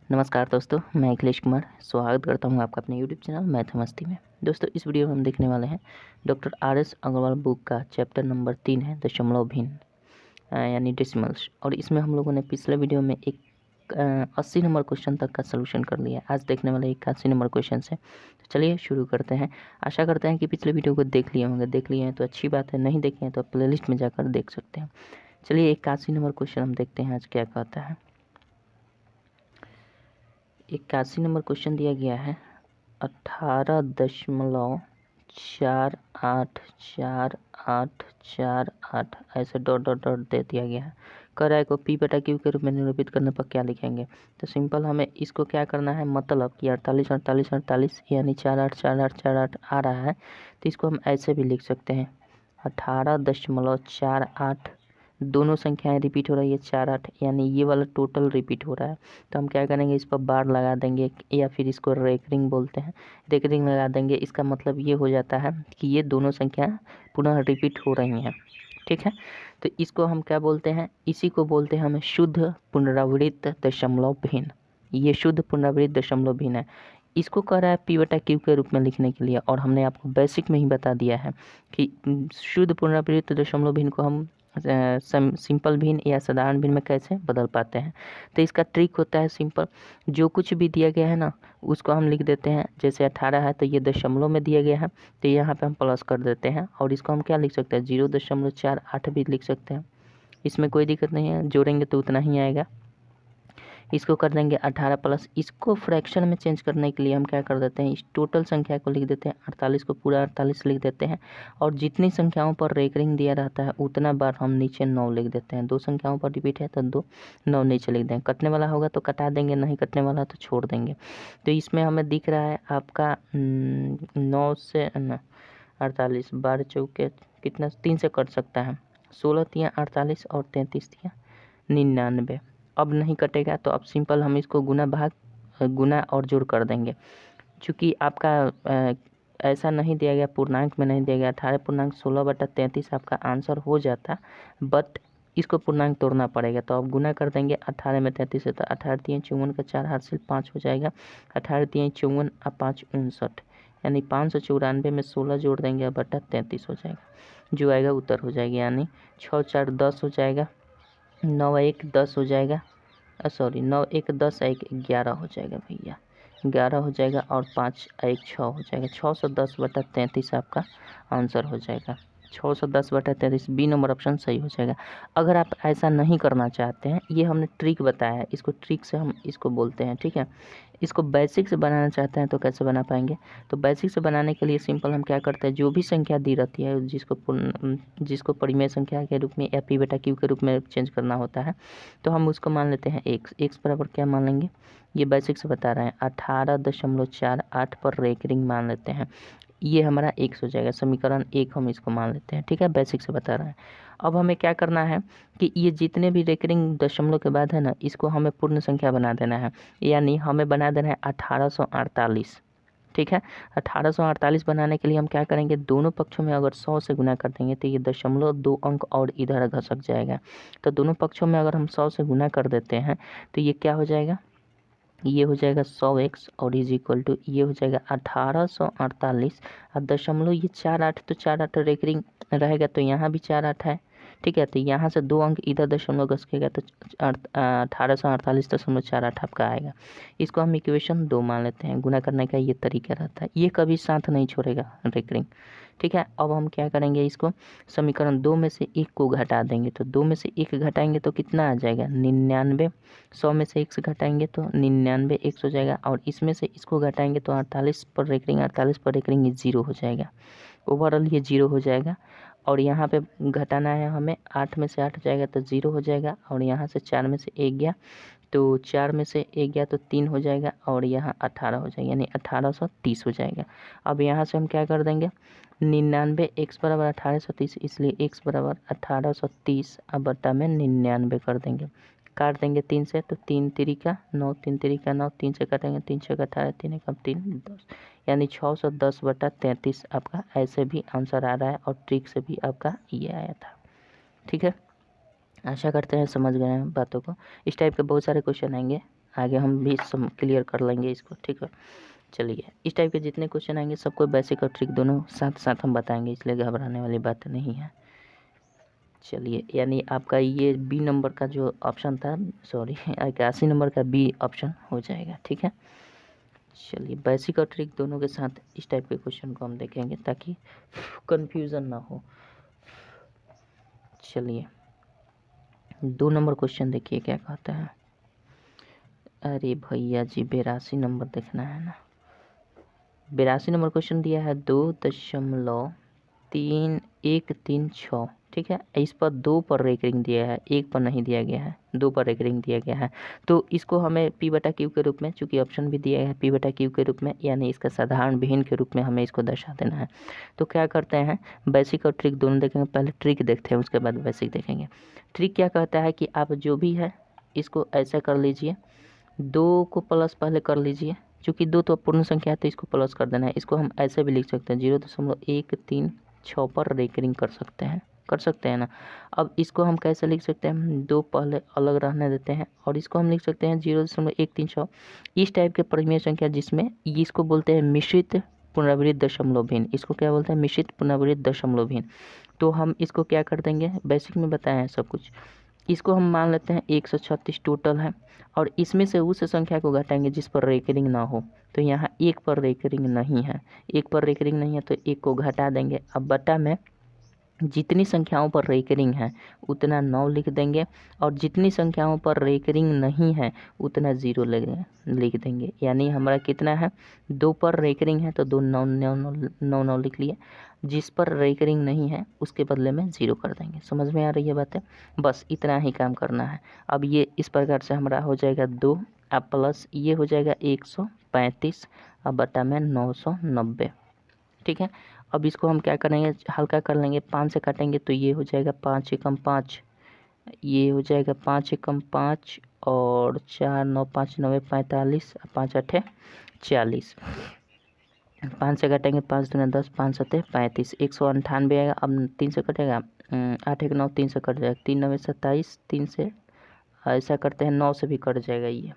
नमस्कार दोस्तों, मैं अखिलेश कुमार स्वागत करता हूं आपका अपने यूट्यूब चैनल मैथ मस्ती में। दोस्तों, इस वीडियो में हम देखने वाले हैं डॉक्टर आर.एस. अग्रवाल बुक का चैप्टर नंबर 3 है दशमलव भिन्न यानी डेसिमल्स। और इसमें हम लोगों ने पिछले वीडियो में एक 80 नंबर क्वेश्चन तक का सलूशन कर लिया। आज देखने वाले 81 नंबर क्वेश्चन से। तो चलिए शुरू करते हैं। आशा करते हैं कि पिछले वीडियो को देख लिए होंगे। देख लिए हैं तो अच्छी बात है, नहीं देखे हैं तो प्ले लिस्ट में जाकर देख सकते हैं। चलिए 81 नंबर क्वेश्चन हम देखते हैं आज क्या कहता है। 81 नंबर क्वेश्चन दिया गया है 18.484848 ऐसे डॉट डॉट डॉट दे दिया गया है। कह रहा है को पी बटा क्यू के रूप में निरूपित करने पर क्या लिखेंगे। तो सिंपल हमें इसको क्या करना है, मतलब कि 48 48 48 यानी 48 48 48 आ रहा है। तो इसको हम ऐसे भी लिख सकते हैं 18.48 दोनों संख्याएं रिपीट हो रही है 4 8 यानी ये वाला टोटल रिपीट हो रहा है। तो हम क्या करेंगे, इस पर बार लगा देंगे या फिर इसको रेकरिंग बोलते हैं, रेकरिंग लगा देंगे। इसका मतलब ये हो जाता है कि ये दोनों संख्या पुनः रिपीट हो रही हैं। ठीक है, तो इसको हम क्या बोलते हैं, इसी को बोलते हैं हमें शुद्ध पुनरावृत्त दशमलव भिन्न। ये शुद्ध पुनरावृत्त दशमलव भिन्न है। इसको कह रहा है पी बटा क्यू के रूप में लिखने के लिए, और हमने आपको बेसिक में ही बता दिया है कि शुद्ध पुनरावृत्त दशमलव भिन्न को हम सिंपल भिन्न या साधारण भिन्न में कैसे बदल पाते हैं। तो इसका ट्रिक होता है सिंपल, जो कुछ भी दिया गया है ना उसको हम लिख देते हैं। जैसे 18 है तो ये दशमलव में दिया गया है, तो यहाँ पे हम प्लस कर देते हैं। और इसको हम क्या लिख सकते हैं, 0.48 भी लिख सकते हैं। इसमें कोई दिक्कत नहीं है, जोड़ेंगे तो उतना ही आएगा। इसको कर देंगे 18 प्लस, इसको फ्रैक्शन में चेंज करने के लिए हम क्या कर देते हैं, इस टोटल संख्या को लिख देते हैं 48 को पूरा 48 लिख देते हैं। और जितनी संख्याओं पर रेकरिंग दिया रहता है उतना बार हम नीचे 9 लिख देते हैं। 2 संख्याओं पर रिपीट है तो 2 9 नीचे लिख देंगे। कटने वाला होगा तो कटा देंगे, नहीं कटने वाला तो छोड़ देंगे। तो इसमें हमें दिख रहा है आपका 9 से 48, 12 चौके कितना 3 से कट सकता है, 16 तियाँ 48 और 33 तियाँ 99। अब नहीं कटेगा तो अब सिंपल हम इसको गुना और जोड़ कर देंगे। चूँकि आपका ऐसा नहीं दिया गया, पूर्णांक में नहीं दिया गया, 18.16/33 आपका आंसर हो जाता, बट इसको पूर्णांक तोड़ना पड़ेगा। तो अब गुना कर देंगे 18 में 33 है तो 18 तियाँ 54 का 4 हाथ से 5 हो जाएगा। 18 तियाँ 54 और 5 59 यानी 594 में 16 जोड़ देंगे बटा 33 हो जाएगा, जो आएगा उत्तर हो जाएगा। यानी 6 4 10 हो जाएगा, 9 1 10 हो जाएगा, 9 1 10 1 11 हो जाएगा भैया, 11 हो जाएगा। और 5 1 6 हो जाएगा। 610/33 आपका आंसर हो जाएगा। 610/33 बी नंबर ऑप्शन सही हो जाएगा। अगर आप ऐसा नहीं करना चाहते हैं, ये हमने ट्रिक बताया है, इसको ट्रिक से हम इसको बोलते हैं। ठीक है, इसको बेसिक से बनाना चाहते हैं तो कैसे बना पाएंगे। तो बेसिक से बनाने के लिए सिंपल हम क्या करते हैं, जो भी संख्या दी रहती है जिसको परिमेय संख्या के रूप में या पी बटा क्यू के रूप में चेंज करना होता है, तो हम उसको मान लेते हैं एक्स बराबर क्या मान लेंगे, ये बेसिक से बता रहे हैं 18.48 पर रेकरिंग मान लेते हैं। ये हमारा एक्स हो जाएगा, समीकरण 1 हम इसको मान लेते हैं। ठीक है, बेसिक से बता रहे हैं। अब हमें क्या करना है कि ये जितने भी रेकरिंग दशमलव के बाद है ना, इसको हमें पूर्ण संख्या बना देना है। यानी हमें बना देना है 1848। ठीक है, 1848 बनाने के लिए हम क्या करेंगे, दोनों पक्षों में अगर 100 से गुना कर देंगे तो ये दशमलव 2 अंक और इधर घसक जाएगा। तो दोनों पक्षों में अगर हम 100 से गुना कर देते हैं तो ये क्या हो जाएगा, ये हो जाएगा 100x और इज इक्वल टू ये हो जाएगा 1848 और दशमलव ये 4 8, तो 4 8 रेकरिंग रहेगा तो यहाँ भी 4 8 है। ठीक है, तो यहाँ से 2 अंक इधर दशमलव घसकेगा तो 1848.48 आपका आएगा। इसको हम इक्वेशन 2 मान लेते हैं। गुना करने का ये तरीका रहता है, ये कभी साथ नहीं छोड़ेगा रेकरिंग। ठीक है, अब हम क्या करेंगे, इसको समीकरण 2 में से 1 को घटा देंगे। तो 2 में से 1 घटाएंगे तो कितना आ जाएगा, 99। 100 में से 1 से घटाएंगे तो 99 x हो जाएगा। और इसमें से इसको घटाएंगे तो 48 पर रेकरिंग ये 0 हो जाएगा। ओवरऑल ये 0 हो जाएगा। और यहाँ पे घटाना है हमें, 8 में से 8 जाएगा तो 0 हो जाएगा। और यहाँ से 4 में से 1 गया तो 4 में से 1 गया तो 3 हो जाएगा। और यहाँ 18 हो जाएगा, यानी 1830 हो जाएगा। अब यहाँ से हम क्या कर देंगे, 99 x बराबर 1830, इसलिए x बराबर 1830 अब बट्टा में 99 कर देंगे। काट देंगे 3 से तो 3 तिरिका 9, 3 तिरिका 9, 3 से काटेंगे 3 6 18, 3 1 3 10, यानी 610/33 आपका ऐसे भी आंसर आ रहा है। और ट्रिक से भी आपका ये आया था। ठीक है, आशा करते हैं समझ गए हैं बातों को। इस टाइप के बहुत सारे क्वेश्चन आएंगे आगे हम भी सब क्लियर कर लेंगे इसको, ठीक है। चलिए, इस टाइप के जितने क्वेश्चन आएंगे सबको बेसिक और ट्रिक दोनों साथ साथ हम बताएंगे, इसलिए घबराने वाली बात नहीं है। चलिए, यानी आपका ये बी नंबर का जो ऑप्शन था, सॉरी 81 नंबर का बी ऑप्शन हो जाएगा, ठीक है। चलिए, बेसिक और ट्रिक दोनों के साथ इस टाइप के क्वेश्चन को हम देखेंगे ताकि कंफ्यूजन ना हो। चलिए, 2 नंबर क्वेश्चन देखिए क्या कहता है। अरे भैया जी, 82 नंबर देखना है ना। 82 नंबर क्वेश्चन दिया है 2.3136, ठीक है। इस पर 2 पर रेकरिंग दिया है, 1 पर नहीं दिया गया है, 2 पर रेकरिंग दिया गया है। तो इसको हमें P/Q के रूप में, चूंकि ऑप्शन भी दिया है P/Q के रूप में, यानी इसका साधारण भिन्न के रूप में हमें इसको दर्शा देना है। तो क्या करते हैं, बेसिक और ट्रिक दोनों देखेंगे। पहले ट्रिक देखते हैं, उसके बाद बेसिक देखेंगे। ट्रिक क्या कहता है कि आप जो भी है इसको ऐसा कर लीजिए, 2 को प्लस पहले कर लीजिए, चूँकि 2 तो पूर्ण संख्या है तो इसको प्लस कर देना है। इसको हम ऐसे भी लिख सकते हैं 0.136 पर रेकरिंग कर सकते हैं ना। अब इसको हम कैसे लिख सकते हैं, 2 पहले अलग रहने देते हैं और इसको हम लिख सकते हैं 0.136। इस टाइप के परिमेय संख्या जिसमें इसको बोलते हैं मिश्रित पुनरावृत्त दशमलव भिन्न। इसको क्या बोलते हैं, मिश्रित पुनरावृत्त दशमलव भिन्न। तो हम इसको क्या कर देंगे, बेसिक में बताया है सब कुछ। इसको हम मान लेते हैं 136 टोटल है और इसमें से उस संख्या को घटाएंगे जिस पर रेकरिंग ना हो। तो यहाँ 1 पर रेकरिंग नहीं है, 1 पर रेकरिंग नहीं है तो 1 को घटा देंगे। अब बटा में जितनी संख्याओं पर रेकरिंग है उतना 9 लिख देंगे और जितनी संख्याओं पर रेकरिंग नहीं है उतना 0 लिख देंगे। यानी हमारा कितना है, 2 पर रेकरिंग है तो 2 9 9 लिख लिए, जिस पर रेकरिंग नहीं है उसके बदले में 0 कर देंगे। समझ में आ रही है बातें, बस इतना ही काम करना है। अब ये इस प्रकार से हमारा हो जाएगा 2, अब प्लस ये हो जाएगा 135, अब बटा में 990, ठीक है। अब इसको हम क्या करेंगे, हल्का कर लेंगे, 5 से काटेंगे तो ये हो जाएगा 5 एकम 5, ये हो जाएगा 5 एकम 5 और 4 9 5 9 45, 5 8 40, 5 से काटेंगे 5 दूना 10, 5 7 35, 198 आएगा। अब 3 से कटेगा, 8 1 9 3 से कट जाएगा, 3 9 27, 3 से ऐसा करते हैं 9 से भी कट जाएगा, ये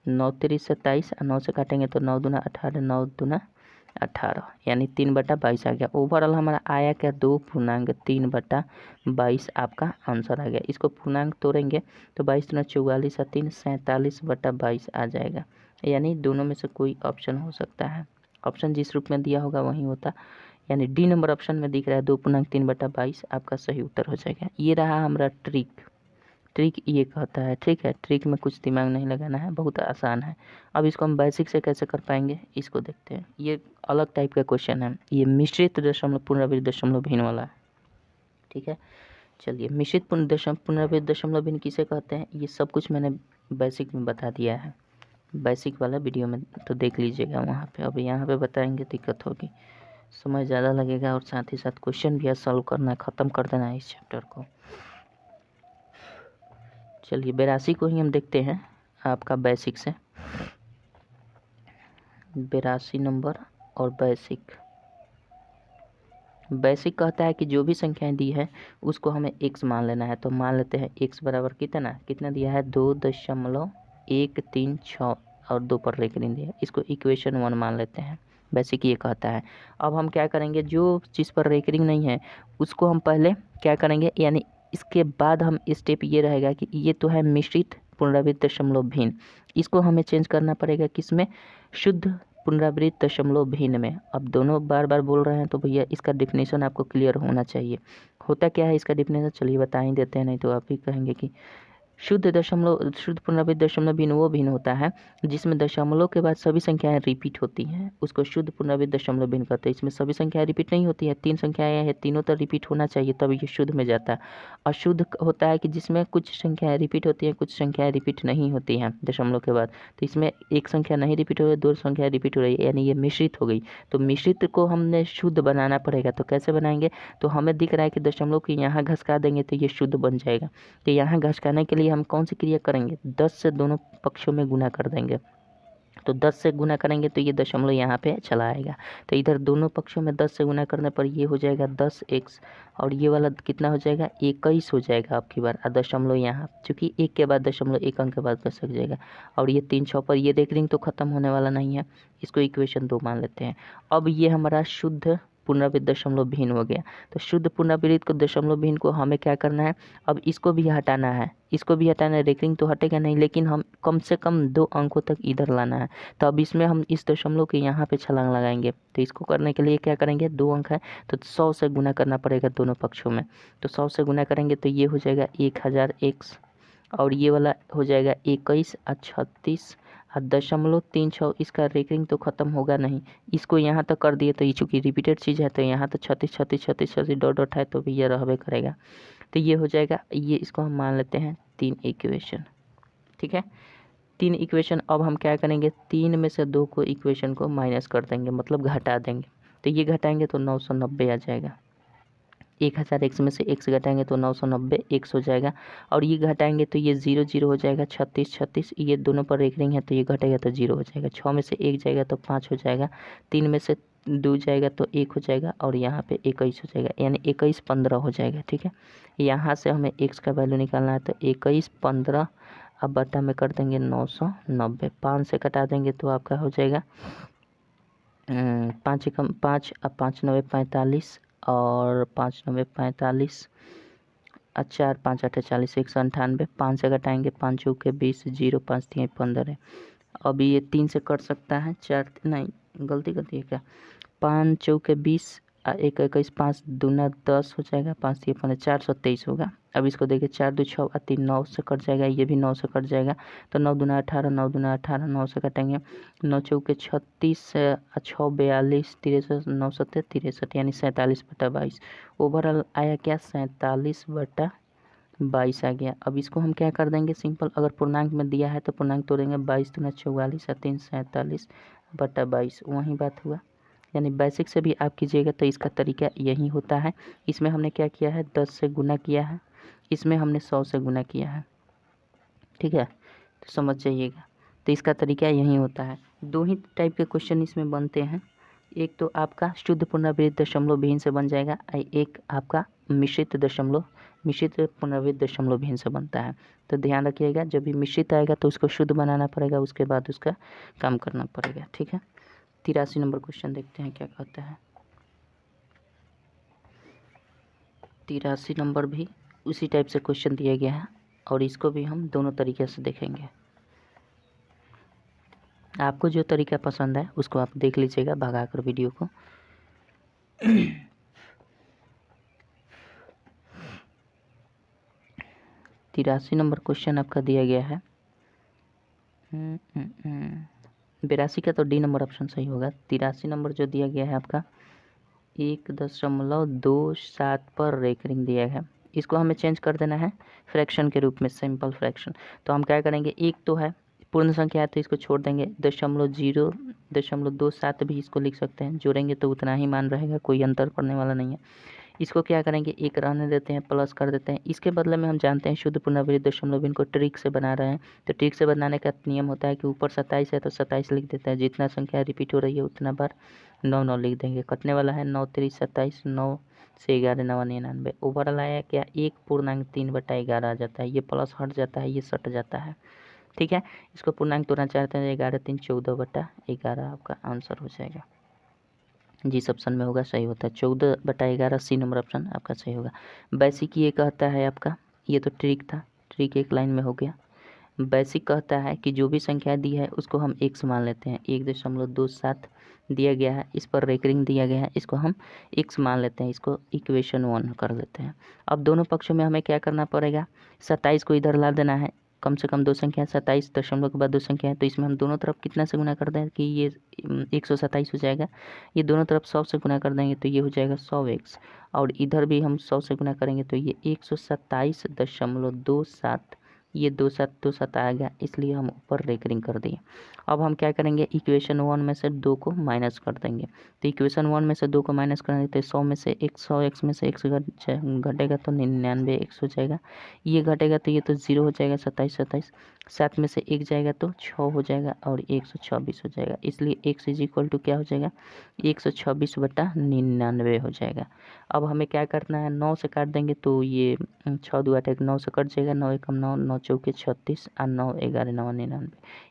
9 3 27, 9 से काटेंगे तो 9 दूना 18, 9 दूना 18, यानी 3/22 आ गया। ओवरऑल हमारा आया क्या, 2.3/22 आपका आंसर आ गया। इसको पूर्णांक तोड़ेंगे तो 22 दूना 44 और 3 47/22 आ जाएगा। यानी दोनों में से कोई ऑप्शन हो सकता है, ऑप्शन जिस रूप में दिया होगा वही होता, यानी डी नंबर ऑप्शन में दिख रहा है 2.3/22 आपका सही उत्तर हो जाएगा। ये रहा हमारा ट्रिक ये कहता है, ठीक है। ट्रिक में कुछ दिमाग नहीं लगाना है, बहुत आसान है। अब इसको हम बेसिक से कैसे कर पाएंगे इसको देखते हैं। ये अलग टाइप का क्वेश्चन है, ये मिश्रित दशमलव पुनरावृत्त दशमलव भिन्न वाला है, ठीक है। चलिए, मिश्रित पुनरावृत्त दशमलव भिन्न किसे कहते हैं, ये सब कुछ मैंने बेसिक में बता दिया है, बेसिक वाला वीडियो में तो देख लीजिएगा वहाँ पे। अब यहाँ पे बताएंगे दिक्कत होगी, समय ज़्यादा लगेगा और साथ ही साथ क्वेश्चन भी सॉल्व करना है, ख़त्म कर देना है इस चैप्टर को। चलिए, 82 को ही हम देखते हैं आपका बेसिक से। 82 नंबर और बेसिक कहता है कि जो भी संख्याएं दी है उसको हमें x मान लेना है। तो मान लेते हैं x बराबर कितना दिया है, 2.136 और 2 पर रेकरिंग दिया है, इसको इक्वेशन 1 मान लेते हैं। बेसिक ये कहता है। अब हम क्या करेंगे, जो चीज़ पर रेकरिंग नहीं है उसको हम पहले क्या करेंगे, यानी इसके बाद हम स्टेप ये रहेगा कि ये तो है मिश्रित पुनरावृत्त दशमलव भिन्न, इसको हमें चेंज करना पड़ेगा किसमें, शुद्ध पुनरावृत्त दशमलव भिन्न में। अब दोनों बार बार बोल रहे हैं तो भैया इसका डिफिनेशन आपको क्लियर होना चाहिए। होता क्या है इसका डिफिनेशन, चलिए बता ही देते हैं, नहीं तो आप ही कहेंगे कि शुद्ध पुनरावृत्त दशमलव भिन्न वो भिन्न होता है जिसमें दशमलव के बाद सभी संख्याएं रिपीट होती हैं, उसको शुद्ध पुनरावृत्त दशमलव भिन्न कहते हैं। इसमें सभी संख्याएं रिपीट नहीं होती है, 3 संख्याएं हैं, तीनों तो रिपीट होना चाहिए तब ये शुद्ध में जाता है। अशुद्ध होता है कि जिसमें कुछ संख्याएं रिपीट होती हैं, कुछ संख्याएं रिपीट नहीं होती हैं दशमलव के बाद। तो इसमें एक संख्या नहीं रिपीट हो रही, 2 संख्या रिपीट हो रही है, यानी ये मिश्रित हो गई। तो मिश्रित को हमने शुद्ध बनाना पड़ेगा, तो कैसे बनाएंगे, तो हमें दिख रहा है कि दशमलव को यहाँ घसका देंगे तो ये शुद्ध बन जाएगा। तो यहाँ घसकाने के लिए हम कौन सी क्रिया करेंगे, 10 से दोनों पक्षों में गुना कर देंगे। तो 10 से गुना करेंगे तो ये दशमलव यहाँ पे चला आएगा। तो इधर दोनों पक्षों में 10 से गुना करने पर ये हो जाएगा 10x, और ये वाला कितना हो जाएगा 21 हो जाएगा आपकी बार। दशमलव यहाँ चूँकि एक के बाद दशमलव एक अंक के बाद बच सक जाएगा, और ये 3 6 पर ये रेकरिंग तो ख़त्म होने वाला नहीं है, इसको इक्वेशन 2 मान लेते हैं। अब ये हमारा शुद्ध पुनरावृत्त दशमलव भिन्न हो गया। तो शुद्ध पुनरावृत्त को दशमलव भिन्न को हमें क्या करना है, अब इसको भी हटाना है, इसको भी हटाना है। रेकरिंग तो हटेगा नहीं, लेकिन हम कम से कम 2 अंकों तक इधर लाना है। तो अब इसमें हम इस दशमलव के यहाँ पे छलांग लगाएंगे। तो इसको करने के लिए क्या करेंगे, 2 अंक है तो 100 से गुना करना पड़ेगा दोनों पक्षों में। तो 100 से गुना करेंगे तो ये हो जाएगा 1000x, और ये वाला हो जाएगा 21 और 36 और 0.36। इसका रेकरिंग तो ख़त्म होगा नहीं, इसको यहाँ तक कर दिए तो ये चूँकि रिपीटेड चीज़ है तो यहाँ तो 36 36 36 36 डॉट डॉट है तो भी ये रहबे करेगा। तो ये हो जाएगा, ये इसको हम मान लेते हैं 3 इक्वेशन। ठीक है, 3 इक्वेशन। अब हम क्या करेंगे, 3 में से 2 को इक्वेशन को माइनस कर देंगे, मतलब घटा देंगे। तो ये घटाएंगे तो 990 आ जाएगा। 1000x में से x घटाएंगे तो 990 x हो जाएगा, और ये घटाएंगे तो ये 0 0 हो जाएगा। 36 36 ये दोनों पर रेकरिंग है तो ये घटेगा तो 0 हो जाएगा। 6 में से 1 जाएगा तो 5 हो जाएगा। 3 में से 2 जाएगा तो 1 हो जाएगा, और यहाँ पे 21 हो जाएगा, यानी 21 15 हो जाएगा। ठीक है, यहाँ से हमें x का वैल्यू निकालना है तो 21 15 अब बटा में कर देंगे 990। 5 से कटा देंगे तो आपका हो जाएगा 5 कम 5 अब 5 9 45 और 5 9 45 4 5 8 40 198। 5 से घटाएंगे 5 चौके 20 0 5 3 15 है। अभी ये 3 से कट सकता है, 4 नहीं गलती कर दी है क्या, 5 चौके 20 1 21 5 दूना 10 हो जाएगा, 5 3 15 423 होगा। अब इसको देखिए 4 2 6 और 3 9 से कट जाएगा, ये भी 9 से कट जाएगा तो 9 दूना 18 9 दूना 18 9 से कटेंगे 9 चौके 36 6 42 63 9 7 63 यानी 47/22। ओवरऑल आया क्या 47/22 आ गया। अब इसको हम क्या कर देंगे सिंपल, अगर पूर्णांक में दिया है तो पूर्णांक तोड़ेंगे 22 दूना 44 और 3 47/22 वही बात हुआ। यानी बेसिक से भी आप कीजिएगा तो इसका तरीका यही होता है। इसमें हमने क्या किया है 10 से गुना किया है, इसमें हमने 100 से गुना किया है। ठीक है, तो समझ जाइएगा। तो इसका तरीका यही होता है। 2 ही टाइप के क्वेश्चन इसमें बनते हैं, एक तो आपका शुद्ध पुनरावृत्त दशमलव भिन्न से बन जाएगा, एक आपका मिश्रित पुनरावृत्त दशमलव भिन्न से बनता है। तो ध्यान रखिएगा, जब भी मिश्रित आएगा तो उसको शुद्ध बनाना पड़ेगा, उसके बाद उसका काम करना पड़ेगा। ठीक है, 83 नंबर क्वेश्चन देखते हैं क्या कहता है। 83 नंबर भी उसी टाइप से क्वेश्चन दिया गया है, और इसको भी हम दोनों तरीके से देखेंगे। आपको जो तरीका पसंद है उसको आप देख लीजिएगा भगाकर वीडियो को। 83 नंबर क्वेश्चन आपका दिया गया है। 82 का तो डी नंबर ऑप्शन सही होगा। 83 नंबर जो दिया गया है आपका 1.27 पर रेकरिंग दिया है, इसको हमें चेंज कर देना है फ्रैक्शन के रूप में, सिंपल फ्रैक्शन। तो हम क्या करेंगे, एक तो है पूर्ण संख्या है तो इसको छोड़ देंगे, 0.27 भी इसको लिख सकते हैं, जोड़ेंगे तो उतना ही मान रहेगा, कोई अंतर पड़ने वाला नहीं है। इसको क्या करेंगे, एक रहने देते हैं, प्लस कर देते हैं। इसके बदले में हम जानते हैं शुद्ध पुनरावृत्त दशमलव भिन्न को ट्रिक से बना रहे हैं, तो ट्रिक से बनाने का नियम होता है कि ऊपर 27 है तो 27 लिख देते हैं, जितना संख्या रिपीट हो रही है उतना बार 9 9 लिख देंगे। कटने वाला है 9 3 27, 9 से 11 9 99। ओवरऑल आया क्या 1/3/11 आ जाता है, ये प्लस हट जाता है, ये सट जाता है। ठीक है, इसको पूर्णांक तोड़ना चाहते हैं 11 3 14/11 आपका आंसर हो जाएगा। जिस ऑप्शन में होगा सही होता है, 14/11 सी नंबर ऑप्शन आपका सही होगा। बेसिक ये कहता है आपका, ये तो ट्रिक था, ट्रिक एक लाइन में हो गया। बेसिक कहता है कि जो भी संख्या दी है उसको हम x मान लेते हैं, 1.27 दिया गया है, इस पर रेकरिंग दिया गया है, इसको हम x मान लेते हैं, इसको इक्वेशन 1 कर लेते हैं। अब दोनों पक्षों में हमें क्या करना पड़ेगा, 27 को इधर ला देना है, कम से कम 2 संख्या 27 दशमलव के बाद 2 संख्या है, तो इसमें हम दोनों तरफ कितना से गुना कर दें कि ये 127 हो जाएगा। ये दोनों तरफ 100 से गुना कर देंगे तो ये हो जाएगा 100x, और इधर भी हम 100 से गुना करेंगे तो ये 127.27 ये 2 7 आएगा, इसलिए हम ऊपर रेकरिंग कर दिए। अब हम क्या करेंगे, इक्वेशन 1 में से 2 को माइनस कर देंगे। तो इक्वेशन 1 में से 2 को माइनस करेंगे तो 100 में से 100x में से x घटेगा तो 99x हो जाएगा। ये घटेगा तो ये तो 0 हो जाएगा, 27 7 में से 1 जाएगा तो 6 हो जाएगा और 126 हो जाएगा। इसलिए x इज इक्वल टू क्या हो जाएगा, 126/99 हो जाएगा। अब हमें क्या करना है, 9 से काट देंगे तो ये 6 2 8 9 से कट जाएगा, 9 एकम 9 9 चौके 36 और 9 11 9 99,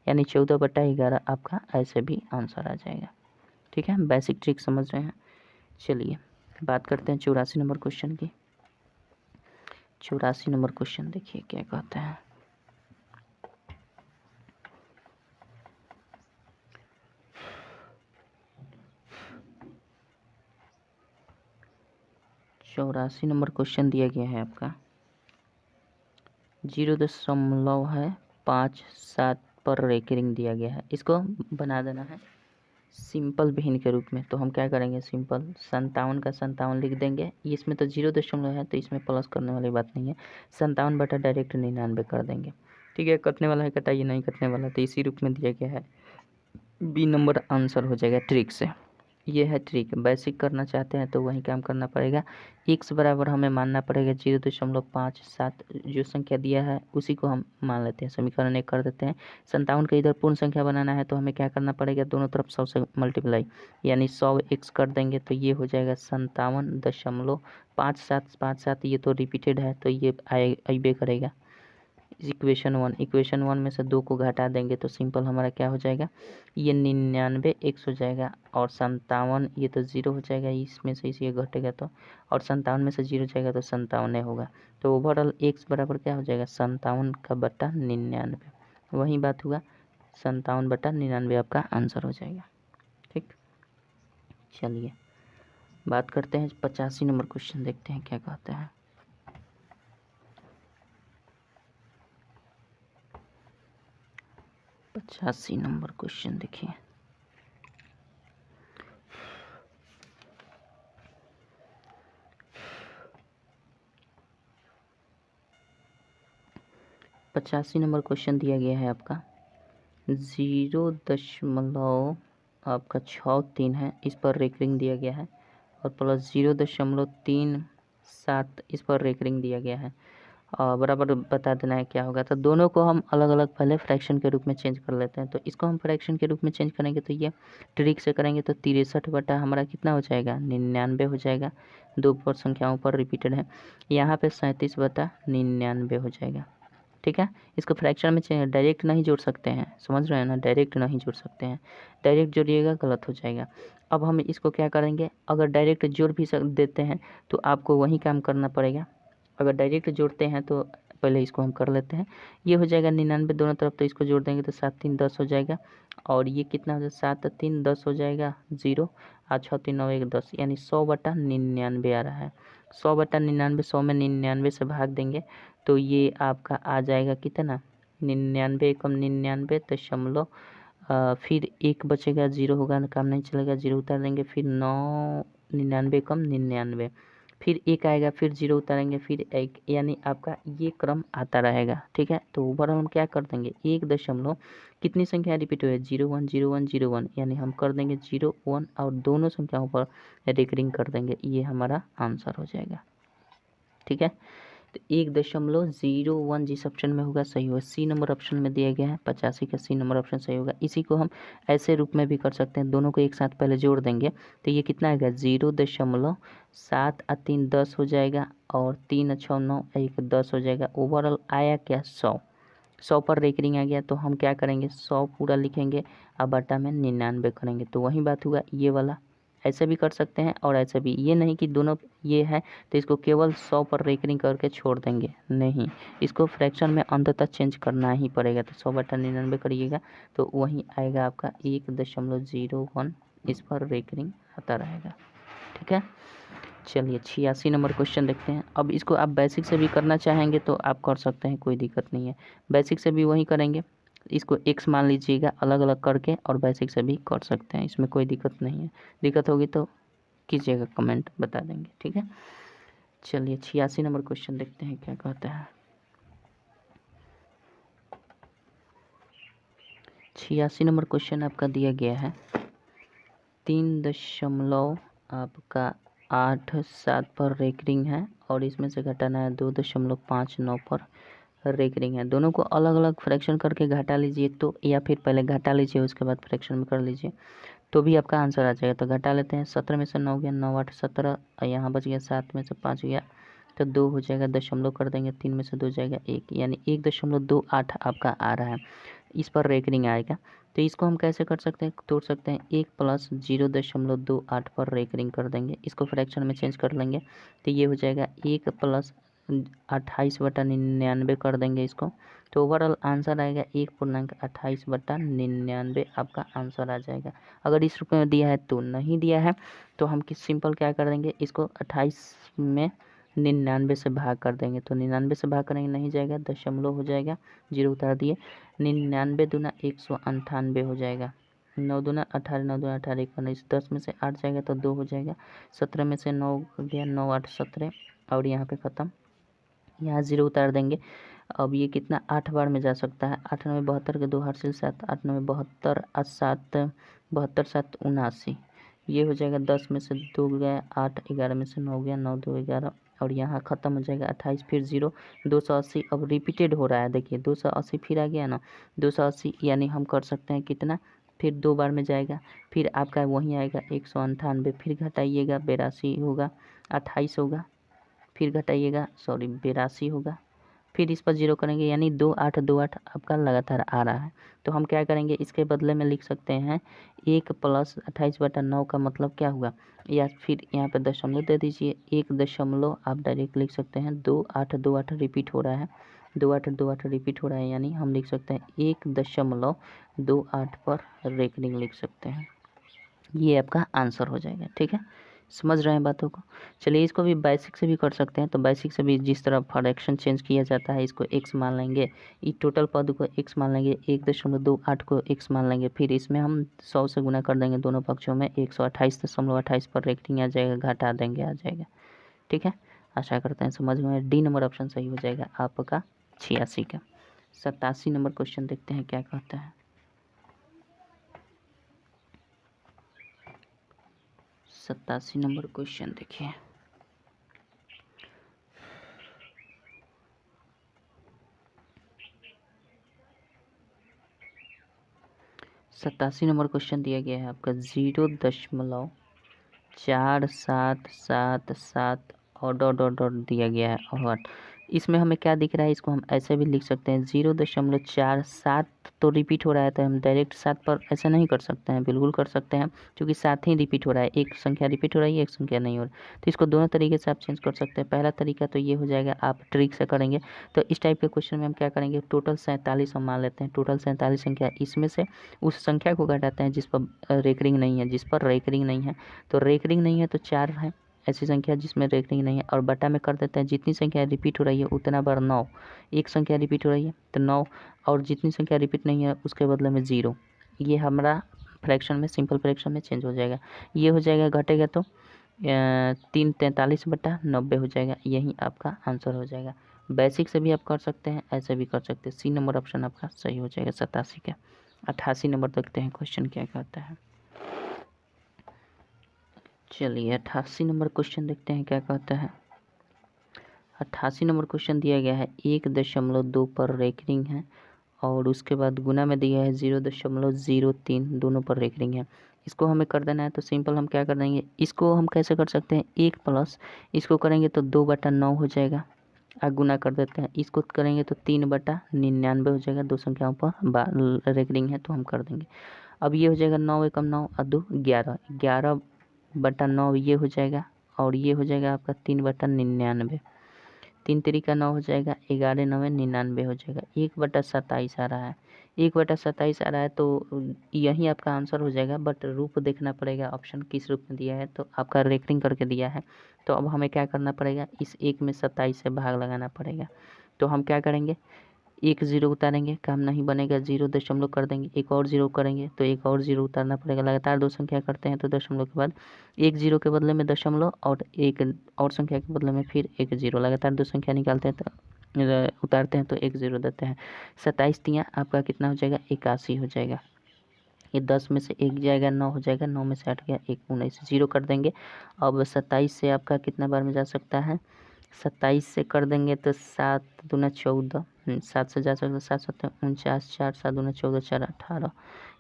यानी 14/11 आपका ऐसे भी आंसर आ जाएगा। ठीक है, बेसिक ट्रिक समझ रहे हैं। चलिए बात करते हैं 84 नंबर क्वेश्चन की। 84 नंबर क्वेश्चन देखिए क्या कहते हैं। चौरासी नंबर क्वेश्चन दिया गया है आपका 0.57 पर रेकरिंग दिया गया है। इसको बना देना है सिंपल भिन्न के रूप में। तो हम क्या करेंगे, सिंपल 57 का 57 लिख देंगे। इसमें तो 0 है तो इसमें प्लस करने वाली बात नहीं है, 57 बटा डायरेक्ट 99 कर देंगे। ठीक है, कटने वाला है कटाइए, नहीं कटने वाला तो इसी रूप में दिया गया है। बी नंबर आंसर हो जाएगा ट्रिक से। ये है ट्रिक। बेसिक करना चाहते हैं तो वही काम करना पड़ेगा। x बराबर हमें मानना पड़ेगा 0.57, जो संख्या दिया है उसी को हम मान लेते हैं, समीकरण 1 कर देते हैं। 57 का इधर पूर्ण संख्या बनाना है तो हमें क्या करना पड़ेगा, दोनों तरफ 100 से मल्टीप्लाई, यानी 100x कर देंगे तो ये हो जाएगा 57.5757। ये तो रिपीटेड है तो ये आइबे करेगा। इक्वेशन 1 में से 2 को घटा देंगे तो सिंपल हमारा क्या हो जाएगा, ये 99x हो जाएगा और 57 ये तो 0 हो जाएगा, इसमें से इसी घटेगा तो, और 57 में से 0 जाएगा तो 57 होगा। तो ओवरऑल x बराबर क्या हो जाएगा, 57/99। वही बात हुआ, 57/99 आपका आंसर हो जाएगा। ठीक, चलिए बात करते हैं 85 नंबर क्वेश्चन, देखते हैं क्या कहते हैं। 85 नंबर क्वेश्चन देखिए। पचासी नंबर क्वेश्चन दिया गया है आपका 0.63 है, इस पर रेकरिंग दिया गया है, और प्लस 0.37 इस पर रेकरिंग दिया गया है। बराबर बता देना है क्या होगा। तो दोनों को हम अलग अलग पहले फ्रैक्शन के रूप में चेंज कर लेते हैं। तो इसको हम फ्रैक्शन के रूप में चेंज करेंगे तो ये ट्रिक से करेंगे तो 63 बटा हमारा कितना हो जाएगा, 99 हो जाएगा। 2 पर संख्याओं पर रिपीटेड है, यहाँ पे 37/99 हो जाएगा। ठीक है, इसको फ्रैक्शन में डायरेक्ट नहीं जोड़ सकते हैं, समझ रहे हैं ना, डायरेक्ट नहीं जोड़ सकते हैं, डायरेक्ट जोड़िएगा गलत हो जाएगा। अब हम इसको क्या करेंगे, अगर डायरेक्ट जोड़ भी देते हैं तो आपको वही काम करना पड़ेगा। अगर डायरेक्ट जोड़ते हैं तो पहले इसको हम कर लेते हैं। ये हो जाएगा 99 दोनों तरफ, तो इसको जोड़ देंगे तो 7 3 10 हो जाएगा, और ये कितना हो जाएगा, 7 3 10 हो जाएगा 0, और 6 3 9 1 10, यानी 100/99 आ रहा है। 100/99, 100 में 99 से भाग देंगे तो ये आपका आ जाएगा कितना, 99 कम 99 फिर 1 बचेगा, 0 होगा काम नहीं चलेगा, 0 उतार देंगे, फिर 9 99 कम 99, फिर 1 आएगा, फिर 0 उतारेंगे, फिर 1, यानी आपका ये क्रम आता रहेगा। ठीक है, तो ओवरऑल हम क्या कर देंगे, 1 दशमलव कितनी संख्या रिपीट हुई है, 01 01 01, यानी हम कर देंगे 01 और दोनों संख्याओं पर रेकरिंग कर देंगे, ये हमारा आंसर हो जाएगा। ठीक है, तो 1.01 जिस ऑप्शन में होगा सही होगा। सी नंबर ऑप्शन में दिया गया है 85 का, सी नंबर ऑप्शन सही होगा। इसी को हम ऐसे रूप में भी कर सकते हैं, दोनों को एक साथ पहले जोड़ देंगे तो ये कितना आएगा, 0.7 और 3 10 हो जाएगा, और 3 6 9 1 10 हो जाएगा। ओवरऑल आया क्या, 100 पर रेकरिंग आ गया। तो हम क्या करेंगे, 100 पूरा लिखेंगे और बटा में 99 करेंगे, तो वही बात हुआ। ये वाला ऐसे भी कर सकते हैं और ऐसे भी, ये नहीं कि दोनों ये है तो इसको केवल 100 पर रेकरिंग करके छोड़ देंगे, नहीं, इसको फ्रैक्शन में अंततः चेंज करना ही पड़ेगा। तो 100/99 करिएगा तो वही आएगा आपका 1.01, इस पर रेकरिंग आता रहेगा। ठीक है, चलिए 86 नंबर क्वेश्चन देखते हैं। अब इसको आप बेसिक से भी करना चाहेंगे तो आप कर सकते हैं, कोई दिक्कत नहीं है, बेसिक से भी वही करेंगे। इसको x मान लीजिएगा अलग अलग करके, और बेसिक से भी कर सकते हैं, इसमें कोई दिक्कत नहीं है। दिक्कत होगी तो कीजिएगा, कमेंट बता देंगे। ठीक है, चलिए 86 नंबर क्वेश्चन देखते हैं क्या कहता है। 86 नंबर क्वेश्चन आपका दिया गया है 3.87 पर रेकरिंग है और इसमें से घटाना है 2.59 पर रेकरिंग है। दोनों को अलग अलग फ्रैक्शन करके घटा लीजिए तो, या फिर पहले घटा लीजिए उसके बाद फ्रैक्शन में कर लीजिए तो भी आपका आंसर आ जाएगा। तो घटा लेते हैं, 17 में से 9 गया, 9 8 17, यहाँ बच गया 7 में से 5 गया तो 2 हो जाएगा, दशमलव कर देंगे, 3 में से 2 जाएगा 1, यानी 1.28 आपका आ रहा है। इस पर रेकरिंग आएगा। तो इसको हम कैसे कर सकते हैं, तोड़ सकते हैं, 1 + 0.28 पर रेकरिंग कर देंगे, इसको फ्रैक्शन में चेंज कर लेंगे तो ये हो जाएगा 1 + 28/99 कर देंगे इसको, तो ओवरऑल आंसर आएगा 1.28/99 आपका आंसर आ जाएगा। अगर इस रूप में दिया है तो, नहीं दिया है तो हम किस सिंपल क्या कर देंगे, इसको 28 में 99 से भाग कर देंगे, तो 99 से भाग करेंगे नहीं जाएगा, दशमलव हो जाएगा, 0 उतार दिए, 99 दूना 198 हो जाएगा, 9 दूना 18, 9 दूना 18, 1 19, 10 में से 8 जाएगा तो 2 हो जाएगा, 17 में से 9 गया, 9 8 17 और यहाँ पे ख़त्म, यहाँ 0 उतार देंगे। अब ये कितना 8 बार में जा सकता है, 8 9 72 के 2 हासिल 7, 8 9 72 और 7 72 7 79, ये हो जाएगा, 10 में से 2 गया 8, 11 में से 9 गया, 9 2 11 और यहाँ ख़त्म हो जाएगा 28, फिर 0, 280 अब रिपीटेड हो रहा है, देखिए 280 फिर आ गया ना, 280 यानी हम कर सकते हैं कितना, फिर 2 बार में जाएगा, फिर आपका वहीं आएगा 198, फिर घटाइएगा 82 होगा, 28 होगा, फिर घटाइएगा 82 होगा, फिर इस पर 0 करेंगे, यानी 2 8 2 8 आपका लगातार आ रहा है। तो हम क्या करेंगे, इसके बदले में लिख सकते हैं 1 + 28/9 का मतलब क्या हुआ, या फिर यहाँ पे दशमलव दे दीजिए, 1 दशमलव आप डायरेक्ट लिख सकते हैं, 2 8 2 8 रिपीट हो रहा है, 2 8 2 8 रिपीट हो रहा है, यानी हम लिख सकते हैं 1.28 पर रेकरिंग लिख सकते हैं, ये आपका आंसर हो जाएगा। ठीक है, समझ रहे हैं बातों को। चलिए इसको भी बेसिक से भी कर सकते हैं, तो बेसिक से भी जिस तरह फ्रैक्शन चेंज किया जाता है, इसको x मान लेंगे, इस टोटल पद को x मान लेंगे, 1.28 को x मान लेंगे, फिर इसमें हम 100 से गुना कर देंगे दोनों पक्षों में, 128.28 पर रेकरिंग आ जाएगा, घटा देंगे आ जाएगा। ठीक है, आशा करते हैं समझ में। डी नंबर ऑप्शन सही हो जाएगा आपका 86 का। 87 नंबर क्वेश्चन देखते हैं क्या कहता है। 87 नंबर क्वेश्चन देखिए, सतासी नंबर क्वेश्चन दिया गया है आपका 0.4777 और डॉट डॉट डॉट दिया गया है, और इसमें हमें क्या दिख रहा है, इसको हम ऐसे भी लिख सकते हैं 0.47 तो रिपीट हो रहा है, तो हम डायरेक्ट 7 पर ऐसा नहीं कर सकते हैं, बिल्कुल कर सकते हैं, क्योंकि 7 ही रिपीट हो रहा है, एक संख्या रिपीट हो रही है, एक संख्या नहीं हो रही, तो इसको दोनों तरीके से आप चेंज कर सकते हैं। पहला तरीका तो ये हो जाएगा, आप ट्रिक से करेंगे, तो इस टाइप के क्वेश्चन में हम क्या करेंगे, टोटल 47 हम मान लेते हैं, टोटल 47 संख्या, इसमें से उस संख्या को घटाते हैं जिस पर रेकरिंग नहीं है, जिस पर रेकरिंग नहीं है, तो रेकरिंग नहीं है तो 4 है ऐसी संख्या जिसमें रेकरिंग नहीं है, और बटा में कर देते हैं जितनी संख्या रिपीट हो रही है उतना बार 9, एक संख्या रिपीट हो रही है तो 9, और जितनी संख्या रिपीट नहीं है उसके बदले में 0, ये हमारा फ्रैक्शन में, सिंपल फ्रैक्शन में चेंज हो जाएगा। ये हो जाएगा, घटेगा तो 343/90 हो जाएगा, यही आपका आंसर हो जाएगा। बेसिक से भी आप कर सकते हैं, ऐसे भी कर सकते हैं, सी नंबर ऑप्शन आपका सही हो जाएगा 87 का। 88 नंबर देखते हैं क्वेश्चन क्या कहता है। चलिए 88 नंबर क्वेश्चन देखते हैं क्या कहता है। 88 नंबर क्वेश्चन दिया गया है 1.2 पर रेकरिंग है, और उसके बाद गुना में दिया है 0.03, दोनों पर रेकरिंग है। इसको हमें कर देना है, तो सिंपल हम क्या कर देंगे, इसको हम कैसे कर सकते हैं, 1 प्लस इसको करेंगे तो 2/9 हो जाएगा, गुना कर देते हैं, इसको करेंगे तो 3/99 हो जाएगा, दो संख्याओं पर रेकरिंग है तो हम कर देंगे। अब ये हो जाएगा 9 एकम 9 और 2 11, 11/9 ये हो जाएगा, और ये हो जाएगा आपका 3/99, 3 3 9 हो जाएगा, 11 9 99 हो जाएगा, 1/27 आ रहा है, 1/27 आ रहा है, तो यही आपका आंसर हो जाएगा। बट रूप देखना पड़ेगा, ऑप्शन किस रूप में दिया है, तो आपका रेकरिंग करके दिया है, तो अब हमें क्या करना पड़ेगा, इस 1 में 27 से भाग लगाना पड़ेगा। तो हम क्या करेंगे, 1 0 उतारेंगे, काम नहीं बनेगा, 0 दशमलव कर देंगे, एक और 0 करेंगे तो एक और 0 उतारना पड़ेगा, लगातार दो संख्या करते हैं तो दशमलव के बाद एक 0 के बदले में दशमलव, और एक और संख्या के बदले में फिर एक 0, लगातार दो संख्या निकालते हैं तो उतारते हैं तो 1 0 देते हैं। 27 तियाँ आपका कितना हो जाएगा, 81 हो जाएगा। ये 10 में से 1 जाएगा, 9 हो जाएगा, 9 में से 8 गया 1, 19 0 कर देंगे। अब 27 से आपका कितना बार में जा सकता है, 27 से कर देंगे तो 7 दूना 14, 7 से जा सकता है, 7 7 49, 4 7 दूना 14, 4 18,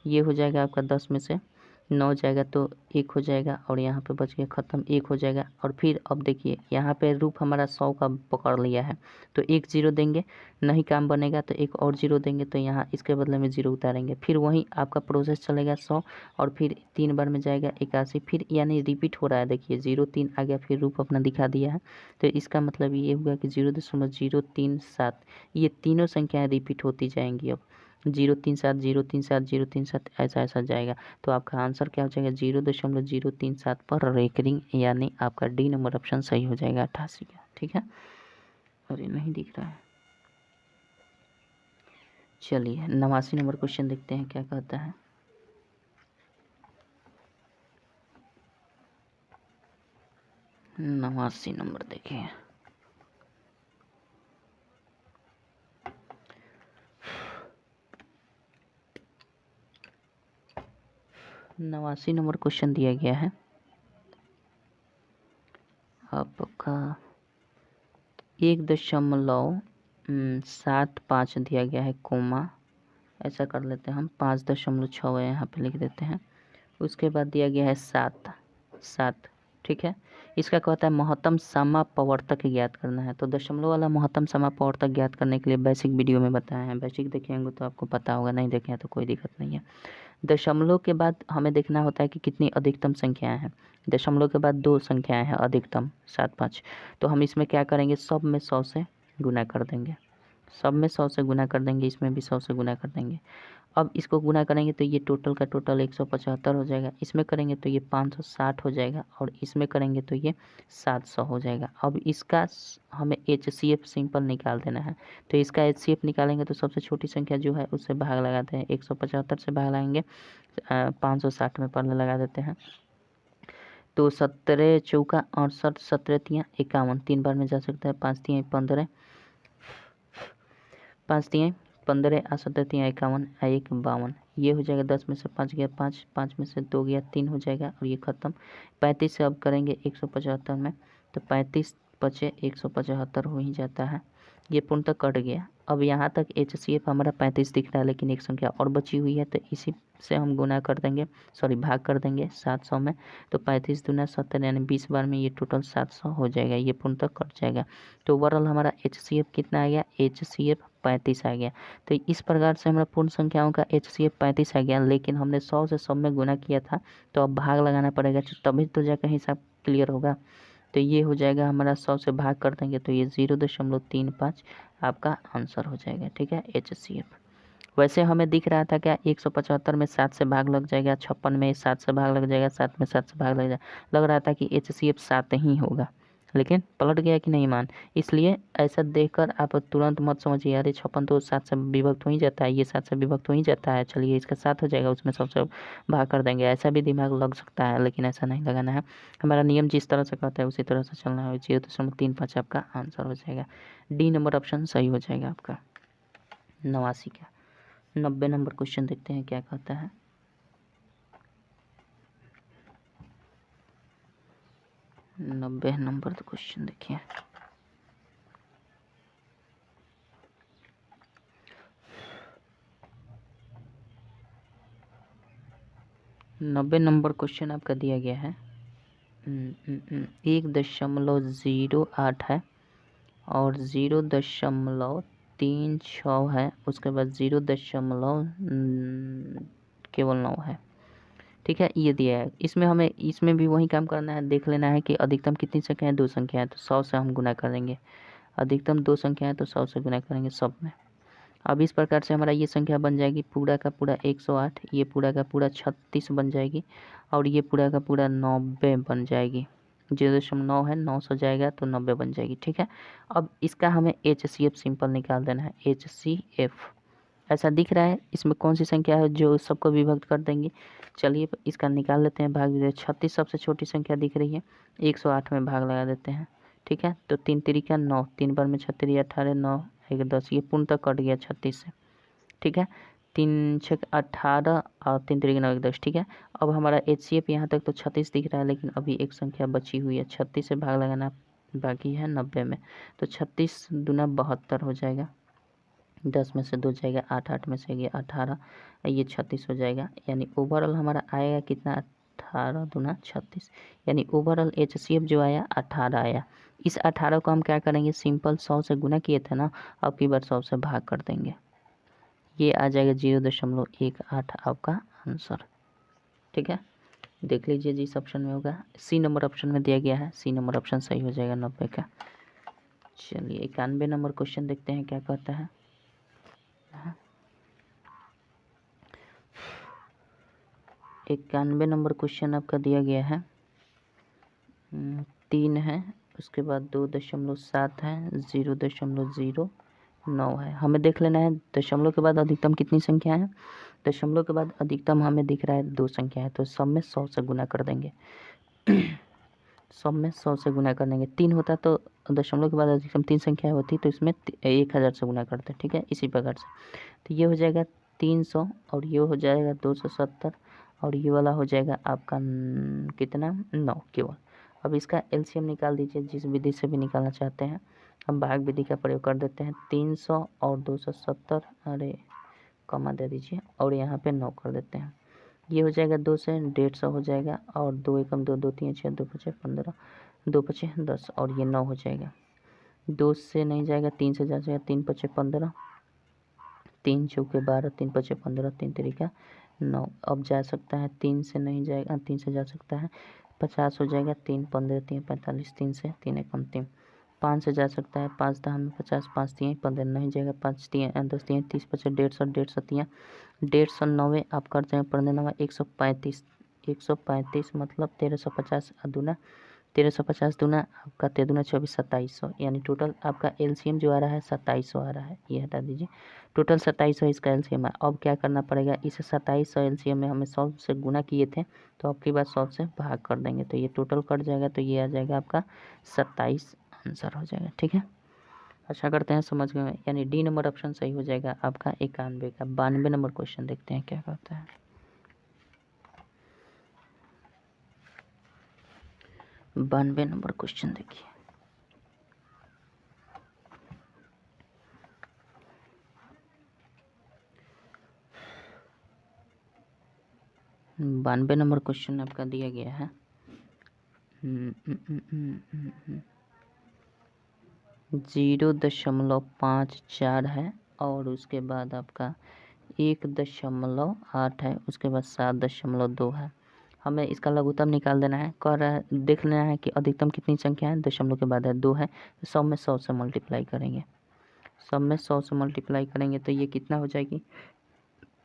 ये हो जाएगा आपका। 10 में से 9 जाएगा तो 1 हो जाएगा, और यहाँ पे बच गया ख़त्म, 1 हो जाएगा। और फिर अब देखिए यहाँ पे रूप हमारा 100 का पकड़ लिया है, तो 1 0 देंगे, नहीं काम बनेगा तो 1 और 0 देंगे, तो यहाँ इसके बदले में 0 उतारेंगे। फिर वहीं आपका प्रोसेस चलेगा 100, और फिर 3 बार में जाएगा 81, फिर यानी रिपीट हो रहा है। देखिए 0 3 आ गया, फिर रूप अपना दिखा दिया है, तो इसका मतलब ये हुआ कि 0.037 ये तीनों संख्याएँ रिपीट होती जाएंगी। अब 037 037 037 ऐसा ऐसा जाएगा, तो आपका आंसर क्या हो जाएगा, 0.037 पर रेकरिंग, यानी आपका डी नंबर ऑप्शन सही हो जाएगा 88 का। ठीक है, अरे नहीं दिख रहा है। चलिए 89 नंबर क्वेश्चन देखते हैं क्या कहता है। नवासी नंबर देखिए, नवासी नंबर क्वेश्चन दिया गया है आपका 1.75 दिया गया है, कोमा ऐसा कर लेते हैं हम, 5.6 यहाँ पे लिख देते हैं। उसके बाद दिया गया है 7। ठीक है, इसका कहता है महत्तम समापवर्तक ज्ञात करना है। तो दशमलव वाला महत्तम समापवर्तक ज्ञात करने के लिए बेसिक वीडियो में बताया है, बेसिक देखेंगे तो आपको पता होगा, नहीं देखे हैं तो कोई दिक्कत नहीं है। दशमलव के बाद हमें देखना होता है कि कितनी अधिकतम संख्याएं हैं। दशमलव के बाद 2 संख्याएं हैं अधिकतम, 7 5। तो हम इसमें क्या करेंगे, सब में 100 से गुना कर देंगे, सब में 100 से गुना कर देंगे, इसमें भी 100 से गुना कर देंगे। अब इसको गुना करेंगे तो ये टोटल का टोटल 175 हो जाएगा, इसमें करेंगे तो ये 560 हो जाएगा, और इसमें करेंगे तो ये 700 हो जाएगा। अब इसका हमें HCF सिंपल निकाल देना है, तो इसका HCF निकालेंगे तो सबसे छोटी संख्या जो है उससे भाग लगाते हैं, 175 से भाग लगाएंगे, 560 में पहले लगा देते हैं, तो 17 चौका 68, 17 तियाँ 51, 3 बार में जा सकता है, 5 तियाँ 15, 5 तियाँ 15 और 17 तियाँ 51, 1 52, ये हो जाएगा। 10 में से 5 गया 5, 5 में से 2 गया 3 हो जाएगा, और ये ख़त्म। 35 से अब करेंगे 175 में, तो 35 बचे 175 हो ही जाता है, ये पूर्णतः कट गया। अब यहाँ तक HCF हमारा 35 दिख रहा है, लेकिन एक संख्या और बची हुई है, तो इसी से हम गुना कर देंगे, सॉरी भाग कर देंगे 700 में, तो 35 दूना 70 यानी 20 बार में ये टोटल 700 हो जाएगा, ये पूर्णतः कट जाएगा। तो ओवरऑल हमारा HCF कितना आ गया, HCF 35 आ गया। तो इस प्रकार से हमारा पूर्ण संख्याओं का HCF 35 आ गया, लेकिन हमने 100 से सब में गुना किया था, तो अब भाग लगाना पड़ेगा, तभी तो जाकर हिसाब क्लियर होगा। तो ये हो जाएगा हमारा 100 से भाग कर देंगे तो ये 0.35 आपका आंसर हो जाएगा। ठीक है, HCF। वैसे हमें दिख रहा था क्या, 175 में 7 से भाग लग जाएगा, 56 में 7 से भाग लग जाएगा, 7 में 7 से भाग लग जाएगा, लग रहा था कि HCF 7 ही होगा, लेकिन पलट गया कि नहीं मान। इसलिए ऐसा देखकर आप तुरंत मत समझिए यार 56 तो 7 से विभक्त हो ही जाता है, ये 7 से विभक्त हो ही जाता है, चलिए इसका 7 हो जाएगा, उसमें सबसे भाग कर देंगे, ऐसा भी दिमाग लग सकता है, लेकिन ऐसा नहीं लगाना है। हमारा नियम जिस तरह से कहता है उसी तरह से चलना है। 0.35 आपका आंसर हो जाएगा, डी नंबर ऑप्शन सही हो जाएगा आपका 89 का। 90 नंबर क्वेश्चन देखते हैं क्या कहता है। 90 नंबर क्वेश्चन देखिए, नब्बे नंबर क्वेश्चन आपका दिया गया है 1.08 है और 0.36 है, उसके बाद 0. केवल 9 है। ठीक है, ये दिया है, इसमें हमें इसमें भी वही काम करना है, देख लेना है कि अधिकतम कितनी संख्या है, 2 संख्या है, तो 100 से हम गुना करेंगे, अधिकतम 2 संख्या है तो 100 से गुना करेंगे सब में। अब इस प्रकार से हमारा ये संख्या बन जाएगी पूरा का पूरा 108, ये पूरा का पूरा 36 बन जाएगी, और ये पूरा का पूरा 90 बन जाएगी। 0.9 है, 9 से जाएगा तो 90 बन जाएगी। ठीक है, अब इसका हमें HCF सिंपल निकाल देना है, HCF ऐसा दिख रहा है, इसमें कौन सी संख्या है जो सबको विभक्त कर देंगी। चलिए इसका निकाल लेते हैं भाग। 36 सबसे छोटी संख्या दिख रही है, 108 में भाग लगा देते हैं, ठीक है। तो 3 तिरिका 9, 3 बार में 6 तिरिया 18, 9 1 10, ये पूर्णतः कट गया 36 से, ठीक है। 3 6 18 और 3 तिरिका 9 1 10, ठीक है। अब हमारा HCF यहाँ तक तो 36 दिख रहा है, लेकिन अभी एक संख्या बची हुई है, 36 से भाग लगाना बाकी है 90 में। तो 36 दूना 72 हो जाएगा, 10 में से 2 जाएगा 8, 8 में से 18, ये 36 हो जाएगा। यानी ओवरऑल हमारा आएगा कितना, 18 दूना 36, यानी ओवरऑल HCF जो आया 18 आया। इस 18 को हम क्या करेंगे, सिंपल 100 से गुना किए थे ना, अब की बार 100 से भाग कर देंगे, ये आ जाएगा 0.18 आपका आंसर, ठीक है। देख लीजिए जिस ऑप्शन में होगा, सी नंबर ऑप्शन में दिया गया है, सी नंबर ऑप्शन सही हो जाएगा 90 का। चलिए 91 नंबर क्वेश्चन देखते हैं क्या कहता है। 91 नंबर क्वेश्चन आपका दिया गया है, 3 है, उसके बाद 2.7 है, 0.09 है। हमें देख लेना है दशमलव के बाद अधिकतम कितनी संख्या है। दशमलव के बाद अधिकतम हमें दिख रहा है 2 संख्या है, तो सब में 100 से गुना कर देंगे। सब में 100 से गुना कर देंगे। 3 होता तो दशमलव के बाद अधिकतम 3 संख्या होती तो इसमें 1000 से गुना करते, ठीक है। इसी प्रकार से तो ये हो जाएगा 300 और ये हो जाएगा 270 और ये वाला हो जाएगा आपका कितना 9 केवल। अब इसका LCM निकाल दीजिए, जिस विधि से भी निकालना चाहते हैं। हम भाग विधि का प्रयोग कर देते हैं, 300 और 270, अरे कमा दे दीजिए, और यहाँ पे 9 कर देते हैं। ये हो जाएगा 2 से 150 हो जाएगा, और 2 एकम 2, 2 3 6, 2 5 15, 2 5 10, और ये 9 हो जाएगा। 2 से नहीं जाएगा, 3 से जा जाएगा, 3 5 15, 3 चौके 12, 3 5 15, 3 तिरिका 9। अब जा सकता है, 3 से नहीं जाएगा, 3 से जा सकता है, 50 हो जाएगा, 3 15 3 45, 3 से 3 एकम 3, 5 से जा सकता है, 5 दहा में 50, 5 3 15 नहीं जाएगा, 5 3 10 3 30 50 150, 150 3 150 आप कर जाएंगे पढ़ने नवा 135, 135 मतलब 1350 दूना 1350 दूना आपका 13 दूना 24 2700, यानी टोटल आपका LCM जो आ रहा है 2700 आ रहा है, ये हटा दीजिए। टोटल 2700 इसका LCM है। अब क्या करना पड़ेगा, इस 2700 LCM में हमें 100 से गुना किए थे, तो अब की बार 100 से भाग कर देंगे, तो ये टोटल कट जाएगा, तो ये आ जाएगा आपका 27 आंसर हो जाएगा, ठीक है। अच्छा करते हैं समझ गए, यानी डी नंबर ऑप्शन सही हो जाएगा आपका 91 का। 92 नंबर क्वेश्चन देखते हैं क्या कहता है। 92 नंबर क्वेश्चन देखिए, 92 नंबर क्वेश्चन आपका दिया गया है, 0.54 है, और उसके बाद आपका 1.8 है, उसके बाद 7.2 है। हमें इसका लघुत्तम निकाल देना है, कह रहा है देख लेना है कि अधिकतम कितनी संख्या है, दशमलव के बाद है 2 है, तो सब में 100 से मल्टीप्लाई करेंगे, सब में 100 से मल्टीप्लाई करेंगे तो ये कितना हो जाएगी,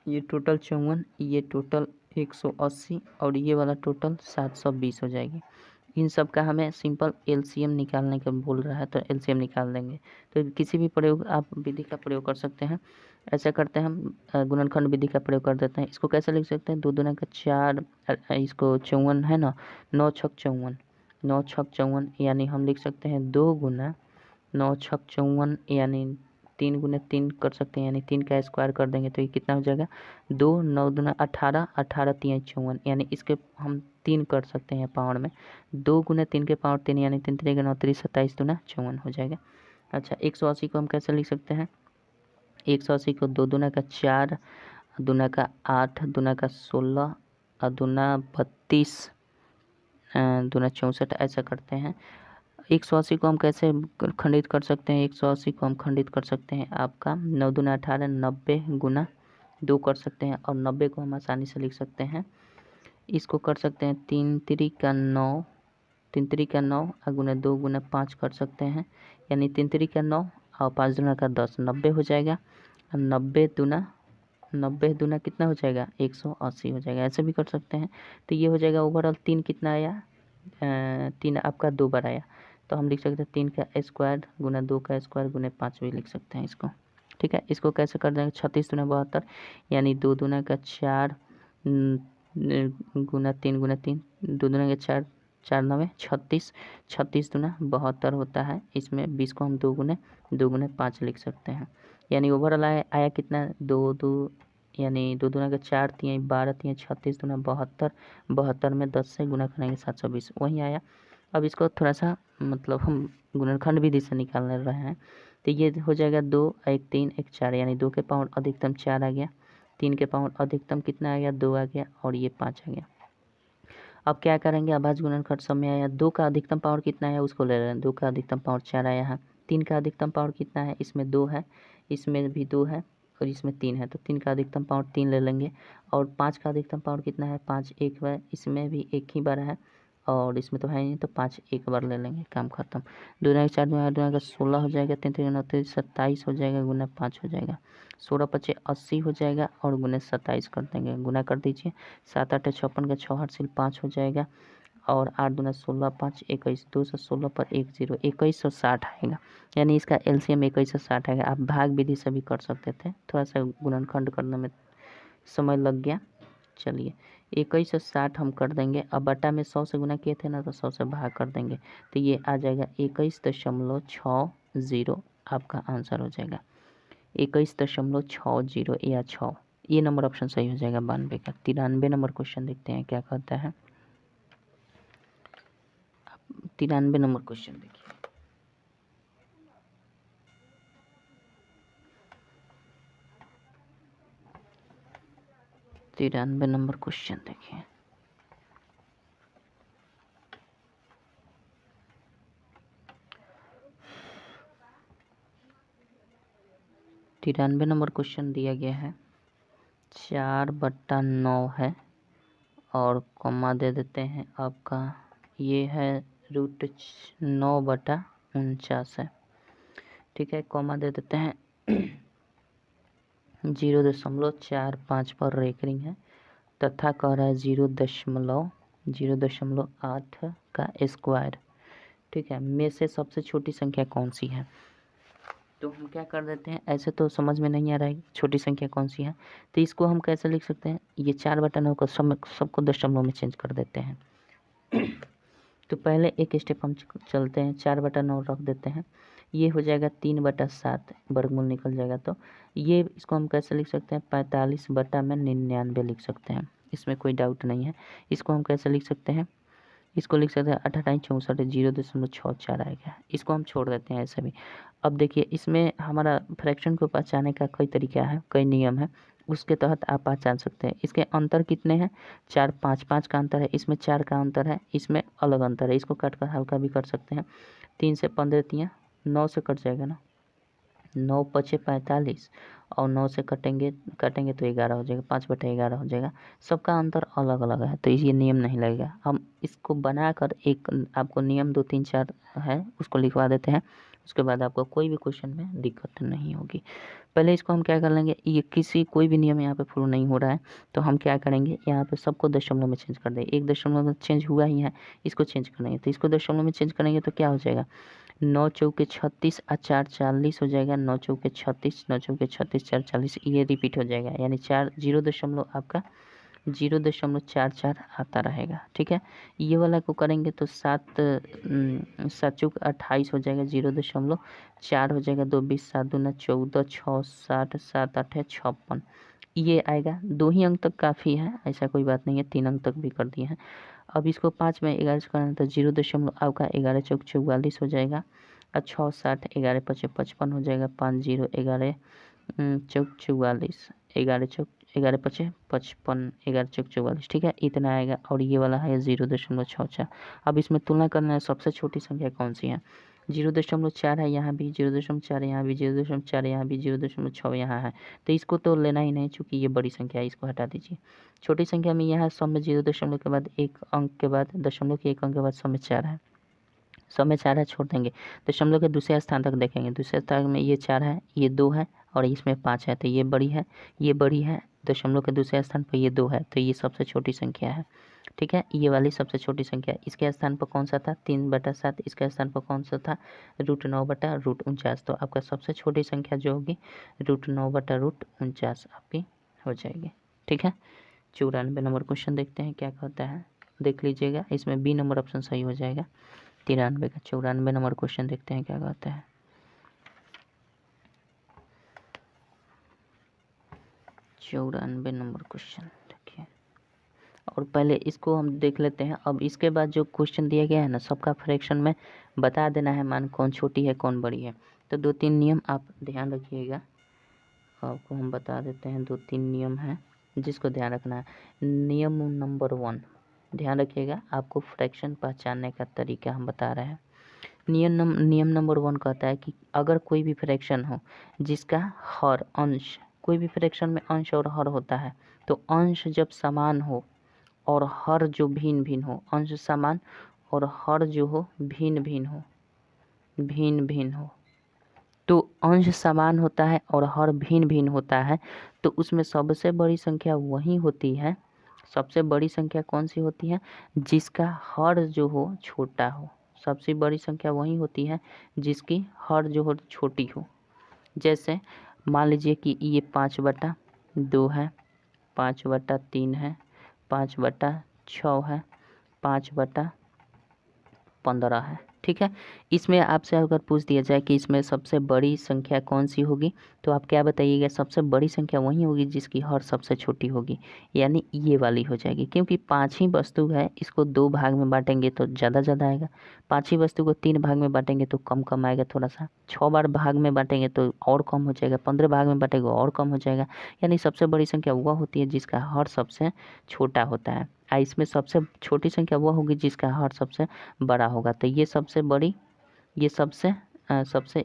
ये टोटल 54, ये टोटल 180, और ये वाला टोटल 720 हो जाएगी। इन सब का हमें सिंपल LCM निकालने का बोल रहा है, तो LCM निकाल देंगे। तो किसी भी प्रयोग आप विधि का प्रयोग कर सकते हैं। ऐसा करते हैं हम, गुणनखंड विधि का प्रयोग कर देते हैं। इसको कैसे लिख सकते हैं, 2 दूना का 4, इसको 54 है ना, 9 छक 54, 9 छक 54, यानी हम लिख सकते हैं 2 गुना 9 छक 54, यानी 3 गुना 3 कर सकते हैं, यानी 3 का स्क्वायर कर देंगे तो ये कितना हो जाएगा, 2 9 दूना 18, 18 3 54, यानी इसके हम 3 कर सकते हैं पावर में, 2 गुना 3 के पावर 3, यानी 3 3 9 3 27 दूना 54 हो जाएगा। अच्छा 180 को हम कैसे लिख सकते हैं, 180 को 2 दूना का 4, दूना का 8, दूना का 16, और दूना 32, दूना 64, ऐसा करते हैं। 180 को हम कैसे खंडित कर सकते हैं, 180 को हम खंडित कर सकते हैं आपका 9 दूना 18, 90 गुना 2 कर सकते हैं, और 90 को हम आसानी से लिख सकते हैं, इसको कर सकते हैं 3 3 का 9, 3 3 का 9 और गुना 2 गुना 5 कर सकते हैं, यानी 3 3 का 9 और 5 दूना का 10, 90 हो जाएगा। 90 दूना कितना हो जाएगा, 180 हो जाएगा। ऐसे भी कर सकते हैं, तो ये हो जाएगा ओवरऑल 3 कितना आया, 3 आपका 2 बार आया, तो हम लिख सकते हैं 3 का स्क्वायर गुना 2 का स्क्वायर गुना 5 भी लिख सकते हैं इसको, ठीक है। इसको कैसे कर देंगे, 36 दूना 72, यानी 2 दूना का 4 गुना 3 गुना 3, 2 दूना का 4 4 9 36, 36 दूना 72 होता है। इसमें 20 को हम 2 गुने 5 लिख सकते हैं। यानी ओवरऑल आया कितना, 2 2 यानी 2 दूना का 4 3 12 3 36 दूना 72, 72 में 10 से गुना करेंगे 720 वही आया। अब इसको थोड़ा सा मतलब हम गुणनखंड विधि से निकाल रहे हैं, तो ये हो जाएगा 2 1 3 1 4, यानी 2 के पावर अधिकतम 4 आ गया, 3 के पावर अधिकतम कितना आ गया, 2 आ गया, और ये 5 आ गया। अब क्या करेंगे, अभाज्य गुणनखंड सब में आया, 2 का अधिकतम पावर कितना है उसको ले रहे हैं, 2 का अधिकतम पावर 4 आया है। 3 का अधिकतम पावर कितना है, इसमें 2 है, इसमें भी 2 है, और इसमें 3 है, तो 3 का अधिकतम पावर 3 ले लेंगे। और 5 का अधिकतम पावर कितना है, 5 एक बार, इसमें भी एक ही बार है, और इसमें तो है नहीं, तो 5 एक बार ले लेंगे, काम खत्म। 2 4 2 का 16 हो जाएगा, 3 3 29 27 हो जाएगा, गुना 5 हो जाएगा, 16 5 80 हो जाएगा, और गुने 27 कर देंगे, गुना कर दीजिए। 7 8 56 का 6 8 5 हो जाएगा, और 8 दूना 16 5 21, 216 पर 1 0, 2160 आएगा। यानी इसका एलसीएम 2160 आएगा। आप भाग विधि से भी कर सकते थे, थोड़ा सा गुणनखंड करने में समय लग गया। चलिए 2160 हम कर देंगे। अब बटा में 100 से गुना किए थे ना, तो 100 से भाग कर देंगे, तो ये आ जाएगा 21.60, आपका आंसर हो जाएगा 21.60 या 6, ये नंबर ऑप्शन सही हो जाएगा 92 का। 93 नंबर क्वेश्चन देखते हैं क्या कहता है। 93 नंबर क्वेश्चन देखिए। 93 नंबर क्वेश्चन देखिए। तिरानवे नंबर क्वेश्चन दिया गया है, 4/9 है, और कॉमा दे देते हैं आपका, ये है √9/49 है, ठीक है, कॉमा दे देते हैं। 0.45 पर रेकरिंग है, तथा कह रहा है 0.8 का स्क्वायर, ठीक है, में से सबसे छोटी संख्या कौन सी है। तो हम क्या कर देते हैं, ऐसे तो समझ में नहीं आ रहा है छोटी संख्या कौन सी है, तो इसको हम कैसे लिख सकते हैं, ये 4/9 को सबको दशमलव में चेंज कर देते हैं। तो पहले एक स्टेप हम चलते हैं, 4/9 रख देते हैं, ये हो जाएगा 3/7, वर्गमूल निकल जाएगा, तो ये इसको हम कैसे लिख सकते हैं, 45/99 लिख सकते हैं, इसमें कोई डाउट नहीं है। इसको हम कैसे लिख सकते हैं, इसको लिख सकते हैं 88 64 0.64 आएगा, इसको हम छोड़ देते हैं ऐसे भी। अब देखिए इसमें हमारा फ्रैक्शन को पहचानने का कई तरीका है, कई नियम है, उसके तहत आप पहचान सकते हैं। इसके अंतर कितने हैं, 4 5 5 का अंतर है, इसमें 4 का अंतर है, इसमें अलग अंतर है, इसको काट कर हल्का भी कर सकते हैं। 3 से 15 तियाँ 9 से कट जाएगा ना, 9 5 45, और 9 से कटेंगे तो 11 हो जाएगा, 5/11 हो जाएगा। सबका अंतर अलग अलग है, तो ये नियम नहीं लगेगा। हम इसको बनाकर एक आपको नियम 2 3 4 है उसको लिखवा देते हैं, उसके बाद आपको कोई भी क्वेश्चन में दिक्कत नहीं होगी। पहले इसको हम क्या कर लेंगे, ये कोई भी नियम यहाँ पे फॉलो नहीं हो रहा है, तो हम क्या करेंगे, यहाँ पे सबको दशमलव में चेंज कर देंगे। एक दशमलव में चेंज हुआ ही है, इसको चेंज कर लेंगे, तो इसको दशमलव में चेंज करेंगे तो क्या हो जाएगा, 9 चौके 36 और 4 40 हो जाएगा, 9 चौके 36 9 चौके 36 4 40, ये रिपीट हो जाएगा, यानी 0.44 आता रहेगा, ठीक है। ये वाला को करेंगे तो 7 चौक 28 हो जाएगा, 0.4 हो जाएगा, 2 20 7 दूना 14 6 60 7 8 56, ये आएगा। 2 ही अंक तक काफ़ी है, ऐसा कोई बात नहीं है, 3 अंक तक भी कर दिए हैं। अब इसको 5 में 11 से करना, तो 0. आपका 11 चौक 44 हो जाएगा, और 6 60 11 5 55 हो जाएगा, 5 0 11 चौक 44, 11 चौक 11 5 55, 11 चौक 44, ठीक है, इतना आएगा। और ये वाला है 0.64। अब इसमें तुलना करना है सबसे छोटी संख्या कौन सी है, 0.4 है यहाँ भी, 0.4 यहाँ भी, 0.4 यहाँ भी, 0.6 यहाँ है, तो इसको तो लेना ही नहीं, चूँकि ये बड़ी संख्या है, इसको हटा दीजिए। छोटी संख्या में यहाँ सब में 0 के बाद एक अंक के बाद दशमलव के एक अंक के बाद सब में 4 है, सब में 4 है, छोड़ देंगे। दशमलव के दूसरे स्थान तक देखेंगे, दूसरे स्थान में ये 4 है, ये 2 है, और इसमें 5 है, तो ये बड़ी है, ये बड़ी है। दशमलव के दूसरे स्थान पर ये 2 है, तो ये सबसे छोटी संख्या है, ठीक है, ये वाली सबसे छोटी संख्या। इसके स्थान पर कौन सा था, 3/7, इसके स्थान पर कौन सा था, √9/49, तो आपका सबसे छोटी संख्या जो होगी √9/49 आपकी हो जाएगी, ठीक है। 94 नंबर क्वेश्चन देखते हैं क्या कहता है। देख लीजिएगा, इसमें बी नंबर ऑप्शन सही हो जाएगा 93 का। 94 नंबर क्वेश्चन देखते हैं क्या कहता है। 94 नंबर क्वेश्चन देखिए, और पहले इसको हम देख लेते हैं। अब इसके बाद जो क्वेश्चन दिया गया है ना, सबका फ्रैक्शन में बता देना है, मान कौन छोटी है कौन बड़ी है। तो 2-3 नियम आप ध्यान रखिएगा, आपको हम बता देते हैं। 2-3 नियम हैं जिसको ध्यान रखना है। नियम नंबर 1 ध्यान रखिएगा, आपको फ्रैक्शन पहचानने का तरीका हम बता रहे हैं। नियम नंबर 1 कहता है कि अगर कोई भी फ्रैक्शन हो जिसका हर अंश, कोई भी फ्रैक्शन में अंश और हर होता है, तो अंश जब समान हो और हर जो भिन्न भिन्न हो, अंश समान और हर जो हो भिन्न भिन्न हो, तो अंश समान होता है और हर भिन्न भिन्न होता है, तो उसमें सबसे बड़ी संख्या वही होती है। सबसे बड़ी संख्या कौन सी होती है? जिसका हर जो हो छोटा हो। सबसे बड़ी संख्या वही होती है जिसकी हर जो हो छोटी हो। जैसे मान लीजिए कि ये 5/2 है, 5/3 है, 5/6 है, 5/15 है। ठीक है, इसमें आपसे अगर पूछ दिया जाए कि इसमें सबसे बड़ी संख्या कौन सी होगी, तो आप क्या बताइएगा? सबसे बड़ी संख्या वही होगी जिसकी हर सबसे छोटी होगी, यानी ये वाली हो जाएगी। क्योंकि 5 ही वस्तु है, इसको 2 भाग में बांटेंगे तो ज़्यादा आएगा। 5 ही वस्तु को 3 भाग में बांटेंगे तो कम आएगा थोड़ा सा। 6 बार भाग में बांटेंगे तो और कम हो जाएगा। 15 भाग में बांटेंगे और कम हो जाएगा। यानी सबसे बड़ी संख्या वह होती है जिसका हर सबसे छोटा होता है। इसमें सबसे छोटी संख्या वह होगी जिसका हर सबसे बड़ा होगा। तो ये सबसे बड़ी, ये सबसे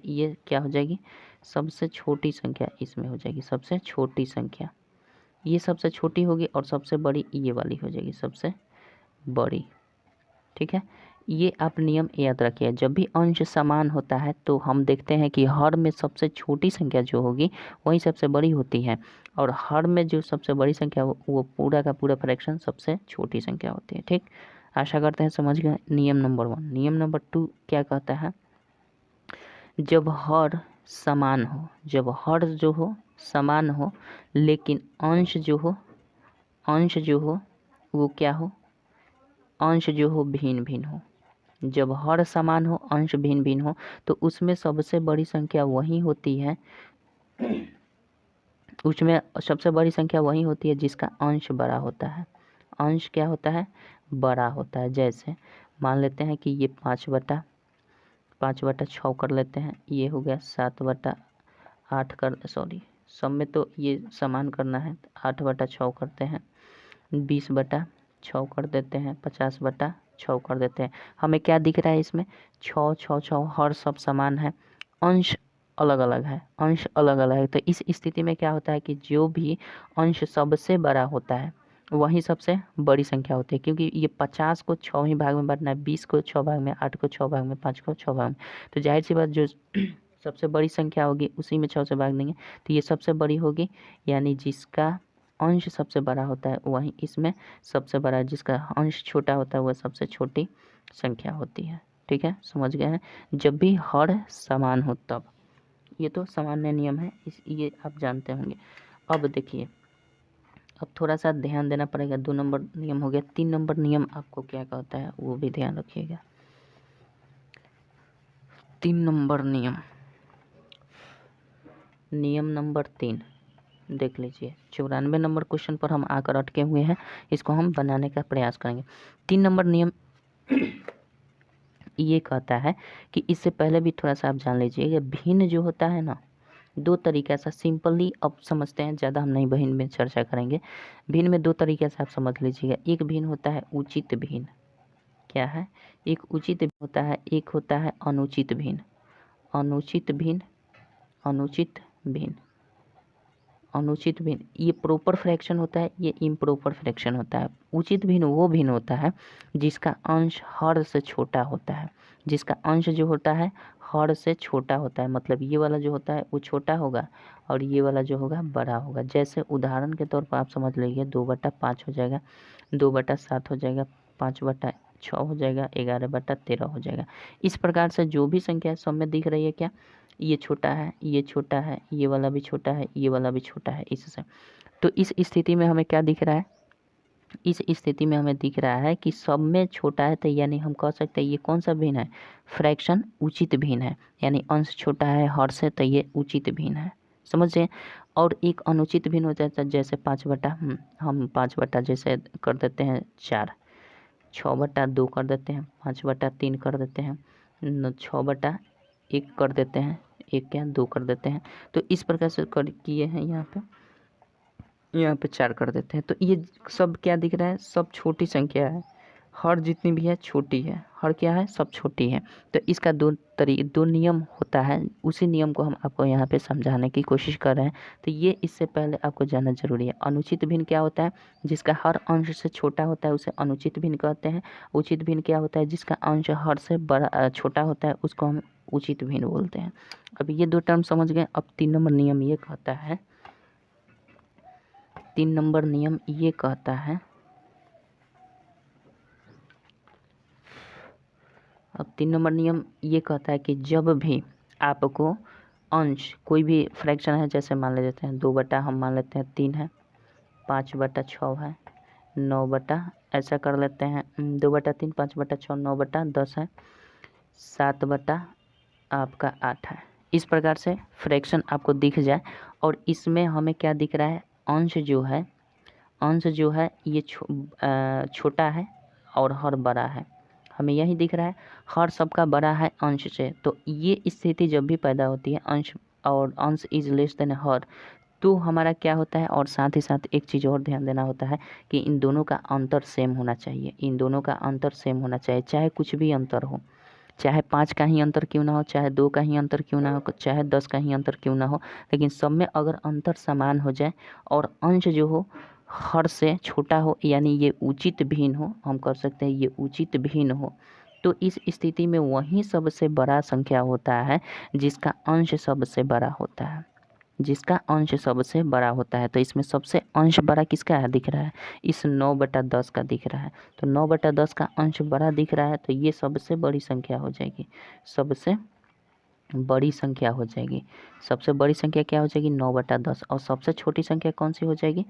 ये क्या हो जाएगी? सबसे छोटी संख्या इसमें हो जाएगी। सबसे छोटी संख्या ये सबसे छोटी होगी और सबसे बड़ी ये वाली हो जाएगी सबसे बड़ी। ठीक है, ये आप नियम याद रखिए। जब भी अंश समान होता है तो हम देखते हैं कि हर में सबसे छोटी संख्या जो होगी वही सबसे बड़ी होती है, और हर में जो सबसे बड़ी संख्या वो पूरा का पूरा फ्रैक्शन सबसे छोटी संख्या होती है। ठीक, आशा करते हैं समझ गए नियम नंबर 1। नियम नंबर 2 क्या कहता है? जब हर समान हो, जब हर जो हो समान हो लेकिन अंश जो हो वो क्या हो? अंश जो हो भिन्न भिन्न हो। जब हर समान हो अंश भिन्न भिन्न हो तो उसमें सबसे बड़ी संख्या वही होती है, उसमें सबसे बड़ी संख्या वही होती है जिसका अंश बड़ा होता है। अंश क्या होता है? बड़ा होता है। जैसे मान लेते हैं कि ये 5/6 कर लेते हैं, ये हो गया 7/8 कर, सॉरी सब में तो ये समान करना है। 8/6 करते हैं, 20/6 कर देते हैं, 50/6 कर देते हैं। हमें क्या दिख रहा है इसमें? 6 हर सब समान है, अंश अलग अलग है, अंश अलग अलग है। तो इस स्थिति में क्या होता है कि जो भी अंश सबसे बड़ा होता है वही सबसे बड़ी संख्या होती है। क्योंकि ये 50 को 6 ही भाग में बांटना है, 20 को 6 भाग में, 8 को 6 भाग में, 5 को 6 भाग में। तो जाहिर सी बात जो सबसे बड़ी संख्या होगी उसी में 6 से भाग देंगे तो ये सबसे बड़ी होगी। यानी जिसका अंश सबसे बड़ा होता है वही इसमें सबसे बड़ा है, जिसका अंश छोटा होता है वह सबसे छोटी संख्या होती है। ठीक है, समझ गए हैं? जब भी हर समान हो तब, ये तो सामान्य नियम है, ये आप जानते होंगे। अब देखिए, अब थोड़ा सा ध्यान देना पड़ेगा। 2 नंबर नियम हो गया। 3 नंबर नियम आपको क्या कहता है वो भी ध्यान रखिएगा। 3 नंबर नियम, नियम नंबर 3 देख लीजिए। 94 नंबर क्वेश्चन पर हम आकर अटके हुए हैं, इसको हम बनाने का प्रयास करेंगे। 3 नंबर नियम ये कहता है कि इससे पहले भी थोड़ा सा आप जान लीजिए, भिन्न जो होता है ना, 2 तरीके से सिंपली अब समझते हैं, ज़्यादा हम नहीं भिन्न में चर्चा करेंगे। भिन्न में 2 तरीके से आप समझ लीजिएगा। एक भिन्न होता है उचित भिन्न। क्या है? एक उचित होता है, एक होता है अनुचित भिन्न। अनुचित भिन्न, अनुचित भिन्न, अनुचित भिन्न ये प्रॉपर फ्रैक्शन होता है, ये इम्प्रॉपर फ्रैक्शन होता है। उचित भिन्न वो भिन्न होता है जिसका अंश हर से छोटा होता है, जिसका अंश जो होता है हर से छोटा होता है। मतलब ये वाला जो होता है वो छोटा होगा और ये वाला जो होगा बड़ा होगा। जैसे उदाहरण के तौर पर आप समझ लीजिए, 2/5 हो जाएगा, 2/7 हो जाएगा, 5/6 हो जाएगा, 11/13 हो जाएगा। इस प्रकार से जो भी संख्या सब में दिख रही है, क्या ये छोटा है, ये छोटा है, ये वाला भी छोटा है, ये वाला भी छोटा है इससे। तो इस स्थिति में हमें क्या दिख रहा है? इस स्थिति में हमें दिख रहा है कि सब में छोटा है, तो यानी हम कह सकते हैं ये कौन सा भिन्न है, फ्रैक्शन उचित भिन्न है, यानी अंश छोटा है हर से, तो ये उचित भिन्न है, समझे। और एक अनुचित भिन्न हो जाता है, जैसे 5/, हम 5/, जैसे कर देते हैं 4, 6/2 कर देते हैं, 5/3 कर देते हैं, 6/1 कर देते हैं, 1 क्या 2 कर देते हैं। तो इस प्रकार से कर किए हैं, यहाँ पे 4 कर देते हैं। तो ये सब क्या दिख रहा है, सब छोटी संख्या है, हर जितनी भी है छोटी है, हर क्या है, सब छोटी है। तो इसका दो नियम होता है, उसी नियम को हम आपको यहाँ पे समझाने की कोशिश कर रहे हैं। तो ये इससे पहले आपको जानना जरूरी है। अनुचित भिन्न क्या होता है, जिसका हर अंश से छोटा होता है उसे अनुचित भिन्न कहते हैं। उचित भिन्न क्या होता है, जिसका अंश हर से बड़ा छोटा होता है उसको हम उचित भिन्न बोलते हैं। अब ये 2 टर्म समझ गए। अब 3 नंबर नियम ये कहता है, 3 नंबर नियम ये कहता है, अब 3 नंबर नियम ये कहता है कि जब भी आपको अंश कोई भी फ्रैक्शन है, जैसे मान लेते हैं 2/, हम मान लेते हैं 3 है, 5/6 है, 9/, ऐसा कर लेते हैं 2/3, 5/6, 9/10 है, 7/ आपका 8 है। इस प्रकार से फ्रैक्शन आपको दिख जाए और इसमें हमें क्या दिख रहा है, अंश जो है ये छोटा है और हर बड़ा है, हमें यही दिख रहा है, हर सबका बड़ा है अंश से। तो ये स्थिति जब भी पैदा होती है, अंश इज लेस देन हर, तो हमारा क्या होता है। और साथ ही साथ एक चीज़ और ध्यान देना होता है कि इन दोनों का अंतर सेम होना चाहिए, इन दोनों का अंतर सेम होना चाहिए, चाहे कुछ भी अंतर हो, चाहे 5 का ही अंतर क्यों ना हो, चाहे 2 का ही अंतर क्यों ना हो, चाहे 10 का ही अंतर क्यों ना हो, लेकिन सब में अगर अंतर समान हो जाए और अंश जो हो हर से छोटा हो, यानी ये उचित भिन्न हो, हम कर सकते हैं ये उचित भिन्न हो, तो इस स्थिति में वही सबसे बड़ा संख्या होता है जिसका अंश सबसे बड़ा होता है, जिसका अंश सबसे बड़ा होता है। तो इसमें सबसे अंश बड़ा किसका है दिख रहा है, इस 9/10 का दिख रहा है। तो 9/10 का अंश बड़ा दिख रहा है, तो ये सबसे बड़ी संख्या हो जाएगी, सबसे बड़ी संख्या हो जाएगी। सबसे बड़ी संख्या क्या हो जाएगी, 9/10। और सबसे छोटी संख्या कौन सी हो जाएगी,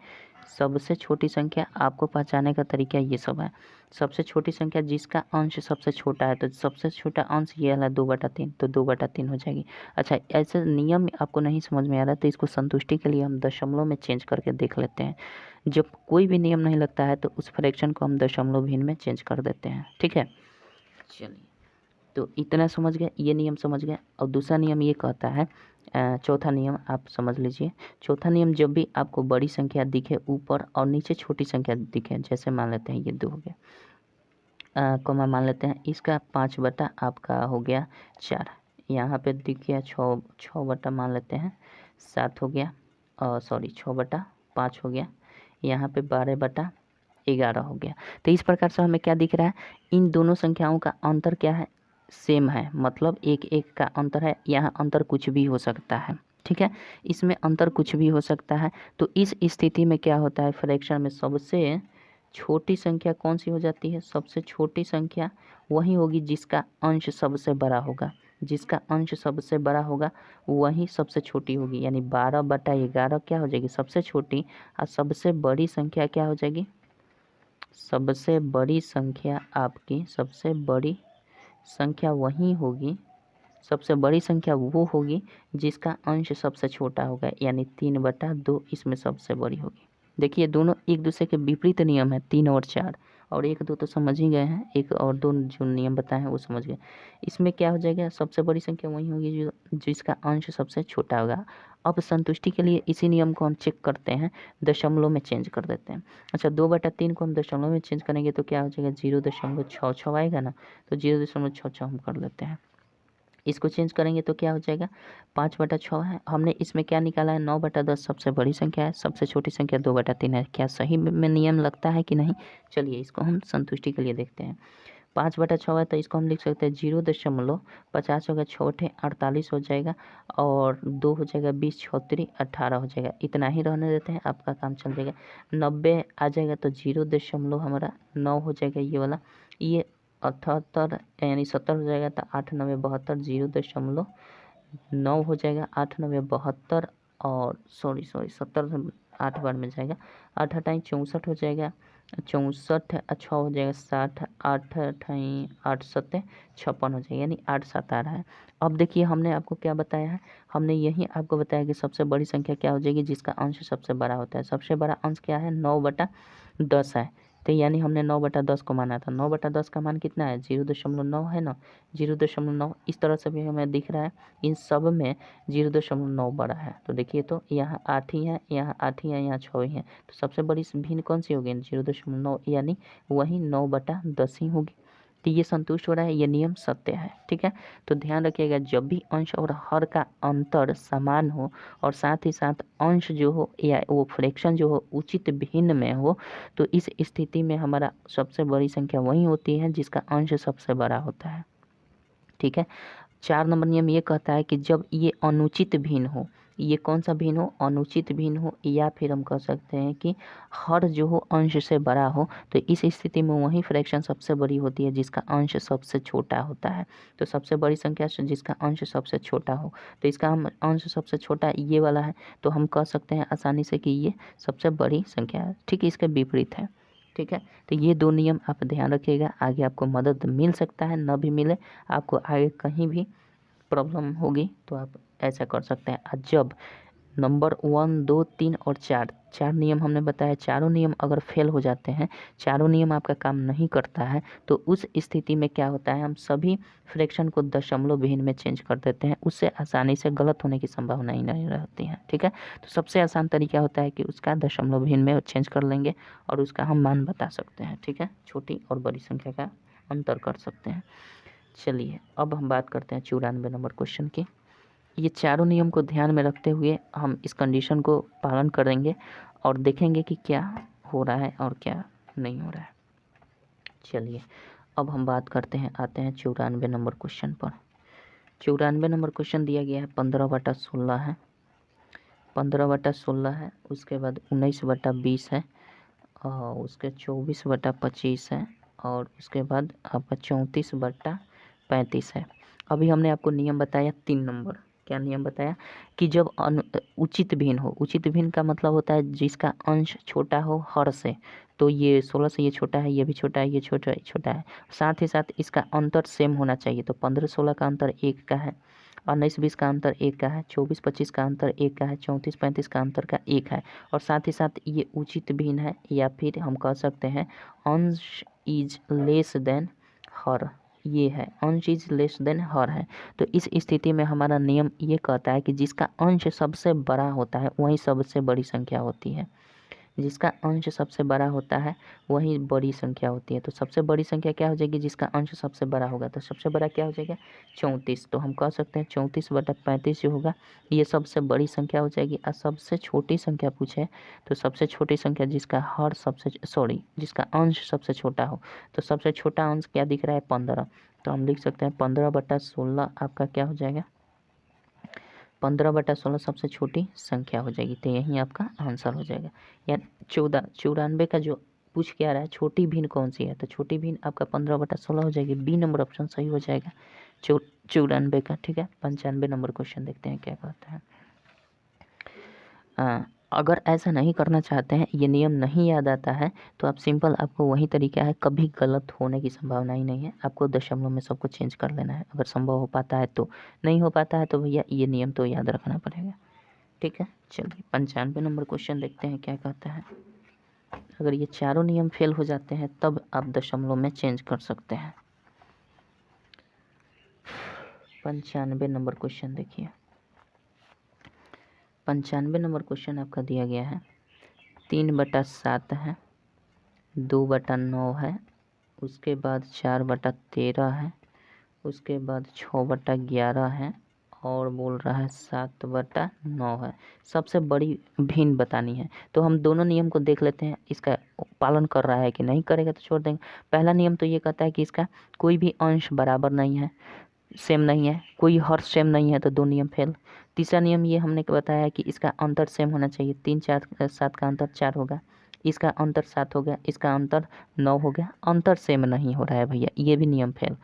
सबसे छोटी संख्या आपको पहचानने का तरीका ये सब है। सबसे छोटी संख्या जिसका अंश सबसे छोटा है, तो सबसे छोटा अंश ये वाला 2/3, तो 2/3 हो जाएगी। अच्छा, ऐसे नियम आपको नहीं समझ में आ रहा तो इसको संतुष्टि के लिए हम दशमलव में चेंज करके देख लेते हैं। जब कोई भी नियम नहीं लगता है तो उस फ्रैक्शन को हम दशमलव भिन्न में चेंज कर देते हैं, ठीक है। चलिए, तो इतना समझ गए, ये नियम समझ गए। और दूसरा नियम ये कहता है, चौथा नियम आप समझ लीजिए। चौथा नियम, जब भी आपको बड़ी संख्या दिखे ऊपर और नीचे छोटी संख्या दिखे, जैसे मान लेते हैं ये 2 हो गया, कॉमा मान लेते हैं इसका 5/ आपका हो गया 4, यहाँ पे दिख गया 6/, मान लेते हैं 7 हो गया, सॉरी 6/5 हो गया, यहाँ पे 12/11 हो गया। तो इस प्रकार से हमें क्या दिख रहा है, इन दोनों संख्याओं का अंतर क्या है, सेम है, मतलब 1-1 का अंतर है। यहाँ अंतर कुछ भी हो सकता है, ठीक है, इसमें अंतर कुछ भी हो सकता है। तो इस स्थिति में क्या होता है, फ्रैक्शन में सबसे छोटी संख्या कौन सी हो जाती है, सबसे छोटी संख्या वही होगी जिसका अंश सबसे बड़ा होगा, जिसका अंश सबसे बड़ा होगा वही सबसे छोटी होगी, यानी 12/11 क्या हो जाएगी, सबसे छोटी। और सबसे बड़ी संख्या क्या हो जाएगी, सबसे बड़ी संख्या आपकी, सबसे बड़ी संख्या वही होगी, सबसे बड़ी संख्या वो होगी जिसका अंश सबसे छोटा होगा, यानी 3/2 इसमें सबसे बड़ी होगी। देखिए दोनों एक दूसरे के विपरीत नियम है, 3 और 4, और 1-2 तो समझ ही गए हैं, 1 और 2 जो नियम बताए हैं वो समझ गए। इसमें क्या हो जाएगा, सबसे बड़ी संख्या वही होगी जो जिसका अंश सबसे छोटा होगा। अब संतुष्टि के लिए इसी नियम को हम चेक करते हैं, दशमलव में चेंज कर देते हैं। अच्छा, 2/3 को हम दशमलव में चेंज करेंगे तो क्या हो जाएगा, 0.66 आएगा ना, तो 0.66 हम कर लेते हैं। इसको चेंज करेंगे तो क्या हो जाएगा, 5/6 है। हमने इसमें क्या निकाला है, 9/10 सबसे बड़ी संख्या है, सबसे छोटी संख्या 2/3 है। क्या सही में नियम लगता है कि नहीं, चलिए इसको हम संतुष्टि के लिए देखते हैं। 5/6 है तो इसको हम लिख सकते हैं 0.50 होगा, 6×8 = 48 हो जाएगा, और 2 हो जाएगा 20, 6×3 = 18 हो जाएगा। इतना ही रहने देते हैं, आपका काम चल जाएगा। 90 आ जाएगा तो 0 हमारा 9 हो जाएगा, ये वाला, ये 78 यानी 70 हो जाएगा, तो 8×9 = 72, 0.9 हो जाएगा, 8×9 = 72, और सॉरी 70 8 बार में जाएगा, 8×8 = 64 हो जाएगा, 64 अच्छा हो जाएगा 60, 8 अठाई 8 7 56 हो जाएगा, यानी 8 7 आ रहा है। अब देखिए हमने आपको क्या बताया है, हमने यही आपको बताया कि सबसे बड़ी संख्या क्या हो जाएगी जिसका अंश सबसे बड़ा होता है। सबसे बड़ा अंश क्या है, 9/10 है। तो यानी हमने 9/10 को माना था। 9/10 का मान कितना है, 0.9 है ना, 0.9। इस तरह से भी हमें दिख रहा है, इन सब में 0.9 बड़ा है। तो देखिए तो यहाँ 8 ही है, यहाँ 8 ही है, यहाँ 6 ही है। तो सबसे बड़ी भिन्न कौन सी होगी, 0.9, यानी वही 9/10 ही होगी। तो ये संतुष्ट हो रहा है, ये नियम सत्य है। ठीक है, तो ध्यान रखिएगा जब भी अंश और हर का अंतर समान हो और साथ ही साथ अंश जो हो या वो फ्रैक्शन जो हो उचित भिन्न में हो, तो इस स्थिति में हमारा सबसे बड़ी संख्या वही होती है जिसका अंश सबसे बड़ा होता है। ठीक है, 4 नंबर नियम ये कहता है कि जब ये अनुचित भिन्न हो, ये कौन सा भिन्न हो, अनुचित भिन्न हो, या फिर हम कह सकते हैं कि हर जो हो अंश से बड़ा हो, तो इस स्थिति में वही फ्रैक्शन सबसे बड़ी होती है जिसका अंश सबसे छोटा होता है। तो सबसे बड़ी संख्या जिसका अंश सबसे छोटा हो, तो इसका हम अंश सबसे छोटा ये वाला है, तो हम कह सकते हैं आसानी से कि ये सबसे बड़ी संख्या है। ठीक है, इसके विपरीत है। ठीक है, तो ये 2 नियम आप ध्यान रखिएगा, आगे आपको मदद मिल सकता है, न भी मिले, आपको आगे कहीं भी प्रॉब्लम होगी तो आप ऐसा कर सकते हैं। जब नंबर 1 2 3 और 4 नियम हमने बताया, चारों नियम अगर फेल हो जाते हैं, चारों नियम आपका काम नहीं करता है, तो उस स्थिति में क्या होता है, हम सभी फ्रैक्शन को दशमलव भिन्न में चेंज कर देते हैं। उससे आसानी से गलत होने की संभावना ही नहीं रहती है। ठीक है, तो सबसे आसान तरीका होता है कि उसका दशमलव भिन्न में चेंज कर लेंगे और उसका हम मान बता सकते हैं। ठीक है, छोटी और बड़ी संख्या का अंतर कर सकते हैं। चलिए अब हम बात करते हैं 94 नंबर क्वेश्चन की। ये चारों नियम को ध्यान में रखते हुए हम इस कंडीशन को पालन करेंगे और देखेंगे कि क्या हो रहा है और क्या नहीं हो रहा है। चलिए अब हम बात करते हैं, आते हैं 94 नंबर क्वेश्चन पर। 94 नंबर क्वेश्चन दिया गया है 15/16 है, 15/16 है, उसके बाद 19/20 है, और उसके 24/25 है, और उसके बाद आपका 34/35 है। अभी हमने आपको नियम बताया 3 नंबर। क्या नियम बताया कि जब उचित भिन्न हो, उचित भिन्न का मतलब होता है जिसका अंश छोटा हो हर से, तो ये 16 से ये छोटा है, ये भी छोटा है, ये छोटा है, साथ ही साथ इसका अंतर सेम होना चाहिए। तो 15-16 का अंतर 1 का है, 19-20 का अंतर 1 का है, 24-25 का अंतर 1 का है, 34-35 का अंतर का 1 है, और साथ ही साथ ये उचित भिन्न है, या फिर हम कह सकते हैं अंश इज लेस देन हर, ये है अंश इज लेस देन हर है। तो इस स्थिति में हमारा नियम ये कहता है कि जिसका अंश सबसे बड़ा होता है वही सबसे बड़ी संख्या होती है, जिसका अंश सबसे बड़ा होता है वही बड़ी संख्या होती है। तो सबसे बड़ी संख्या क्या हो जाएगी, जिसका अंश सबसे बड़ा होगा, तो सबसे बड़ा क्या हो जाएगा 34। तो हम कह सकते हैं 34/35 जो होगा ये सबसे बड़ी संख्या हो जाएगी। और सबसे छोटी संख्या पूछे तो सबसे छोटी संख्या जिसका हर जिसका अंश सबसे छोटा हो, तो सबसे छोटा अंश क्या दिख रहा है 15। तो हम लिख सकते हैं 15/16 आपका क्या हो जाएगा, 15/16 सबसे छोटी संख्या हो जाएगी। तो यही आपका आंसर हो जाएगा। या 94 का जो पूछ के आ रहा है छोटी भिन्न कौन सी है, तो छोटी भिन्न आपका 15/16 हो जाएगी। बी नंबर ऑप्शन सही हो जाएगा 94 का। ठीक है, 95 नंबर क्वेश्चन देखते हैं क्या कहते हैं। अगर ऐसा नहीं करना चाहते हैं, ये नियम नहीं याद आता है, तो आप सिंपल, आपको वही तरीका है, कभी गलत होने की संभावना ही नहीं है, आपको दशमलव में सबको चेंज कर लेना है। अगर संभव हो पाता है तो, नहीं हो पाता है तो भैया ये नियम तो याद रखना पड़ेगा। ठीक है, चलिए 95 नंबर क्वेश्चन देखते हैं क्या कहता है। अगर ये चारों नियम फेल हो जाते हैं तब आप दशमलव में चेंज कर सकते हैं। 95 नंबर क्वेश्चन देखिए, 95 नंबर क्वेश्चन आपका दिया गया है 3/7 है, 2/9 है, उसके बाद 4/13 है, उसके बाद 6/11 है, और बोल रहा है 7/9 है। सबसे बड़ी भिन्न बतानी है, तो हम दोनों नियम को देख लेते हैं, इसका पालन कर रहा है कि नहीं करेगा तो छोड़ देंगे। पहला नियम तो ये कहता है कि इसका कोई भी अंश बराबर नहीं है, सेम नहीं है, कोई हर सेम नहीं है, तो 2 नियम फेल। तीसरा नियम ये हमने बताया कि इसका अंतर सेम होना चाहिए, 3 4 7 का अंतर 4 होगा, इसका अंतर 7 हो गया, इसका अंतर 9 हो गया, अंतर सेम नहीं हो रहा है भैया, ये भी नियम फेल।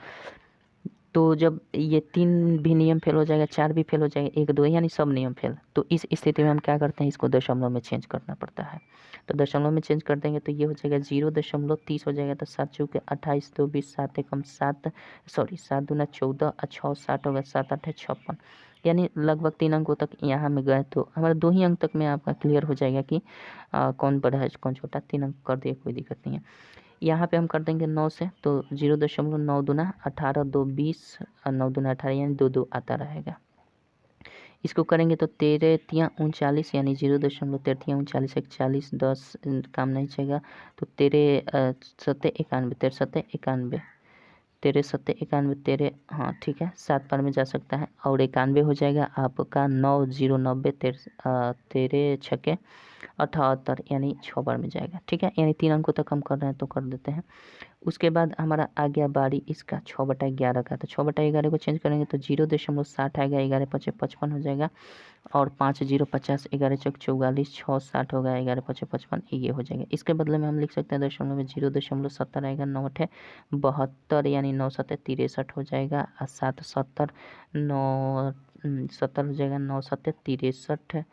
तो जब ये 3 भी नियम फेल हो जाएगा, 4 भी फेल हो जाएगा, 1 2 यानी सब नियम फेल। तो इस स्थिति में हम क्या करते हैं, इसको दशमलव में चेंज करना पड़ता है। तो दशमलव में चेंज कर देंगे तो ये हो जाएगा 0.30 हो जाएगा। तो 7 चौके 28, 2 20, 7 एकम 7, सॉरी 7 दूना 14 और 6 60 होगा, 7 8 56, यानी लगभग 3 अंकों तक यहाँ में गए तो हमारा 2 ही अंक तक में आपका क्लियर हो जाएगा कि कौन बड़ा है कौन छोटा। 3 अंक कर दिए, कोई दिक्कत नहीं है। यहाँ पे हम कर देंगे 9 से, तो 0.9 दूना 18, 2 20 और 9 दूना 18 यानी 2 2 आता रहेगा। इसको करेंगे तो 13 तियाँ 39 यानी 0.13 39 41, 10 काम नहीं चलेगा। तो 13 सत्ते 91, 13 सत्ते 91, 13 सत्ते 91, 13 हाँ ठीक है, 7 बार में जा सकता है और 91 हो जाएगा आपका 9 0 90, 13 छक्के 78 यानी 6 बार में जाएगा। ठीक है, यानी 3 अंकों तक हम कर रहे हैं तो कर देते हैं। उसके बाद हमारा आ गया बारी इसका 6/11 का। तो 6/11 को चेंज करेंगे तो 0.60 आएगा, 11 पचे 55 हो जाएगा और 5 0 50, 11 चौक 44, 6 60 होगा, 11 पचे 55 ये हो जाएगा। इसके बदले में हम लिख सकते हैं दशमलव में 0.70 आएगा, 9 8 72 यानी 9 7 63 हो जाएगा और 7 70 9 70 हो जाएगा, 9 7 63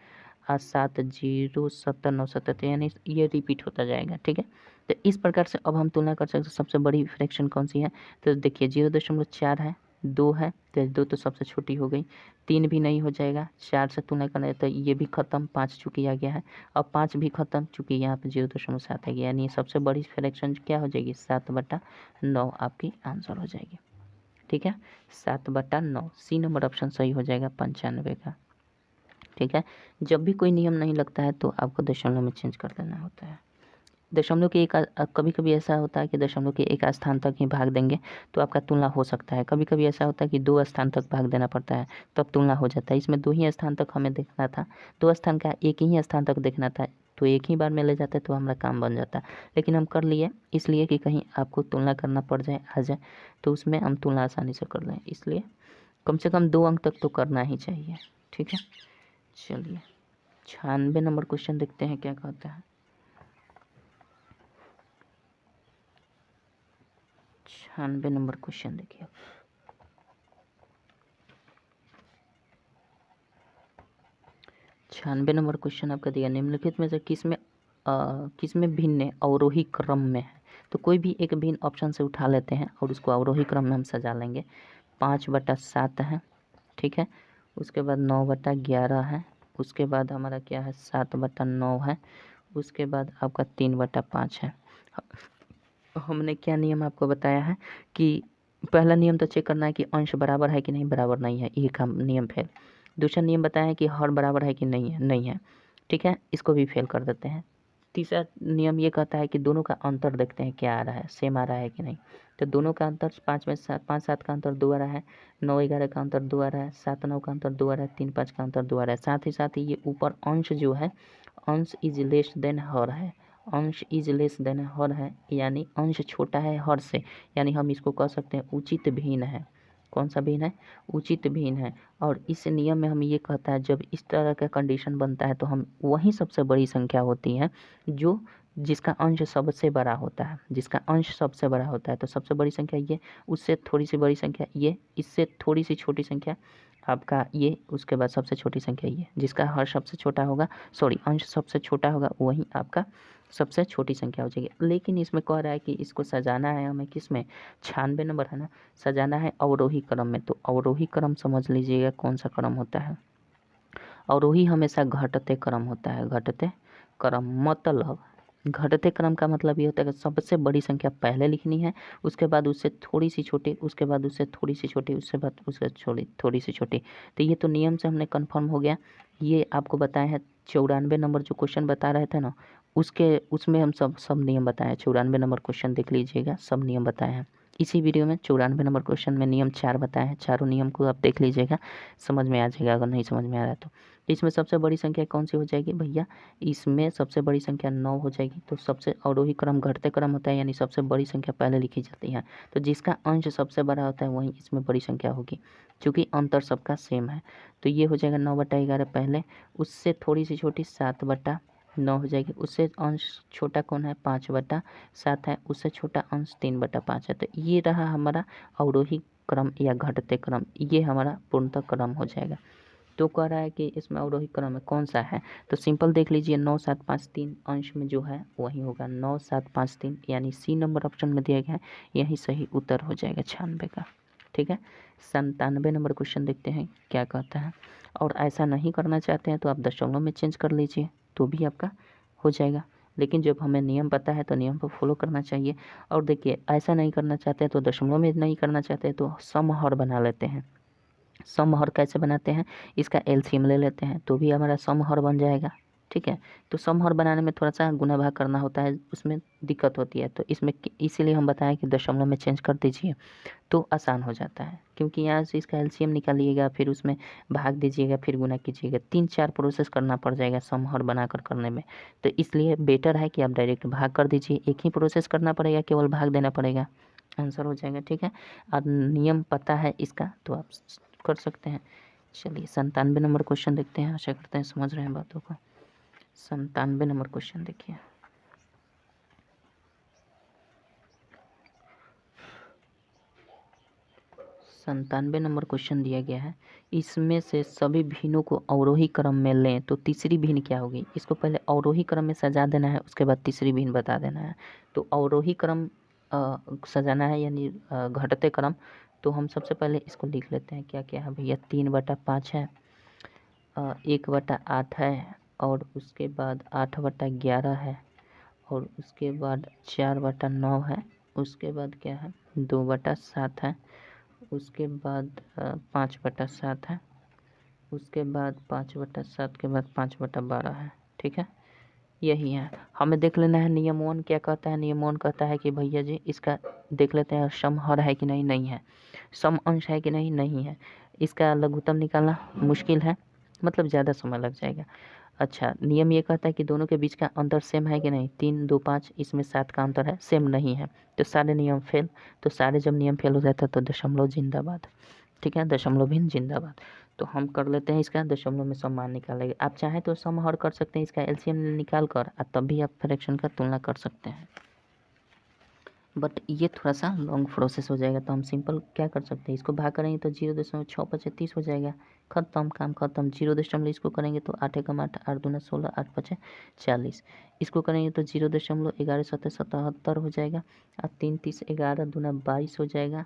और 7 0 70 9 70 यानी ये रिपीट होता जाएगा। ठीक है, तो इस प्रकार से अब हम तुलना कर सकते हैं सबसे बड़ी फ्रैक्शन कौन सी है। तो देखिए 0.4 है, 2 है, तो 2 तो सबसे छोटी हो गई, 3 भी नहीं हो जाएगा, 4 से तुलना करना है तो ये भी खत्म, 5 चूँकि आ गया है और 5 भी खत्म चूँकि यहाँ पे 0.7 आ गया, यानी सबसे बड़ी फ्रैक्शन क्या हो जाएगी 7/9 आपकी आंसर हो जाएगी। ठीक है, 7/9 सी नंबर ऑप्शन सही हो जाएगा 95 का। ठीक है, जब भी कोई नियम नहीं लगता है तो आपको दशमलव में चेंज कर देना होता है। दशमलव के एक कभी कभी ऐसा होता है कि दशमलव के एक स्थान तक ही भाग देंगे तो आपका तुलना हो सकता है। कभी कभी ऐसा होता है कि 2 स्थान तक भाग देना पड़ता है तब तुलना हो जाता है। इसमें 2 ही स्थान तक हमें देखना था, 2 स्थान का एक ही स्थान तक देखना था, तो एक ही बार में ले जाते तो हमारा काम बन जाता। लेकिन हम कर लिए इसलिए कि कहीं आपको तुलना करना पड़ जाए आ जाए तो उसमें हम तुलना आसानी से कर लें, इसलिए कम से कम 2 अंक तक तो करना ही चाहिए। ठीक है, चलिए 96 नंबर क्वेश्चन देखते हैं क्या कहता है। 96 नंबर क्वेश्चन देखिए। 96 नंबर क्वेश्चन आपका दिया, निम्नलिखित में से किसमें भिन्न अवरोही क्रम में है। तो कोई भी एक भिन्न ऑप्शन से उठा लेते हैं और उसको अवरोही क्रम में हम सजा लेंगे। 5/7 है, ठीक है, उसके बाद 9/11 है, उसके बाद हमारा क्या है 7/9 है, उसके बाद आपका 3/5 है। हमने क्या नियम आपको बताया है कि पहला नियम तो चेक करना है कि अंश बराबर है कि नहीं, बराबर नहीं है, ये काम नियम फेल। दूसरा नियम बताया है कि हर बराबर है कि नहीं है, नहीं है, ठीक है, इसको भी फेल कर देते हैं। तीसरा नियम ये कहता है कि दोनों का अंतर देखते हैं क्या आ रहा है, सेम आ रहा है कि नहीं। तो दोनों का अंतर 5 में 7, 5 7 का अंतर 2 आ रहा है, 9 11 का अंतर 2 आ रहा है, 7 9 का अंतर 2 आ रहा है, 3 5 का अंतर 2 आ रहा है। साथ ही ये ऊपर अंश जो है अंश इज लेस देन हर है, अंश इज लेस देन हर है, यानी अंश छोटा है हर से, यानी हम इसको कह सकते हैं उचित भिन्न है। कौन सा भिन्न है, उचित भिन्न है। और इस नियम में हम ये कहता है जब इस तरह का कंडीशन बनता है तो हम वही सबसे बड़ी संख्या होती है जो जिसका अंश सबसे बड़ा होता है, जिसका अंश सबसे बड़ा होता है। तो सबसे बड़ी संख्या ये, उससे थोड़ी सी बड़ी संख्या ये, इससे थोड़ी सी छोटी संख्या आपका ये, उसके बाद सबसे छोटी संख्या ये, जिसका हर सबसे छोटा होगा, सॉरी अंश सबसे छोटा होगा वही आपका सबसे छोटी संख्या हो जाएगी। लेकिन इसमें कह रहा है कि इसको सजाना है हमें किस में, 96 नंबर है ना, सजाना है अवरोही क्रम में। तो अवरोही क्रम समझ लीजिएगा कौन सा क्रम होता है, अवरोही हमेशा घटते क्रम होता है, घटते क्रम। मतलब घटते क्रम का मतलब ये होता है कि सबसे बड़ी संख्या पहले लिखनी है, उसके बाद उससे थोड़ी सी छोटी, उसके बाद उससे थोड़ी सी छोटी, उससे बाद उससे थोड़ी सी छोटी। तो ये तो नियम से हमने कंफर्म हो गया। ये आपको बताए हैं 94 नंबर जो क्वेश्चन बता रहे थे ना, उसमें हम सब नियम बताए हैं। 94 नंबर क्वेश्चन देख लीजिएगा, सब नियम बताए हैं इसी वीडियो में। 94 नंबर क्वेश्चन में नियम 4 बताए हैं, चारों नियम को आप देख लीजिएगा, समझ में आ जाएगा। अगर नहीं समझ में आ रहा है तो इसमें सबसे बड़ी संख्या कौन सी हो जाएगी भैया, इसमें सबसे बड़ी संख्या 9 हो जाएगी। तो सबसे अवरोही क्रम घटते क्रम होता है, यानी सबसे बड़ी संख्या पहले लिखी जाती है। तो जिसका अंश सबसे बड़ा होता है वही इसमें बड़ी संख्या होगी, क्योंकि अंतर सबका सेम है। तो ये हो जाएगा 9/11 पहले, उससे थोड़ी सी छोटी 7/9 9 हो जाएगी। उससे अंश छोटा कौन है, 5/7 है। उससे छोटा अंश 3/5 है। तो ये रहा हमारा अवरोही क्रम या घटते क्रम, ये हमारा पूर्णतः क्रम हो जाएगा। तो कह रहा है कि इसमें अवरोही क्रम में कौन सा है, तो सिंपल देख लीजिए 9 7 5 3 अंश में जो है वही होगा 9 7 5 3, यानी सी नंबर ऑप्शन में दिया गया है, यही सही उत्तर हो जाएगा 96 का। ठीक है, 97 नंबर क्वेश्चन देखते हैं क्या कहता है। और ऐसा नहीं करना चाहते हैं तो आप दशमलव में चेंज कर लीजिए तो भी आपका हो जाएगा, लेकिन जब हमें नियम पता है तो नियम को फॉलो करना चाहिए। और देखिए ऐसा नहीं करना चाहते तो दशमलव में नहीं करना चाहते तो समहर बना लेते हैं। समहर कैसे बनाते हैं, इसका एलसीएम ले लेते हैं तो भी हमारा समहर बन जाएगा। ठीक है, तो समहर बनाने में थोड़ा सा गुणा भाग करना होता है, उसमें दिक्कत होती है, तो इसमें इसीलिए हम बताएं कि दशमलव में चेंज कर दीजिए तो आसान हो जाता है, क्योंकि यहाँ से इसका एलसीएम निकालिएगा, फिर उसमें भाग दीजिएगा, फिर गुना कीजिएगा, 3-4 प्रोसेस करना पड़ जाएगा समहर बनाकर करने में। तो इसलिए बेटर है कि आप डायरेक्ट भाग कर दीजिए, एक ही प्रोसेस करना पड़ेगा, केवल भाग देना पड़ेगा, आंसर हो जाएगा। ठीक है, और नियम पता है इसका तो आप कर सकते हैं। चलिए 97 नंबर क्वेश्चन देखते हैं, आशा करते हैं समझ रहे हैं बातों को। 97 नंबर क्वेश्चन देखिए, 97 नंबर क्वेश्चन दिया गया है, इसमें से सभी भिन्नों को अवरोही क्रम में लें तो तीसरी भिन्न क्या होगी। इसको पहले अवरोही क्रम में सजा देना है, उसके बाद तीसरी भिन्न बता देना है। तो अवरोही क्रम सजाना है यानी घटते क्रम, तो हम सबसे पहले इसको लिख लेते हैं क्या क्या है भैया। 3/5 है, 1/8 है, और उसके बाद 8/11 है, और उसके बाद 4/9 है, उसके बाद क्या है 2/7 है, उसके बाद 5/7 है, उसके बाद 5/7 के बाद 5/12 है। ठीक है, यही है, हमें देख लेना है नियम 1 क्या कहता है। नियम 1 कहता है कि भैया जी इसका देख लेते हैं समहर है कि नहीं, नहीं है, सम अंश है कि नहीं, नहीं है, इसका लघुत्तम निकालना मुश्किल है, मतलब ज़्यादा समय लग जाएगा। अच्छा, नियम ये कहता है कि दोनों के बीच का अंतर सेम है कि नहीं, 3 2 5 इसमें 7 का अंतर है, सेम नहीं है, तो सारे नियम फेल। तो सारे जब नियम फेल हो जाता है तो दशमलव जिंदाबाद। ठीक है, दशमलव भिन्न जिंदाबाद। तो हम कर लेते हैं इसका दशमलव में सम्मान निकालेंगे। आप चाहें तो समहर कर सकते हैं, इसका एलसीएम निकाल कर तब भी आप फ्रैक्शन का तुलना कर सकते हैं, बट ये थोड़ा सा लॉन्ग प्रोसेस हो जाएगा। तो हम सिंपल क्या कर सकते हैं, इसको भाग करेंगे तो 0.625 हो जाएगा, खत्म, काम खत्म। 0 इसको करेंगे तो 8 एकम 8, 8 दूना 16, 8 पचे 40। इसको करेंगे तो 0.1177 हो जाएगा, और 3 30 11 दूना 22 हो जाएगा,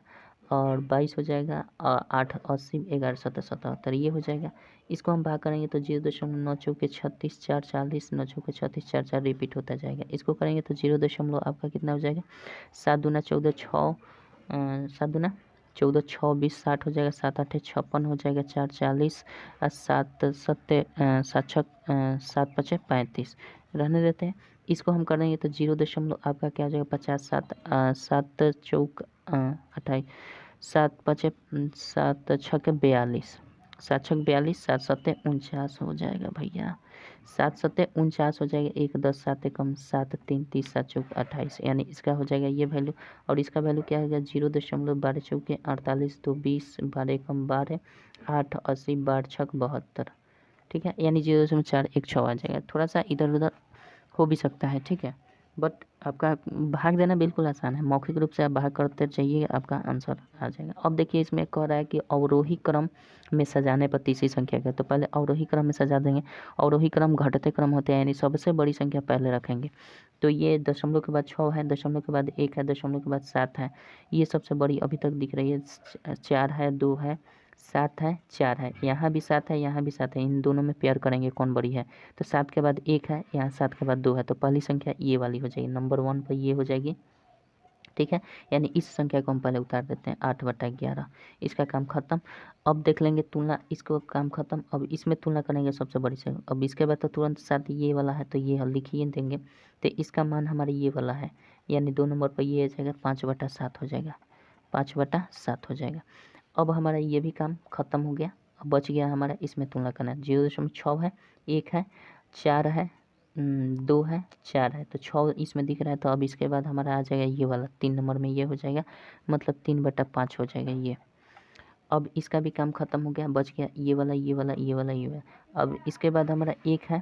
और 22 हो जाएगा, और 8 80 11 7 77 ये हो जाएगा। इसको हम भाग करेंगे तो 0.9 चौके 36, 4 40, 9 चौके 36, 4 4 रिपीट होता जाएगा। इसको करेंगे तो 0. आपका कितना हो जाएगा, 7 दूना 14 6, 7 दूना 14 6 20 60 हो जाएगा, 7 8 56 हो जाएगा, 4 40, 7 7 7 6 7 5 35 रहने देते हैं। इसको हम करेंगे तो 0. आपका क्या हो जाएगा 50, 7 7 चौक 28, 7 5 7 6 42, 7 6 42, 7 7 49 हो जाएगा भैया, 7 7 49 हो जाएगा। 1 10 7 कम 7 3 30 7 चौक 28, यानी इसका हो जाएगा ये वैल्यू। और इसका वैल्यू क्या होगा 0.12 चौके 48, 2 20, 12 कम 12, 8 80, 12 छक 72। ठीक है, यानी 0.416 आ जाएगा, थोड़ा सा इधर उधर हो भी सकता है। ठीक है, बट आपका भाग देना बिल्कुल आसान है, मौखिक रूप से आप भाग करते जाइए, आपका आंसर आ जाएगा। अब देखिए इसमें कह रहा है कि अवरोही क्रम में सजाने पर तीसरी संख्या का, तो पहले अवरोही क्रम में सजा देंगे। अवरोही क्रम घटते क्रम होते हैं, यानी सबसे बड़ी संख्या पहले रखेंगे। तो ये दशमलव के बाद 6 है, दशमलव के बाद 1 है, दशमलव के बाद 7 है, ये सबसे बड़ी अभी तक दिख रही है। 4 है, 2 है, 7 है, 4 है, यहाँ भी 7 है, यहाँ भी 7 है, इन दोनों में पेयर करेंगे कौन बड़ी है, तो 7 के बाद 1 है, यहाँ 7 के बाद 2 है, तो पहली संख्या ये वाली हो जाएगी, नंबर 1 पर ये हो जाएगी। ठीक है, यानी इस संख्या को हम पहले उतार देते हैं 8/11, इसका काम खत्म। अब देख लेंगे तुलना, इसको काम खत्म, अब इसमें तुलना करेंगे सबसे बड़ी से। अब इसके बाद तो तुरंत साथ ये वाला है तो ये हम लिख ही देंगे, तो इसका मान हमारा ये वाला है, यानी 2 नंबर पर ये आ जाएगा 5/7 हो जाएगा, 5/7 हो जाएगा। अब हमारा ये भी काम खत्म हो गया, अब बच गया हमारा इसमें तुलना करना। 0.6 है, 1 है, 4 है, 2 है, 4 है, तो 6 इसमें दिख रहा है। तो अब इसके बाद हमारा आ जाएगा ये वाला 3 नंबर में ये हो जाएगा, मतलब 3/5 हो जाएगा ये। अब इसका भी काम खत्म हो गया, बच गया ये वाला, ये वाला, ये वाला, ये वाला। अब इसके बाद हमारा 1 है,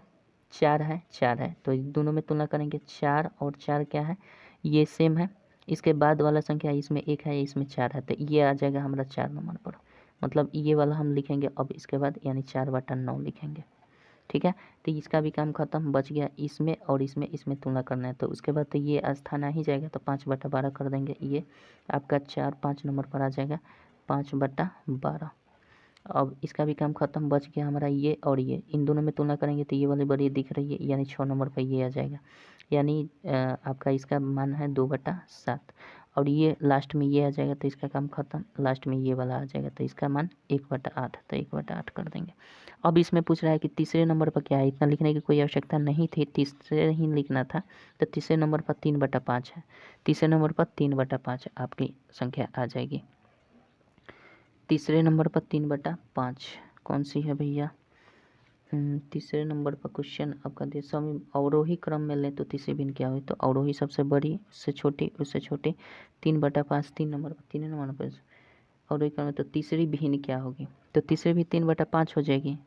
4 है, 4 है, तो दोनों में तुलना करेंगे। 4 और 4 क्या है, ये सेम है। इसके बाद वाला संख्या इसमें 1 है, इसमें 4 है, तो ये आ जाएगा हमारा 4 नंबर पर। मतलब ये वाला हम लिखेंगे अब इसके बाद, यानी 4/9 लिखेंगे। ठीक है, तो इसका भी काम खत्म, बच गया इसमें और इसमें तुलना करना है, तो उसके बाद तो ये स्थान आ ही जाएगा, तो 5/12 कर देंगे। ये आपका 5 नंबर पर आ जाएगा 5/12। अब इसका भी काम खत्म, बच गया हमारा ये और ये, इन दोनों में तुलना करेंगे तो ये वाली बड़ी दिख रही है, यानी 6 नंबर पर ये आ जाएगा। यानी आपका इसका मान है 2/7, और ये लास्ट में ये आ जाएगा, तो इसका काम खत्म, लास्ट में ये वाला आ जाएगा, तो इसका मान 1/8, तो 1/8 कर देंगे। अब इसमें पूछ रहा है कि तीसरे नंबर पर क्या है, इतना लिखने की कोई आवश्यकता नहीं थी, तीसरे ही लिखना था, तो तीसरे नंबर पर 3/5 है। तीसरे नंबर पर 3/5 आपकी संख्या आ जाएगी। तीसरे नंबर पर 3/5 कौन सी है भैया? तीसरे नंबर पर क्वेश्चन आपका देशों में अवरोही क्रम में लें तो तीसरी भिन्न क्या हुई, तो अवरोही सबसे बड़ी, उससे छोटी, उससे छोटी, 3/5 3 नंबर पर, 3 नंबर पर अवरोही क्रम में, तो तीसरी भिन्न क्या होगी, तो तीसरी भी 3/5 हो जाएगी।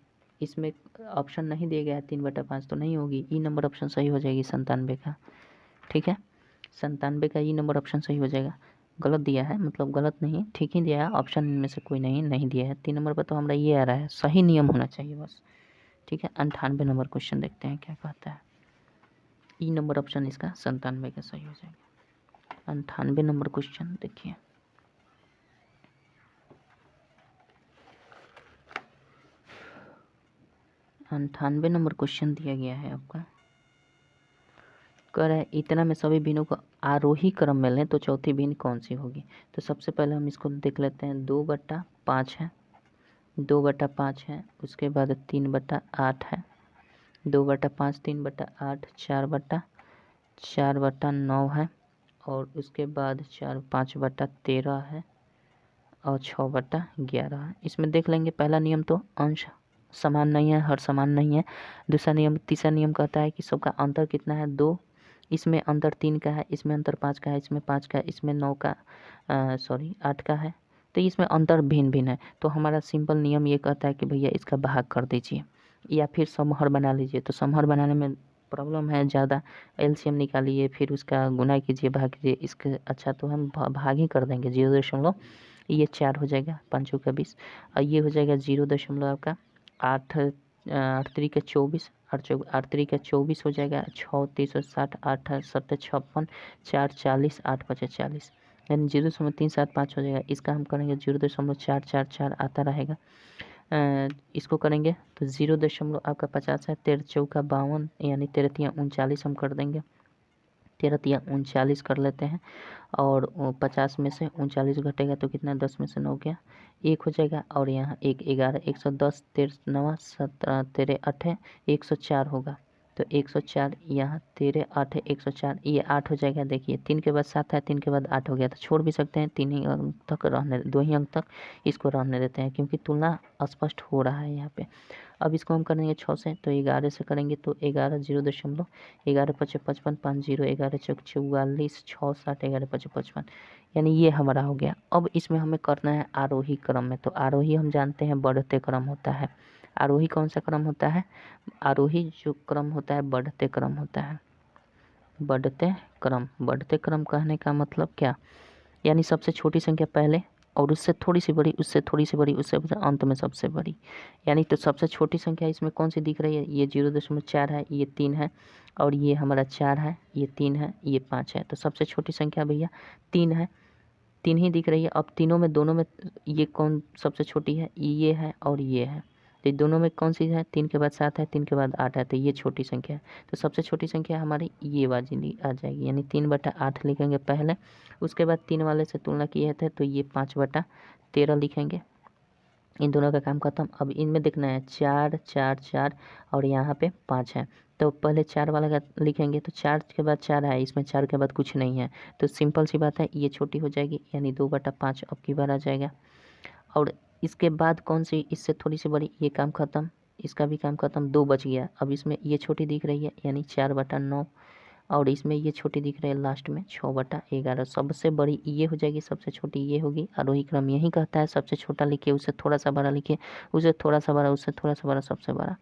इसमें ऑप्शन नहीं दिया गया है, 3/5 तो नहीं होगी, ई नंबर ऑप्शन सही हो जाएगी 97 का। ठीक है, 97 का ई नंबर ऑप्शन सही हो जाएगा। गलत दिया है, मतलब गलत नहीं, ठीक ही दिया है, ऑप्शन में से कोई नहीं दिया है। 3 नंबर पर तो हमारा ये आ रहा है, सही नियम होना चाहिए बस। ठीक है, 98 नंबर क्वेश्चन देखते हैं क्या कहता है। ई नंबर ऑप्शन इसका 97 का सही हो जाएगा। 98 नंबर क्वेश्चन देखिए, अंठानवे नंबर क्वेश्चन दिया गया है आपका। कह रहा है इतना में सभी भिन्नों को आरोही क्रम में लें तो चौथी भिन्न कौन सी होगी। तो सबसे पहले हम इसको देख लेते हैं, 2/5 है, 2/5 है, उसके बाद 3/8 है, 2/5 3/8 4/9 है, और उसके बाद 5/13 है, और 6/11 है। इसमें देख लेंगे, पहला नियम तो अंश समान नहीं है, हर समान नहीं है। दूसरा नियम, तीसरा नियम कहता है कि सबका अंतर कितना है, 2, इसमें अंतर 3 का है, इसमें अंतर 5 का है, इसमें 5 का है, इसमें 9 का 8 का है, तो इसमें अंतर भिन्न भिन्न है। तो हमारा सिंपल नियम ये कहता है कि भैया इसका भाग कर दीजिए, या फिर समहर बना लीजिए। तो समहर बनाने में प्रॉब्लम है ज़्यादा, एलसीएम निकालिए, फिर उसका गुना कीजिए, भाग कीजिए, इसके अच्छा तो हम भाग ही कर देंगे। 0, ये 4 हो जाएगा, 5 का 20, और ये हो जाएगा 0 आपका 8 8 3 का 24, 8 3 का 24 हो जाएगा, 6 360, 8 7 56, 4 40, 8 5 40, यानी 0.375 हो जाएगा। इसका हम करेंगे 0.444 आता रहेगा। इसको करेंगे तो 0 आपका 50 है, 13 चौका 52, यानी 13 39 हम कर देंगे, 13 39 कर लेते हैं, और 50 में से 39 घटेगा तो कितना, 10 में से 9 गया, 1 हो जाएगा, और यहाँ 1 11, 110, 13 9 17 13 8 104 होगा, तो 104, यहाँ 13 8 104, ये 8 हो जाएगा। देखिए 3 के बाद 7 है, 3 के बाद 8 हो गया, तो छोड़ भी सकते हैं, 3 ही अंक तक रहने, 2 ही अंक तक इसको रहने देते हैं, क्योंकि तुलना स्पष्ट हो रहा है यहाँ पे। अब इसको हम करेंगे 6 से, तो 11 से करेंगे तो 11 0, 11 5 55, 5 0, 11 चौक 44, 6 7, 11 5 55, यानी ये हमारा हो गया। अब इसमें हमें करना है आरोही क्रम में, तो आरोही हम जानते हैं बढ़ते क्रम होता है। आरोही कौन सा क्रम होता है, आरोही जो क्रम होता है बढ़ते क्रम होता है, बढ़ते क्रम। बढ़ते क्रम कहने का मतलब क्या, यानी सबसे छोटी संख्या पहले, और उससे थोड़ी सी बड़ी, उससे थोड़ी सी बड़ी, उससे अंत में सबसे बड़ी। यानी तो सबसे छोटी संख्या इसमें कौन सी दिख रही है, ये 0.4 है, ये 3 है, और ये हमारा 4 है, ये 3 है, ये 5 है, तो सबसे छोटी संख्या भैया 3 है, 3 ही दिख रही है। अब तीनों में, दोनों में ये कौन सबसे छोटी है, ये है और ये है, तो दोनों में कौन सी है, 3 के बाद 7 है, 3 के बाद 8 है, तो ये छोटी संख्या है, तो सबसे छोटी संख्या हमारी ये वाली आ जाएगी, यानी 3/8 लिखेंगे पहले, उसके बाद 3 वाले से तुलना किए थे तो ये 5/13 लिखेंगे। इन दोनों का काम खत्म। अब इनमें देखना है 4 4 4, और यहाँ पे 5 है, तो पहले 4 वाला का लिखेंगे, तो 4 के बाद 4 है, इसमें 4 के बाद कुछ नहीं है, तो सिंपल सी बात है, ये छोटी हो जाएगी, यानी 2/5 अब की बार आ जाएगा। और इसके बाद कौन सी इससे थोड़ी सी बड़ी, ये काम खत्म, इसका भी काम खत्म, 2 बच गया। अब इसमें ये छोटी दिख रही है, यानी 4/9, और इसमें ये छोटी दिख रही है लास्ट में 6/11, सबसे बड़ी ये हो जाएगी, सबसे छोटी ये होगी। आरोही क्रम यही कहता है, सबसे छोटा लिखिए, उससे थोड़ा सा बड़ा लिखिए, उससे थोड़ा सा बड़ा, उससे थोड़ा सा बड़ा, सबसे बड़ा।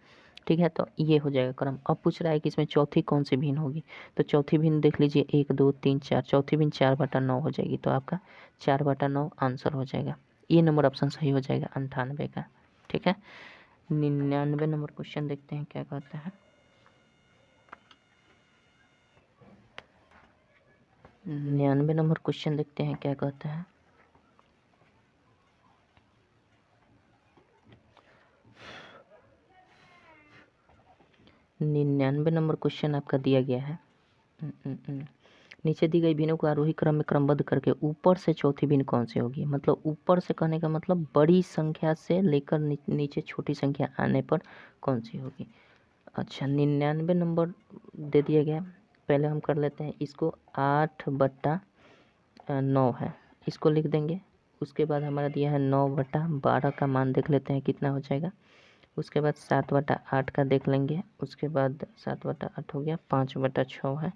ठीक है, तो ये हो जाएगा क्रम। अब पूछ रहा है कि इसमें चौथी कौन सी भिन्न होगी, तो चौथी भिन्न देख लीजिए 1 2 3 4, चौथी भिन्न 4/9 हो जाएगी, तो आपका 4/9 आंसर हो जाएगा। ये नंबर ऑप्शन सही हो जाएगा 98 का। ठीक है, 99 नंबर क्वेश्चन देखते हैं क्या कहता है। 99 नंबर क्वेश्चन देखते हैं क्या कहता है। निन्यानवे नंबर क्वेश्चन आपका दिया गया है। नीचे दी गई भिन्नों को आरोही क्रम में क्रमबद्ध करके ऊपर से चौथी भिन्न कौन सी होगी। मतलब ऊपर से कहने का मतलब बड़ी संख्या से लेकर नीचे छोटी संख्या आने पर कौन सी होगी। अच्छा, 99 नंबर दे दिया गया। पहले हम कर लेते हैं इसको, 8/9 है, इसको लिख देंगे। उसके बाद हमारा दिया है 9/12 का मान देख लेते हैं कितना हो जाएगा। उसके बाद 7/8 का देख लेंगे। उसके बाद 7/8 हो गया, 5/6 है,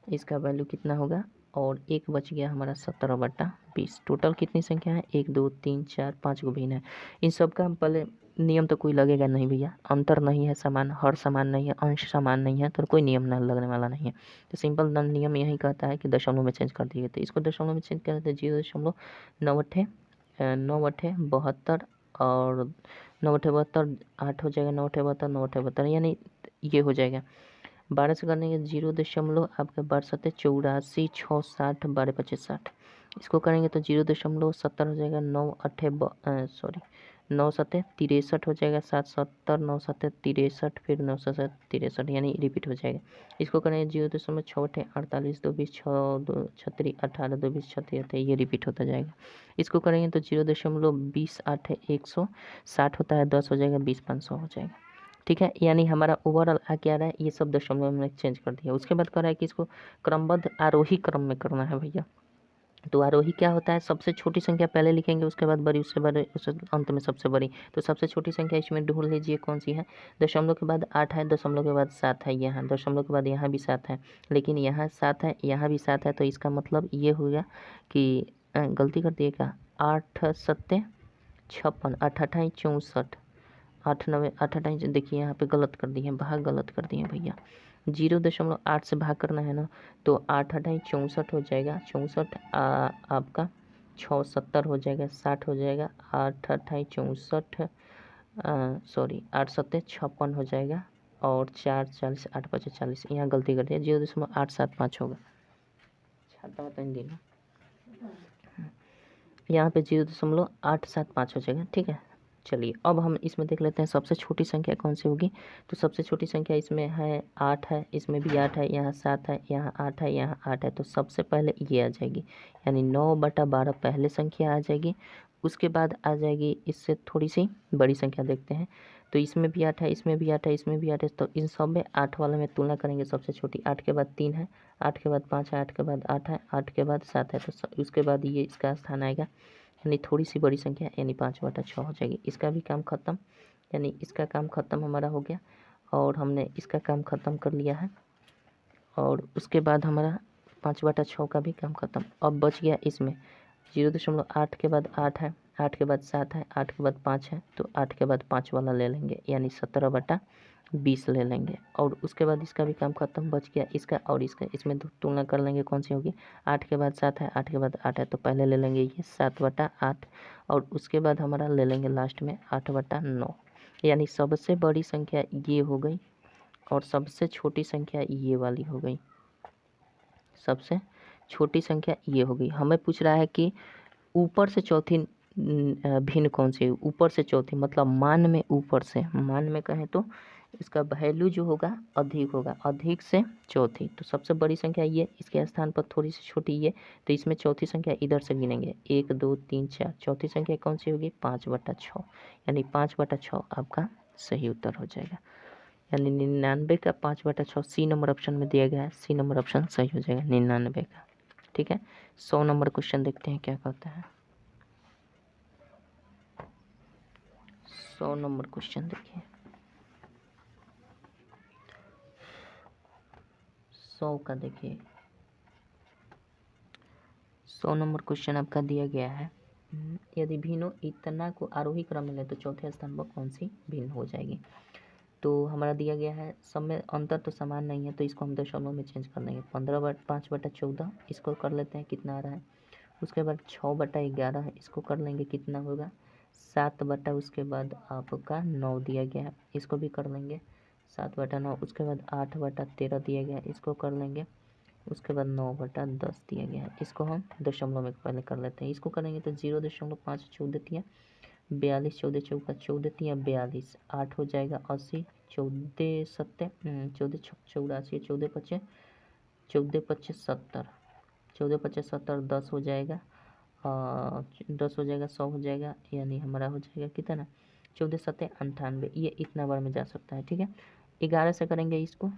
इसका वैल्यू कितना होगा। और एक बच गया हमारा 17/20। टोटल कितनी संख्या है, 1 2 3 4 5 को भिन्न है। इन सब का पहले नियम तो कोई लगेगा नहीं भैया, अंतर नहीं है समान, हर समान नहीं है, अंश समान नहीं है, तो कोई नियम ना लगने वाला नहीं है। तो सिंपल नियम यही कहता है कि दशमलव में चेंज कर दिए, तो इसको दशमलव में चेंज कर देते 0.9/72 और 9/72 8 हो जाएगा, 9/72 9/72 यानी ये हो जाएगा। 12 से करने के 0. आपका 12×7 = 84 6 60 12×5 = 60। इसको करेंगे तो 0.70 हो जाएगा, 9×7 63 हो जाएगा, 7 70 9×7 फिर 9×7 यानी रिपीट हो जाएगा। इसको करेंगे 0.6 48 2 20 6 2 36 18 2 20 36 ये रिपीट होता जाएगा। इसको करेंगे तो 0.20 8 160 होता है, 10 हो जाएगा, 20 500 हो जाएगा। ठीक है, यानी हमारा ओवरऑल आ क्या रहा है, ये सब दशमलव में चेंज कर दिया। उसके बाद कह रहा है कि इसको क्रमबद्ध आरोही क्रम में करना है भैया। तो आरोही क्या होता है, सबसे छोटी संख्या पहले लिखेंगे, उसके बाद बड़ी, उससे बड़े, उससे अंत में सबसे बड़ी। तो सबसे छोटी संख्या इसमें ढूंढ लीजिए कौन सी है। दशमलव के बाद 8 है, दशमलव के बाद 7 है, यहाँ दशमलव के बाद यहाँ भी 7 है, लेकिन यहाँ 7 है, यहाँ भी 7 है, तो इसका मतलब ये होगा कि गलती कर दिएगा, 8 7 56 8 8 64 8 9 8 8 देखिए यहाँ पे गलत कर दिए हैं, भाग गलत कर दिए हैं भैया। 0.8 से भाग करना है ना, तो 8 8 64 हो जाएगा, 64 आपका 6 70 हो जाएगा, 60 हो जाएगा, 8 8 64 सॉरी 8 7 56 हो जाएगा, और 4 40 8 5 40, यहाँ गलती कर दिया, 0.875 होगा। छाता वाता नहीं देना, यहाँ पे 0.875 हो जाएगा। ठीक है, चलिए अब हम इसमें देख लेते हैं सबसे छोटी संख्या कौन सी होगी। तो सबसे छोटी संख्या इसमें है 8 है, इसमें भी 8 है, यहाँ 7 है, यहाँ 8 है, यहाँ 8 है, तो सबसे पहले ये आ जाएगी, यानी 9/12 पहले संख्या आ जाएगी। उसके बाद आ जाएगी इससे थोड़ी सी बड़ी संख्या, देखते हैं। तो इसमें भी 8 है, इसमें भी 8 है, इसमें भी 8 है, तो इन सब में 8 वाले में तुलना करेंगे, सबसे छोटी 8 के बाद 3 है, 8 के बाद 5 है, 8 के बाद 8 है, 8 के बाद 7 है, तो उसके बाद ये इसका स्थान आएगा, यानी थोड़ी सी बड़ी संख्या, यानी 5/6 हो जाएगी। इसका भी काम खत्म, यानी इसका काम खत्म हमारा हो गया, और हमने इसका काम खत्म कर लिया है, और उसके बाद हमारा 5/6 का भी काम खत्म। अब बच गया इसमें 0.8 के बाद 8 है, 8 के बाद 7 है, 8 के बाद 5 है, तो 8 के बाद 5 वाला ले लेंगे, यानी 17/20 ले लेंगे, और उसके बाद इसका भी काम खत्म। बच गया इसका और इसका, इसमें तुलना कर लेंगे कौन सी होगी। 8 के बाद 7 है, 8 के बाद 8 है, तो पहले ले लेंगे ये 7/8, और उसके बाद हमारा ले लेंगे लास्ट में 8/9, यानी सबसे बड़ी संख्या ये हो गई, और सबसे छोटी संख्या ये वाली हो गई, सबसे छोटी संख्या ये हो गई। हमें पूछ रहा है कि ऊपर से चौथी भिन्न कौन सी है। ऊपर से चौथी मतलब मान में, ऊपर से मान में कहें तो इसका वैल्यू जो होगा अधिक होगा, अधिक से चौथी, तो सबसे बड़ी संख्या ये, इसके स्थान पर थोड़ी सी छोटी ये, तो इसमें चौथी संख्या इधर से गिनेंगे 1 2 3 4, चौथी संख्या कौन सी होगी 5/6, यानी 5/6 आपका सही उत्तर हो जाएगा, यानी 99 का 5/6 सी नंबर ऑप्शन में दिया गया है, सी नंबर ऑप्शन सही हो जाएगा 99 का। ठीक है, 100 नंबर क्वेश्चन देखते हैं क्या कहता है। 100 नंबर क्वेश्चन देखिए, 100 का देखिए, 100 नंबर क्वेश्चन आपका दिया गया है। यदि भिन्नों इतना को आरोही क्रम में ले तो चौथे स्थान पर कौन सी भिन्न हो जाएगी। तो हमारा दिया गया है, सब में अंतर तो समान नहीं है, तो इसको हम दशमलव में चेंज कर देंगे। 5/14 इसको कर लेते हैं, कितना आ रहा है। उसके बाद 6/11 है, इसको कर लेंगे, कितना होगा 7 उसके बाद आपका 9 दिया गया है, इसको भी कर लेंगे 7/9। उसके बाद 8/13 दिया गया है, इसको कर लेंगे। उसके बाद 9/10 दिया गया है, इसको हम दशमलव में पहले कर लेते हैं। इसको करेंगे तो 0.5 14 42 14 चौका 14 42 8 हो जाएगा 80 14 7 14 84 14 5 70 14 5 70 10 हो जाएगा, 10 हो जाएगा, 100 हो जाएगा, यानी हमारा हो जाएगा कितना 14 7 98। ये इतना बार में जा सकता है, ठीक है। 11 से करेंगे इसको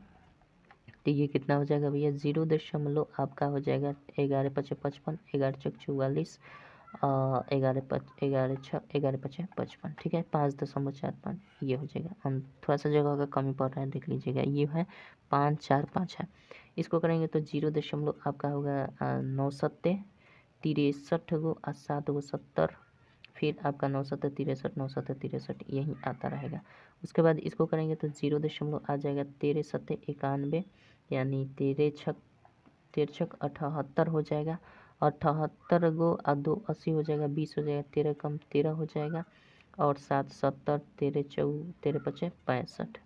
तो ये कितना हो जाएगा भैया 0. आपका हो जाएगा 11 5 55 11 6 44 11 5 11 6 11 5 55, ठीक है। 5.45 ये हो जाएगा। हम थोड़ा सा जगह का कमी पड़ रहा है, देख लीजिएगा। ये है 5 4 5 है। इसको करेंगे तो 0. आपका होगा 9 7 63 गो 7 गो 70, फिर आपका 9 7 63 9 7 63 यही आता रहेगा। उसके बाद इसको करेंगे तो 0. आ जाएगा 13 7 91, यानी 13 6 78 हो जाएगा। 78 गो 2 80 हो जाएगा, 20 हो जाएगा, 13 कम 13 हो जाएगा, और 7 70 13 13 5 65,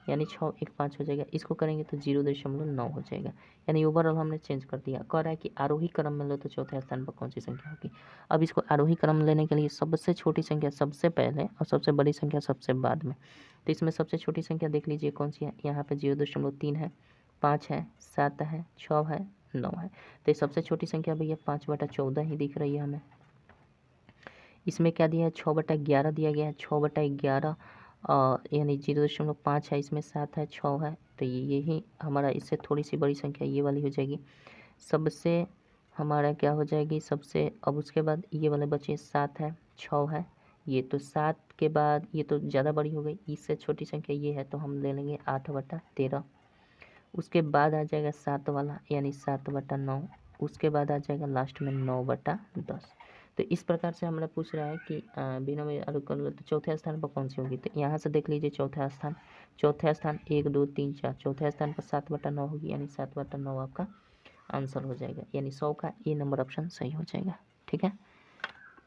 यानी 6 1 5 हो जाएगा। इसको करेंगे तो 0.9 हो जाएगा, यानी ओवरऑल हमने चेंज कर दिया। कह रहा है कि आरोही क्रम में लो तो चौथे स्थान पर कौन सी संख्या होगी। अब इसको आरोही क्रम लेने के लिए सबसे छोटी संख्या सबसे पहले और सबसे बड़ी संख्या सबसे बाद में। तो इसमें सबसे छोटी संख्या देख लीजिए कौन सी है। यहाँ पे 0.3 है, 5 है, 7 है, 6 है, 9 है। तो ये सबसे छोटी संख्या भैया 5/14 ही दिख रही है हमें। इसमें क्या दिया है 6/11 दिया गया है। 6/11 यानी 0.5 है, इसमें 7 है, 6 है, तो यही हमारा इससे थोड़ी सी बड़ी संख्या ये वाली हो जाएगी। सबसे हमारा क्या हो जाएगी सबसे, अब उसके बाद ये वाले बचे 7 है, 6 है, ये तो 7 के बाद ये तो ज़्यादा बड़ी हो गई, इससे छोटी संख्या ये है, तो हम ले लेंगे 8/13। उसके बाद आ जाएगा 7 वाला, यानी 7/9। उसके बाद आ जाएगा लास्ट में 9/10। तो इस प्रकार से हमारा पूछ रहा है कि बिना में तो चौथे स्थान पर कौन सी होगी। तो यहाँ से देख लीजिए चौथा स्थान 1 2 3 4, चौथे स्थान पर 7/9 होगी, यानी 7/9 आपका आंसर हो जाएगा, यानी 100 का ए नंबर ऑप्शन सही हो जाएगा, ठीक है।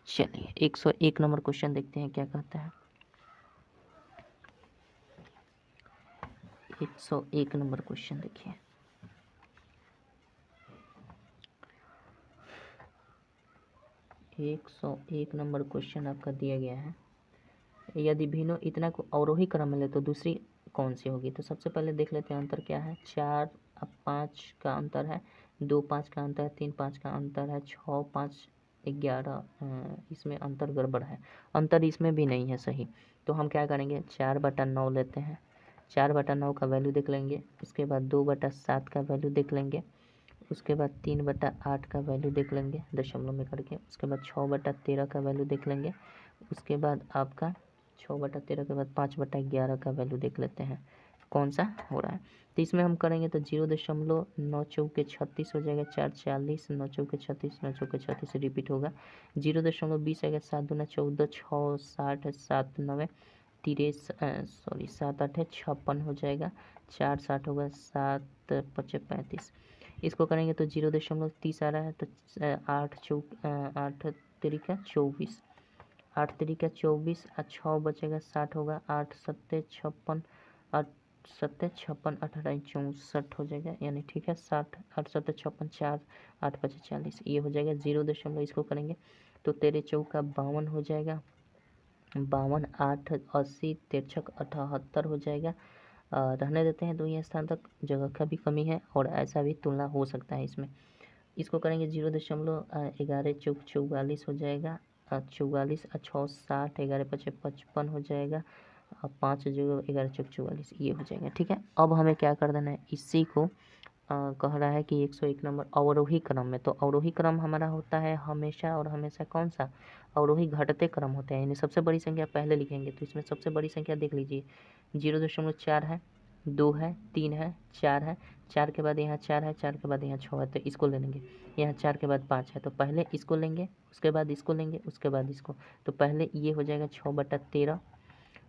चलिए 101 नंबर क्वेश्चन देखते हैं क्या कहता है। 101 नंबर क्वेश्चन देखिए। एक 101 नंबर क्वेश्चन आपका दिया गया है। यदि भिन्नो इतना को अवरोही क्रम में ले तो दूसरी कौन सी होगी। तो सबसे पहले देख लेते हैं अंतर क्या है। 4 अब 5 का अंतर है, 2 5 का अंतर है, 3 5 का अंतर है, 6 5 11 इसमें अंतर गड़बड़ है, अंतर इसमें भी नहीं है सही। तो हम क्या करेंगे 4/9 लेते हैं। 4/9 का वैल्यू देख लेंगे। उसके बाद 2/7 का वैल्यू देख लेंगे। उसके बाद 3/8 का वैल्यू देख लेंगे दशमलव में करके। उसके बाद 6/13 का वैल्यू देख लेंगे। उसके बाद आपका 6/13 के बाद 5/11 का वैल्यू देख लेते हैं कौन सा हो रहा है। तो इसमें हम करेंगे तो 0.9 चौके 36 हो जाएगा, 4 40 9 चौके 36 9 चौके 36 रिपीट होगा। 0.20 आएगा, 7 दूना 14 6 60 7 9 7 8 56 हो जाएगा, 4 60 होगा, 7 5 35। इसको करेंगे तो 0.30 आ रहा है, तो 8 तरीका 24, 8 तरीका 24 और 6 बचेगा 60 होगा, 8 7 56 8 7 56 18 64 हो जाएगा, यानी ठीक है 60 8 7 56 4 8 5 40 ये हो जाएगा। 0. इसको करेंगे तो 13 चौका 52 हो जाएगा, 52 8 80 63 78 हो जाएगा। रहने देते हैं 2 ही स्थान तक, जगह का भी कमी है और ऐसा भी तुलना हो सकता है इसमें। इसको करेंगे 0.11 चौक 44 हो जाएगा, 44 और 6 60 11 5 55 हो जाएगा, 5 जो 11 चौक 44 ये हो जाएगा, ठीक है। अब हमें क्या कर देना है, इसी को कह रहा है कि 101 नंबर अवरोही क्रम में। तो अवरोही क्रम हमारा होता है हमेशा और हमेशा कौन सा, अवरोही घटते क्रम होते हैं, यानी सबसे बड़ी संख्या पहले लिखेंगे। तो इसमें सबसे बड़ी संख्या देख लीजिए 0.4 है, 2 है, 3 है, 4 है, 4 के बाद यहाँ 4 है, 4 के बाद यहाँ 6 है, तो इसको ले लेंगे। यहाँ 4 के बाद 5 है, तो पहले इसको लेंगे, उसके बाद इसको लेंगे, उसके बाद इसको। तो पहले ये हो जाएगा 6/13,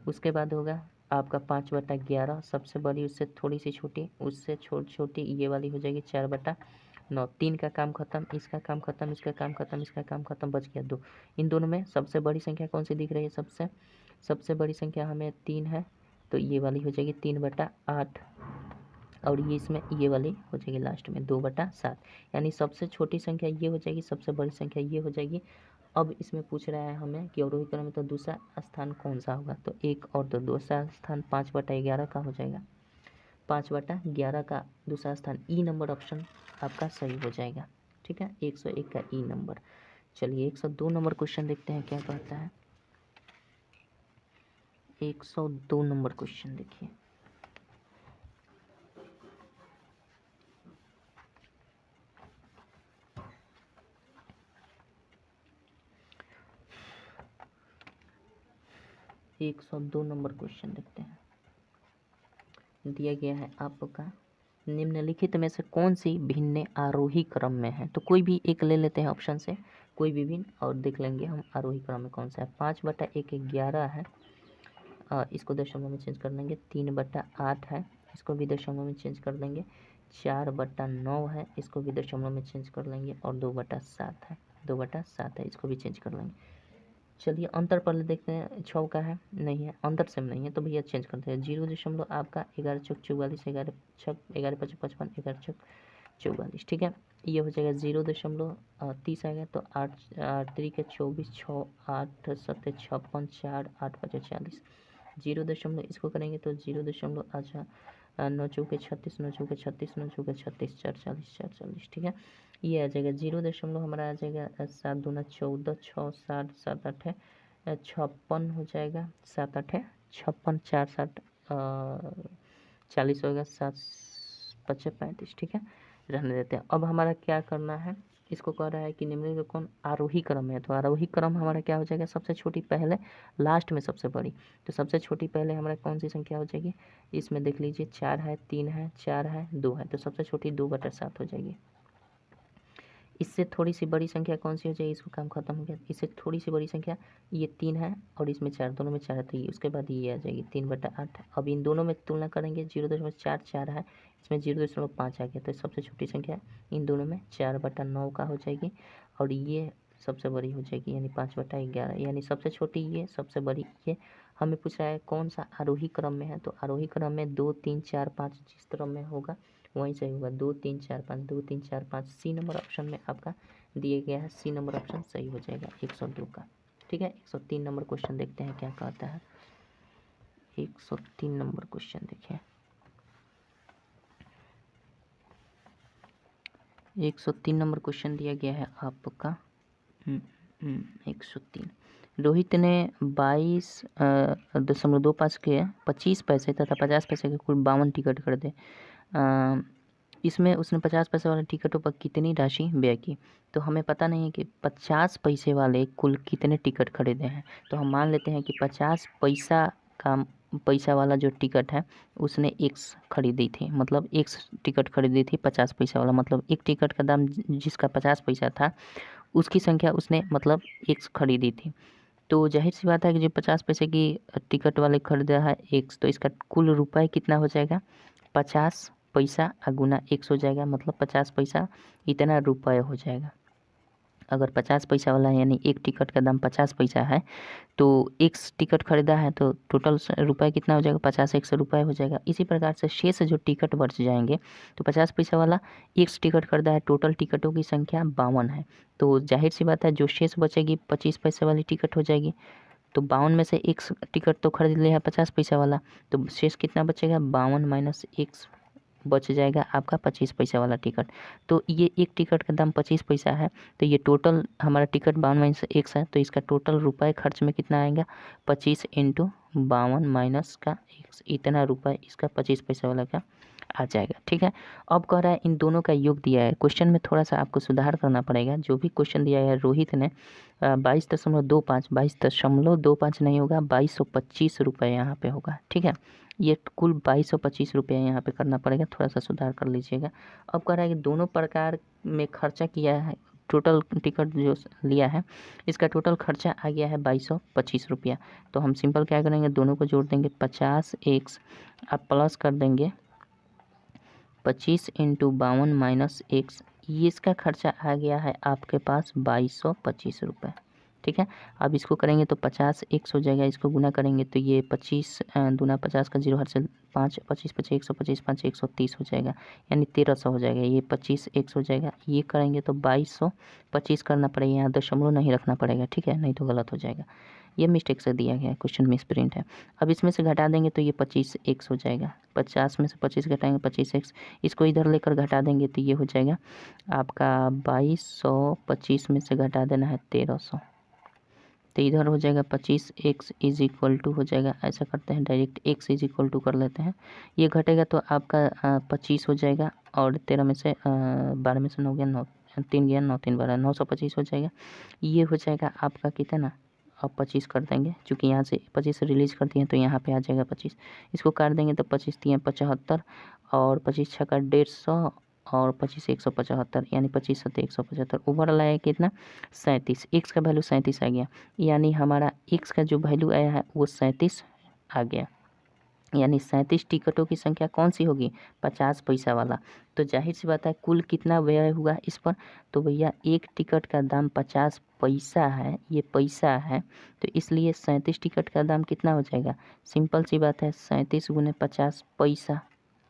उसके बाद होगा आपका 5/11 सबसे बड़ी, उससे थोड़ी सी छोटी, उससे छोटी ये वाली हो जाएगी 4/9। 3 का काम खत्म, इसका काम खत्म, इसका काम खत्म, इसका काम खत्म, बच गया 2। इन दोनों में सबसे बड़ी संख्या कौन सी दिख रही है? सबसे बड़ी संख्या हमें 3 है, तो ये वाली हो जाएगी 3/8, और ये इसमें ये वाली हो जाएगी लास्ट में 2/7। यानी सबसे छोटी संख्या ये हो जाएगी, सबसे बड़ी संख्या ये हो जाएगी। अब इसमें पूछ रहा है हमें कि अवरोही क्रम में तो दूसरा स्थान कौन सा होगा, तो 1 और 2, दूसरा स्थान 5/11 का हो जाएगा। 5/11 का दूसरा स्थान ई नंबर ऑप्शन आपका सही हो जाएगा। ठीक है, 101 का ई नंबर। चलिए 102 नंबर क्वेश्चन देखते हैं क्या कहता है। 102 नंबर क्वेश्चन देखिए। एक 102 नंबर क्वेश्चन देखते हैं। दिया गया है आपका, निम्नलिखित में से कौन सी भिन्न आरोही क्रम में है? तो कोई भी एक ले लेते हैं ऑप्शन से, कोई भी भिन्न, और देख लेंगे हम आरोही क्रम में कौन सा है। 5/1 11 है, इसको दशमलव में चेंज कर लेंगे। 3/8 है, इसको भी दशमलव में चेंज कर लेंगे। 4/9 है, इसको भी दशमलव में चेंज कर लेंगे। और 2/7 है, 2/7 है, इसको भी चेंज कर लेंगे। चलिए अंतर पहले देखते हैं, 6 का है, नहीं है, अंतर सेम नहीं है, तो भैया चेंज करते हैं। 0 दशमलव आपका 11 चौक 44, 11 छक 11 पच 55, 11 चौक 44। ठीक है, ये हो जाएगा 0.30 आएगा, तो 8 3 के 24, 6 8 7 56, 4 8 5 40। 0 दशमलव इसको करेंगे तो 0 दशमलव, अच्छा 9 चौके 36, 9 चौके 36, 9 चौके 36, 4 40, 4 40। ठीक है, ये आ जाएगा 0 दशमलव हमारा आ जाएगा 7 दूना 14, 6 7 7 8 है 56 हो जाएगा, 7 8 है 56, 4 7 40 होगा, 7 5 35। ठीक है, रहने देते हैं। अब हमारा क्या करना है, इसको कह रहा है कि निम्नलिखित कौन आरोही क्रम है, तो आरोही क्रम हमारा क्या हो जाएगा, सबसे छोटी पहले, लास्ट में सबसे बड़ी। तो सबसे छोटी पहले हमारा कौन सी संख्या हो जाएगी, इसमें देख लीजिए 4 है, 3 है, 4 है, 2 है, तो सबसे छोटी 2/7 हो जाएगी। इससे थोड़ी सी बड़ी संख्या कौन सी हो जाएगी, इसको काम खत्म हो गया। इससे थोड़ी सी बड़ी संख्या ये 3 है, और इसमें 4, दोनों में 4 है, तो ये उसके बाद ये आ जाएगी 3/8। अब इन दोनों में तुलना करेंगे, 0.44 है, इसमें 0.5 आ गया, तो सबसे छोटी संख्या इन दोनों में 4/9 का हो जाएगी, और ये सबसे बड़ी हो जाएगी, यानी 5/11। यानी सबसे छोटी ये, सबसे बड़ी ये। हमें पूछ रहा है कौन सा आरोही क्रम में है, तो आरोही क्रम में 2 3 4 5 जिस क्रम में होगा वहीं सही होगा। 2 3 4 5, 2 3 4 5, सी नंबर ऑप्शन में आपका दिया गया है, सी नंबर ऑप्शन सही हो जाएगा 102 का। ठीक है, 103 नंबर क्वेश्चन देखते हैं क्या कहता है। 103 नंबर क्वेश्चन देखिए। 103 नंबर क्वेश्चन दिया गया है आपका 103। रोहित ने 22.25 के 25 पैसे तथा 50 पैसे के कुल 52 टिकट खरीदे। इसमें उसने 50 पैसे वाले टिकटों पर कितनी राशि व्यय की? तो हमें पता नहीं है कि 50 पैसे वाले कुल कितने टिकट खरीदे हैं, तो हम मान लेते हैं कि 50 पैसा वाला जो टिकट है उसने एक्स खरीदी थी, मतलब एक्स टिकट खरीदी थी 50 पैसा वाला, मतलब एक टिकट का दाम जिसका 50 पैसा था उसकी संख्या उसने मतलब एक्स खरीदी थी। तो जाहिर सी बात है कि जो 50 पैसे की टिकट वाले खरीदा है एक्स, तो इसका कुल रुपये कितना हो जाएगा, 50 पैसा गुना एक्स हो जाएगा, मतलब 50 पैसा इतना रुपये हो जाएगा। अगर 50 पैसा वाला है यानी एक टिकट का दाम 50 पैसा है, तो एक्स टिकट खरीदा है, तो टोटल रुपये कितना हो जाएगा, 50 एक्स रुपये हो जाएगा। इसी प्रकार से शेष जो टिकट बच जाएंगे, तो 50 पैसा वाला एक्स टिकट खरीदा है, टोटल टिकटों की संख्या 52 है, तो जाहिर सी बात है जो शेष बचेगी 25 पैसे वाली टिकट हो जाएगी। तो 52 में से एक्स टिकट तो खरीद लिया है 50 पैसा वाला, तो शेष कितना बचेगा, 52 माइनस एक्स बच जाएगा आपका 25 पैसा वाला टिकट। तो ये एक टिकट का दाम 25 पैसा है, तो ये टोटल हमारा टिकट 52 माइनस एक्स है, तो इसका टोटल रुपये खर्च में कितना आएगा, 25 इंटू 52 माइनस का एक्स, इतना रुपये इसका 25 पैसा वाला का आ जाएगा। ठीक है, अब कह रहा है इन दोनों का योग दिया है। क्वेश्चन में थोड़ा सा आपको सुधार करना पड़ेगा। जो भी क्वेश्चन दिया है, रोहित ने 22.25 नहीं होगा, 2225 रुपये यहाँ पे होगा। ठीक है, ये कुल 2225 रुपये यहाँ पे करना पड़ेगा, थोड़ा सा सुधार कर लीजिएगा। अब कह रहा है कि दोनों प्रकार में खर्चा किया है टोटल टिकट जो लिया है इसका टोटल खर्चा आ गया है 2225 रुपया। तो हम सिंपल क्या करेंगे, दोनों को जोड़ देंगे 50x, अब प्लस कर देंगे 25 इंटू 52 माइनस x, ये इसका खर्चा आ गया है आपके पास 2225 रुपये। ठीक है, अब इसको करेंगे तो 50x हो जाएगा, इसको गुना करेंगे तो ये 25 दूना 50 का 0 हर से 5, 25 25 125 5 130 हो जाएगा, यानी 1300 हो जाएगा। ये 25x हो जाएगा, ये करेंगे तो 2225 करना पड़ेगा, यहाँ दशमलव नहीं रखना पड़ेगा, ठीक है, नहीं तो गलत हो जाएगा। ये मिस्टेक से दिया गया है, क्वेश्चन मिस प्रिंट है। अब इसमें से घटा देंगे तो ये 25x हो जाएगा, 50 में से 25 घटाएंगे 25x, इसको इधर लेकर घटा देंगे तो ये हो जाएगा आपका 2225 में से घटा देना है 1300, तो इधर हो जाएगा 25x इज इक्वल टू हो जाएगा, ऐसा करते हैं direct x is equal to कर लेते हैं, ये घटेगा तो आपका 25 हो जाएगा, और 13 में से 12 में से 9 गया 9, 3 गया 9 3 12 925 हो जाएगा। ये हो जाएगा आपका कितना, अब 25 कर देंगे, चूँकि यहाँ से 25 रिलीज करती हैं तो यहाँ पे आ जाएगा 25, इसको काट देंगे तो 25 3 75, और 25 6 का 150, और 25 175, यानी 25 7 175, ओवरऑल आया कितना 37, एक्स का वैल्यू 37 आ गया, यानी हमारा एक्स का जो वैल्यू आया है वो 37 आ गया, यानी 37 टिकटों की संख्या कौन सी होगी, 50 पैसा वाला। तो जाहिर सी बात है कुल कितना व्यय हुआ इस पर, तो भैया एक टिकट का दाम 50 पैसा है, ये पैसा है, तो इसलिए 37 टिकट का दाम कितना हो जाएगा, सिंपल सी बात है 37 गुने 50 पैसा,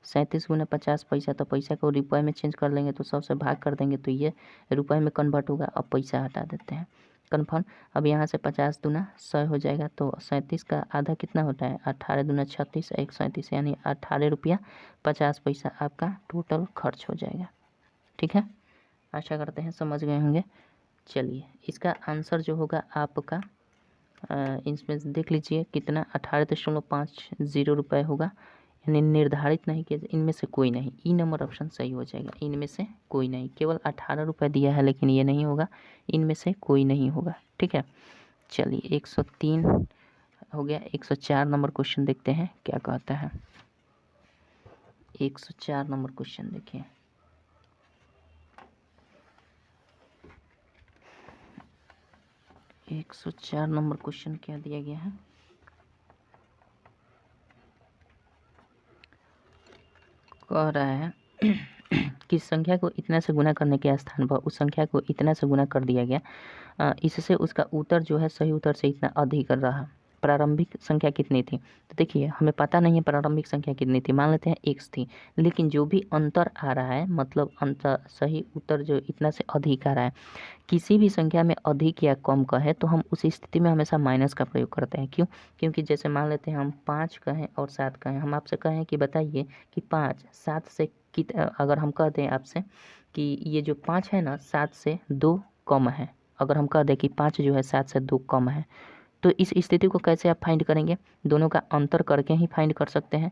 37 गुना 50 पैसा, तो पैसा को रुपये में चेंज कर लेंगे तो 100 से भाग कर देंगे तो ये रुपये में कन्वर्ट होगा। अब पैसा हटा देते हैं, कन्फर्म। अब यहाँ से 50 दूना 100 हो जाएगा, तो 37 का आधा कितना होता है 18 दूना 36 137, यानी 18 रुपया 50 पैसा आपका टोटल खर्च हो जाएगा। ठीक है, आशा करते हैं समझ गए होंगे। चलिए इसका आंसर जो होगा आपका इसमें देख लीजिए कितना 18.50 रुपये होगा, यानी निर्धारित नहीं किया, इनमें से कोई नहीं, ई नंबर ऑप्शन सही हो जाएगा, इनमें से कोई नहीं, केवल 18 रुपये दिया है लेकिन ये नहीं होगा, इनमें से कोई नहीं होगा। ठीक है, चलिए 103 हो गया, 104 नंबर क्वेश्चन देखते हैं क्या कहता है। 104 नंबर क्वेश्चन देखिए, एक 104 नंबर क्वेश्चन क्या दिया गया है, कह रहा है कि संख्या को इतना से गुना करने के स्थान पर उस संख्या को इतना से गुना कर दिया गया, इससे उसका उत्तर जो है सही उत्तर से इतना अधिक कर रहा। प्रारंभिक संख्या कितनी थी, तो देखिए हमें पता नहीं है प्रारंभिक संख्या कितनी थी, मान लेते हैं x थी, लेकिन जो भी अंतर आ रहा है, मतलब अंतर सही उत्तर जो इतना से अधिक आ रहा है, किसी भी संख्या में अधिक या कम का है तो हम उस स्थिति में हमेशा माइनस का प्रयोग करते हैं। क्यों, क्योंकि जैसे मान लेते हैं हम 5 कहें और 7 कहें, हम आपसे कहें कि बताइए कि 5 7 से अगर हम कह दें आपसे कि ये जो 5 है ना 7 से 2 कम है, अगर हम कह दें कि 5 जो है 7 से 2 कम है, तो इस स्थिति को कैसे आप फाइंड करेंगे, दोनों का अंतर करके ही फाइंड कर सकते हैं।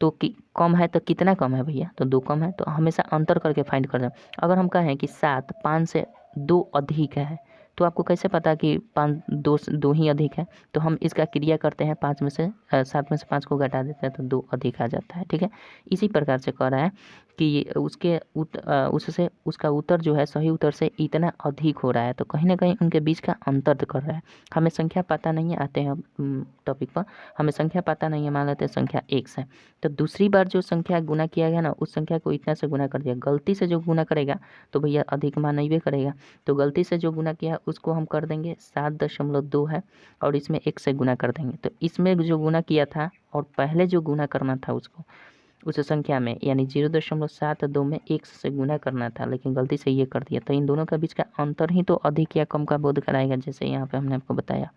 तो कि कम है तो कितना कम है भैया, तो 2 कम है, तो हमेशा अंतर करके फाइंड कर दें। अगर हम कहें कि 7 5 से 2 अधिक है, तो आपको कैसे पता कि 5 2 ही अधिक है, तो हम इसका क्रिया करते हैं, 5 में से 7 में से 5 को घटा देते हैं तो 2 अधिक आ जाता है। ठीक है, इसी प्रकार से कह रहा है कि उससे उसका उत्तर जो है सही उत्तर से इतना अधिक हो रहा है, तो कहीं ना कहीं उनके बीच का अंतर कर रहा है। हमें संख्या पता नहीं है, आते हैं टॉपिक पर, हमें संख्या पता नहीं है, मान लेते हैं संख्या x है, तो दूसरी बार जो संख्या गुना किया गया ना उस संख्या को इतना से गुना कर दिया, गलती से जो गुना करेगा तो भैया अधिक मान नहीं करेगा, तो गलती से जो गुना किया उसको हम कर देंगे 7.2 है, और इसमें 1 से गुना कर देंगे, तो इसमें जो गुना किया था और पहले जो गुना करना था उसको उस संख्या में, यानी 0.72 में 1 से गुना करना था, लेकिन गलती से ये कर दिया, तो इन दोनों का बीच का अंतर ही तो अधिक या कम का बोध कराएगा, जैसे यहाँ पे हमने आपको बताया।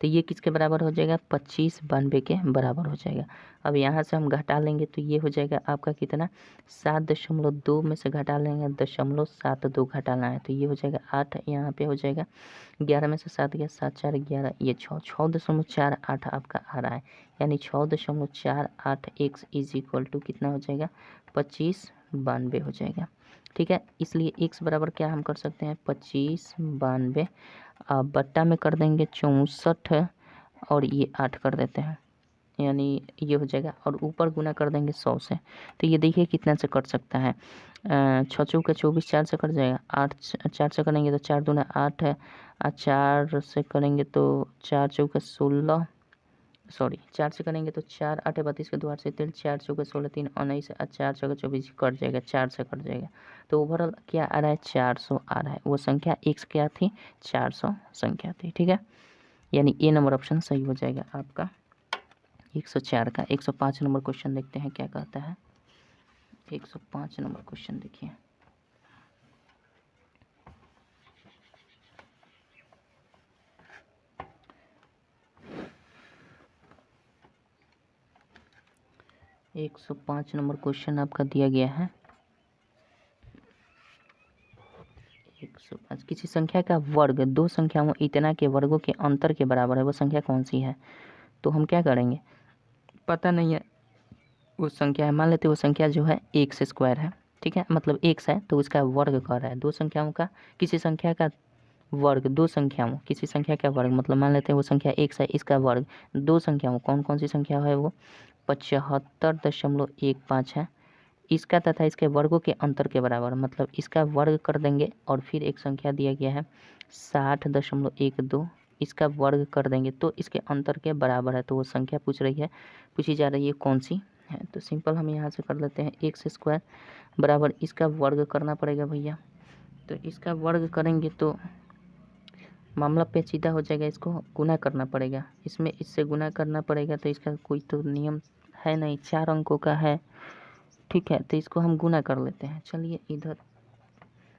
तो ये किसके बराबर हो जाएगा, 2592 के बराबर हो जाएगा। अब यहाँ से हम घटा लेंगे तो ये हो जाएगा आपका कितना, 7.2 में से घटा लेंगे 0.72 घटाना है, तो ये हो जाएगा 8, यहाँ पे हो जाएगा 11 में से 7 गया 7 4 11, ये 6.48 आपका आ रहा है, यानी 6.48 x इज इक्वल टू कितना हो जाएगा, 2592 हो जाएगा। ठीक है, इसलिए x बराबर क्या हम कर सकते हैं, 2592 बट्टा में कर देंगे 64 और ये 8 कर देते हैं, यानी ये हो जाएगा, और ऊपर गुना कर देंगे 100 से। तो ये देखिए कितना से कट सकता है, 6 चौका 24, 4 से कट जाएगा, 8 4 से करेंगे तो 4 दूना 8 है, 4 से करेंगे तो 4 चौका 16, सॉरी 4 से करेंगे तो 4 8 32 के 2 8 से 3, 4 चौका 16 3 19, 4 चौका 24 कट जाएगा, 4 से कट जाएगा। तो ओवरऑल क्या आ रहा है, 400 आ रहा है। वो संख्या x क्या थी, 400 संख्या थी। ठीक है, यानी ए नंबर ऑप्शन सही हो जाएगा आपका 104 का। 105 नंबर क्वेश्चन देखते हैं क्या कहता है। 105 नंबर क्वेश्चन देखिए। एक 105 नंबर क्वेश्चन आपका दिया गया है। 105, किसी संख्या का वर्ग दो संख्याओं इतना के वर्गों के अंतर के बराबर है, वो संख्या कौन सी है। तो हम क्या करेंगे, पता नहीं है वो संख्या है, मान लेते वो संख्या जो है एक्स स्क्वायर है। ठीक है, मतलब एक्स है तो उसका वर्ग कर रहा है, दो संख्याओं का, किसी संख्या का वर्ग, दो संख्याओं, किसी संख्या का वर्ग, मतलब मान लेते हैं वो संख्या एक्स है, इसका वर्ग दो संख्याओं, कौन कौन सी संख्या है वो 75.15 है, इसका तथा इसके वर्गों के अंतर के बराबर, मतलब इसका वर्ग कर देंगे और फिर एक संख्या दिया गया है 60.12, इसका वर्ग कर देंगे तो इसके अंतर के बराबर है। तो वो संख्या पूछी जा रही है कौन सी है। तो सिंपल हम यहाँ से कर लेते हैं, एक्स स्क्वायर बराबर इसका वर्ग करना पड़ेगा भैया। तो इसका वर्ग करेंगे तो मामला पेचीदा हो जाएगा, इसको गुना करना पड़ेगा, इसमें इससे गुना करना पड़ेगा। तो इसका कोई तो नियम है नहीं, 4 अंकों का है। ठीक है, तो इसको हम गुना कर लेते हैं। चलिए इधर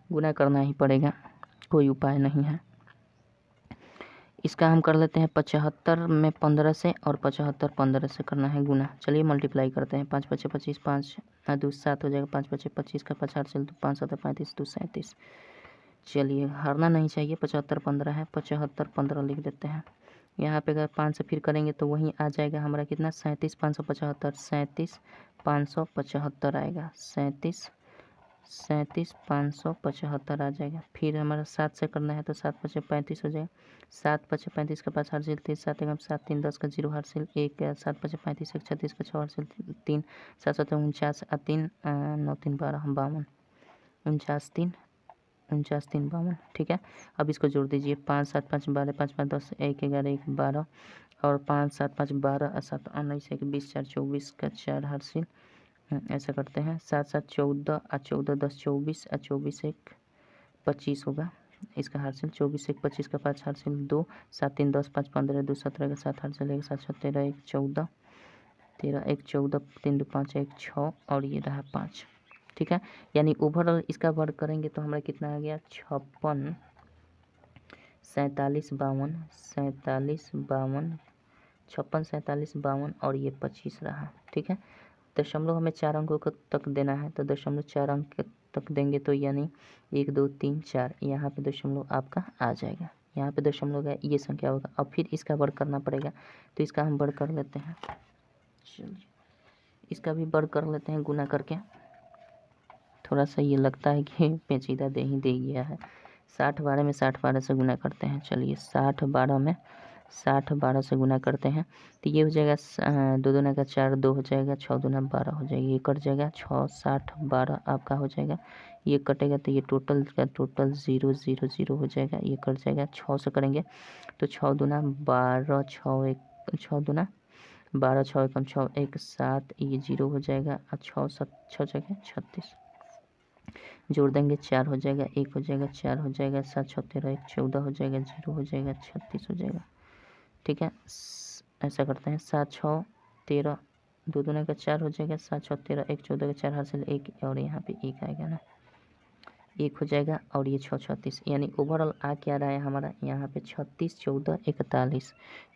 गुना करना ही पड़ेगा, कोई उपाय नहीं है। इसका हम कर लेते हैं 75 में 15 से, और 75 15 से करना है गुना। चलिए मल्टीप्लाई करते हैं, 5 5 25, 5 2 7 हो जाएगा, 5 5 25 का 5 से 5 7 35 2 37। चलिए हारना नहीं चाहिए, 75 15 है, 75 15 लिख देते हैं। यहाँ पे अगर 5 से फिर करेंगे तो वहीं आ जाएगा हमारा कितना, 37 575, 37 575 आएगा, 37 575 आ जाएगा। फिर हमारा 7 से करना है तो 7 5 35 हो जाएगा, 7 5 35 का 5 हासिल 3, 7 1 7 3 10 का 0 हासिल 1, 7 5 35 1 36 का 6 हासिल 3, 7 7 49 3 9 3 12 52, 49 3 49 3 52। ठीक है, अब इसको जोड़ दीजिए, 5 7 5 12, 5 5 10, 1 11 1 12, और 5 7 5 12 7 19 1 20 4 24 का 4 हासिल। ऐसा करते हैं, 7 7 14 14 10 24 24 1 25 होगा इसका हासिल, 24 1 25 का 5 हासिल 2, 7 3 10 5 15 2 17 का 7 हासिल 1 7 7 13 1 14 13 1 14 3 2 5 1 6, और ये रहा 5। ठीक है, यानी ओवरऑल इसका वर्ग करेंगे तो हमारा कितना आ गया, 56 47 52 47 52, 56 47 52, और ये 25 रहा। ठीक है, दशमलव हमें 4 अंकों तक देना है, तो दशमलव 4 अंक तक देंगे तो यानी 1 2 3 4, यहाँ पे दशमलव आपका आ जाएगा, यहाँ पे दशमलव है, ये संख्या होगा। अब फिर इसका वर्ग करना पड़ेगा, तो इसका हम वर्ग कर लेते हैं। चलिए इसका भी वर्ग कर लेते हैं गुना करके। थोड़ा सा ये लगता है कि पेचीदा दे गया है। 60 12 में 60 12 से गुना करते हैं। चलिए 60 12 में 60 12 से गुना करते हैं तो ये हो जाएगा 2 दूना का 4, 2 हो जाएगा, 6 दूना 12 हो जाएगा, ये कट जाएगा, 6 60 12 आपका हो जाएगा, ये कटेगा तो ये टोटल का टोटल 0 0 0 हो जाएगा, ये कट जाएगा। 6 से करेंगे तो 6 दूना 12, 6 1 6 दूना 12, 6 एकम 6 1 7, ये 0 हो जाएगा, और 6 7 6 जगह 36 जोड़ देंगे, 4 हो जाएगा, 1 हो जाएगा, 4 हो जाएगा, 7 6 13 1 14 हो जाएगा, 0 हो जाएगा, 36 हो जाएगा। ठीक है, ऐसा करते हैं, 7 6 13, 2 दूना का 4 हो जाएगा, 7 6 13 1 14 का 4 हासिल 1, और यहाँ पे 1 आएगा ना, 1 हो जाएगा, और ये 6 36, यानी ओवरऑल आ क्या रहा है हमारा यहाँ पे 36 14 41,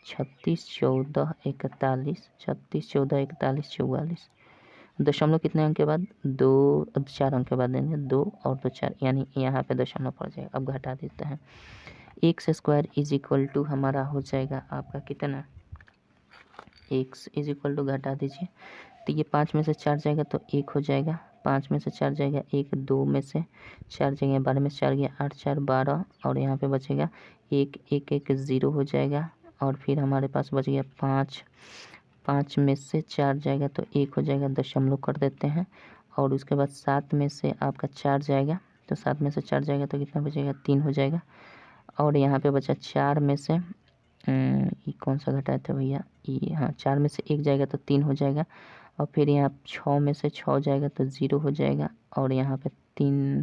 36 14 41, 36 14 41 44। दशमलव कितने अंक के बाद, 2 अब 4 अंक के बाद देंगे, 2 और 2 4, यानी यहाँ पे दशमलव पड़ जाएगा। अब घटा देते हैं, x square is equal to हमारा हो जाएगा आपका कितना, एक्स इज इक्वल टू घटा दीजिए, तो ये 5 में से 4 जाएगा तो 1 हो जाएगा, 5 में से 4 जाएगा 1, 2 में से 4 जाएगा, 12 में से 4 गया 8 4 12, और यहाँ पे बचेगा 1 1 1 0 हो जाएगा, और फिर हमारे पास बच गया 5 5 में से 4 जाएगा तो 1 हो जाएगा, दशमलव कर देते हैं। और उसके बाद 7 में से आपका 4 जाएगा तो 7 में से 4 जाएगा तो कितना बचेगा, 3 हो जाएगा। और यहाँ पे बचा 4 में से ये कौन सा घटाया था भैया, ये हाँ 4 में से 1 जाएगा तो 3 हो जाएगा। और फिर यहाँ 6 में से 6 जाएगा तो 0 हो जाएगा। और यहाँ पे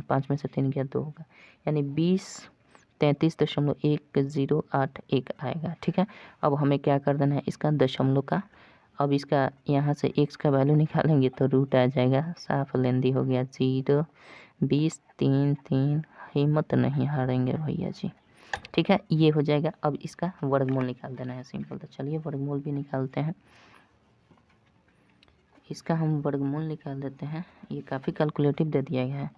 5 में से 3 गया 2 होगा, यानी 20.33.1081 आएगा। ठीक है, अब हमें क्या कर देना है, इसका दशमलव का। अब इसका यहाँ से x का वैल्यू निकालेंगे तो रूट आ जाएगा, साफ लेंदी हो गया 0, 20, 3, 3। हिम्मत नहीं हारेंगे भैया जी। ठीक है, ये हो जाएगा। अब इसका वर्गमूल निकाल देना है, सिंपल। तो चलिए वर्गमूल भी निकालते हैं। इसका हम वर्गमूल निकाल देते हैं। ये काफ़ी कैलकुलेटिव दे दिया गया है।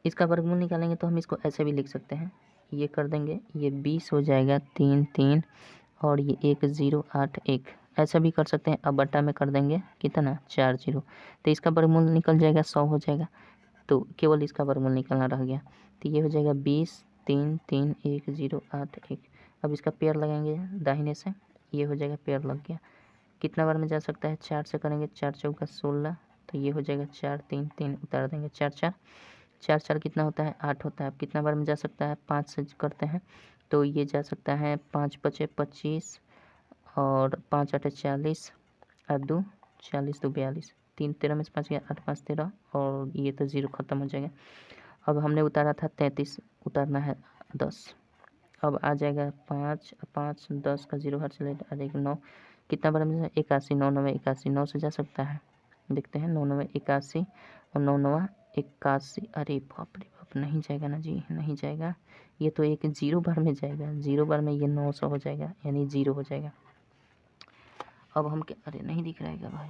इसका वर्गमूल निकालेंगे तो हम इसको ऐसे भी लिख सकते हैं, ये कर देंगे, ये 20 हो जाएगा 3, 3 और ये 1081, ऐसा भी कर सकते हैं। अब बट्टा में कर देंगे कितना, 4 0, तो इसका वर्गमूल निकल जाएगा 100 हो जाएगा। तो केवल इसका वर्गमूल निकलना रह गया, तो ये हो जाएगा 20, 3, 3, 1081। अब इसका पेयर लगाएंगे दाहिने से, ये हो जाएगा पेयर लग गया। कितना बार में जा सकता है, 4 से करेंगे, 4 चौका 16, तो ये हो जाएगा 4, 3, 3 उतार देंगे, 4 4, 4 4 कितना होता है, 8 होता है। अब कितना बार में जा सकता है, 5 से करते हैं तो ये जा सकता है 5 5 25 और 5 8 40 और 2 40 2 42, 3 13 में से 5 गया, 8 5 13 और ये तो 0 ख़त्म हो जाएगा। अब हमने उतारा था 33, उतारना है 10। अब आ जाएगा 5 5 10 का 0 हर चले आ जाएगा 9। कितना बार में 81, 9 9 81, 9 से जा सकता है, देखते हैं 9 9 81 और 9 9 81। अरे बाप रे बाप, नहीं जाएगा ना जी, नहीं जाएगा। ये तो एक 0 बार में जाएगा, 0 बार में ये 900 हो जाएगा, यानी 0 हो जाएगा। अब हम क्या, अरे नहीं दिख रहेगा भाई,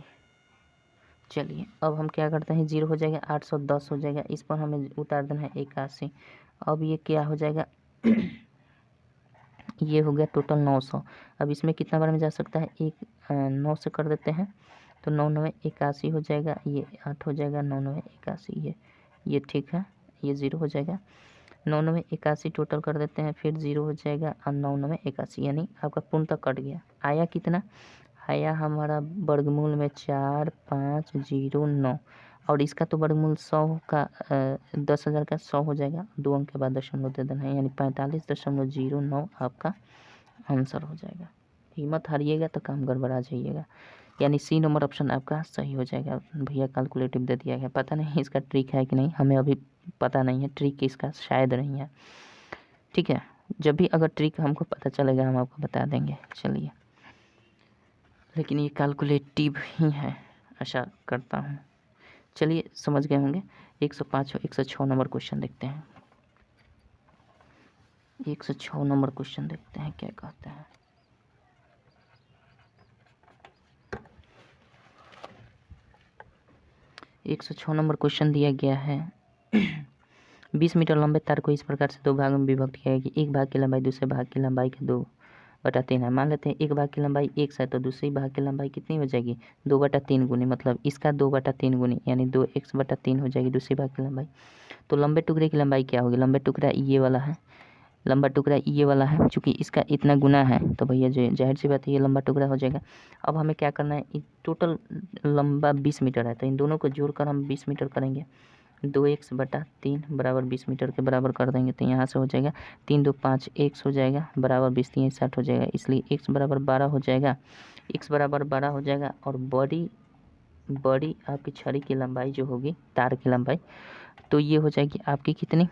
चलिए अब हम क्या करते हैं, 0 हो जाएगा, 810 हो जाएगा, इस पर हमें उतार देना है 81। अब ये क्या हो जाएगा ये हो गया टोटल 900। अब इसमें कितना बार में जा सकता है, 9 से कर देते हैं तो 9 9 81 हो जाएगा, ये 8 हो जाएगा, 9 9 81, ये ठीक है, ये 0 हो जाएगा। 9 9 81 टोटल कर देते हैं, फिर 0 हो जाएगा और 9 9 81, यानी आपका पूर्णतः कट गया। आया कितना, आया हमारा वर्गमूल में 4509। और इसका तो वर्गमूल 100 का 10,000 का 100 हो जाएगा, 2 अंक के बाद दशमलव दे देना है, यानी 45.09 आपका आंसर हो जाएगा। हिम्मत हारिएगा तो काम गड़बड़ा जाइएगा, यानी सी नंबर ऑप्शन आपका सही हो जाएगा। भैया कैलकुलेटिव दे दिया गया, पता नहीं इसका ट्रिक है कि नहीं, हमें अभी पता नहीं है, ट्रिक इसका शायद नहीं है। ठीक है, जब भी अगर ट्रिक हमको पता चलेगा हम आपको बता देंगे। चलिए, लेकिन ये कैलकुलेटिव ही है, आशा करता हूँ। चलिए समझ गए होंगे। 105 और 106 नंबर क्वेश्चन देखते हैं। 106 नंबर क्वेश्चन देखते हैं क्या कहते हैं। एक 106 नंबर क्वेश्चन दिया गया है 20 मीटर लंबे तार को इस प्रकार से 2 भागों में विभक्त किया है कि एक भाग की लंबाई दूसरे भाग की लंबाई के 2/3 है। मान लेते हैं एक भाग की लंबाई x है तो दूसरी भाग की लंबाई कितनी हो जाएगी, 2/3 गुनी, मतलब इसका 2/3 गुनी, यानी 2x/3 हो जाएगी दूसरी भाग की लंबाई। तो लंबे टुकड़े की लंबाई क्या होगी, लंबे टुकड़ा ये वाला है, लंबा टुकड़ा ये वाला है, चूँकि इसका इतना गुना है तो भैया जो जाहिर सी बात है ये लंबा टुकड़ा हो जाएगा। अब हमें क्या करना है, टोटल लंबा 20 मीटर है तो इन दोनों को जोड़कर हम 20 मीटर करेंगे। 2x/3 बराबर 20 मीटर के बराबर कर देंगे तो यहाँ से हो जाएगा 3 2 5 x हो जाएगा बराबर 20 3 60 हो जाएगा, इसलिए x बराबर 12 हो जाएगा, x बराबर 12 हो जाएगा। और बड़ी आपकी छड़ी की लंबाई जो होगी, तार की लंबाई, तो ये हो जाएगी आपकी कितनी,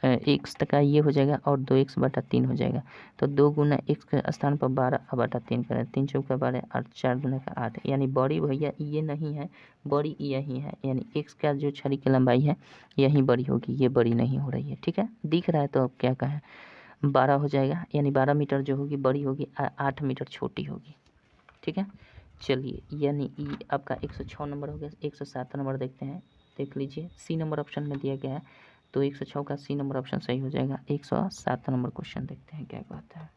x तक ये हो जाएगा और 2x/3 हो जाएगा। तो 2 गुना x के स्थान पर 12/3 करें, 3 चौका 12 और 4 दूना का 8, यानी बड़ी भैया ये नहीं है, बड़ी यही है, यानी x का जो छड़ी की लंबाई है यही बड़ी होगी, ये बड़ी नहीं हो रही है। ठीक है, दिख रहा है तो अब क्या कहें, 12 हो जाएगा, यानी 12 मीटर जो होगी बड़ी होगी, 8 मीटर छोटी होगी। ठीक है, चलिए, यानी ये आपका 106 नंबर हो गया। 107 नंबर देखते हैं, देख लीजिए, सी नंबर ऑप्शन में दिया गया है तो 106 का सी नंबर ऑप्शन सही हो जाएगा। 107 नंबर क्वेश्चन देखते हैं क्या कहता है।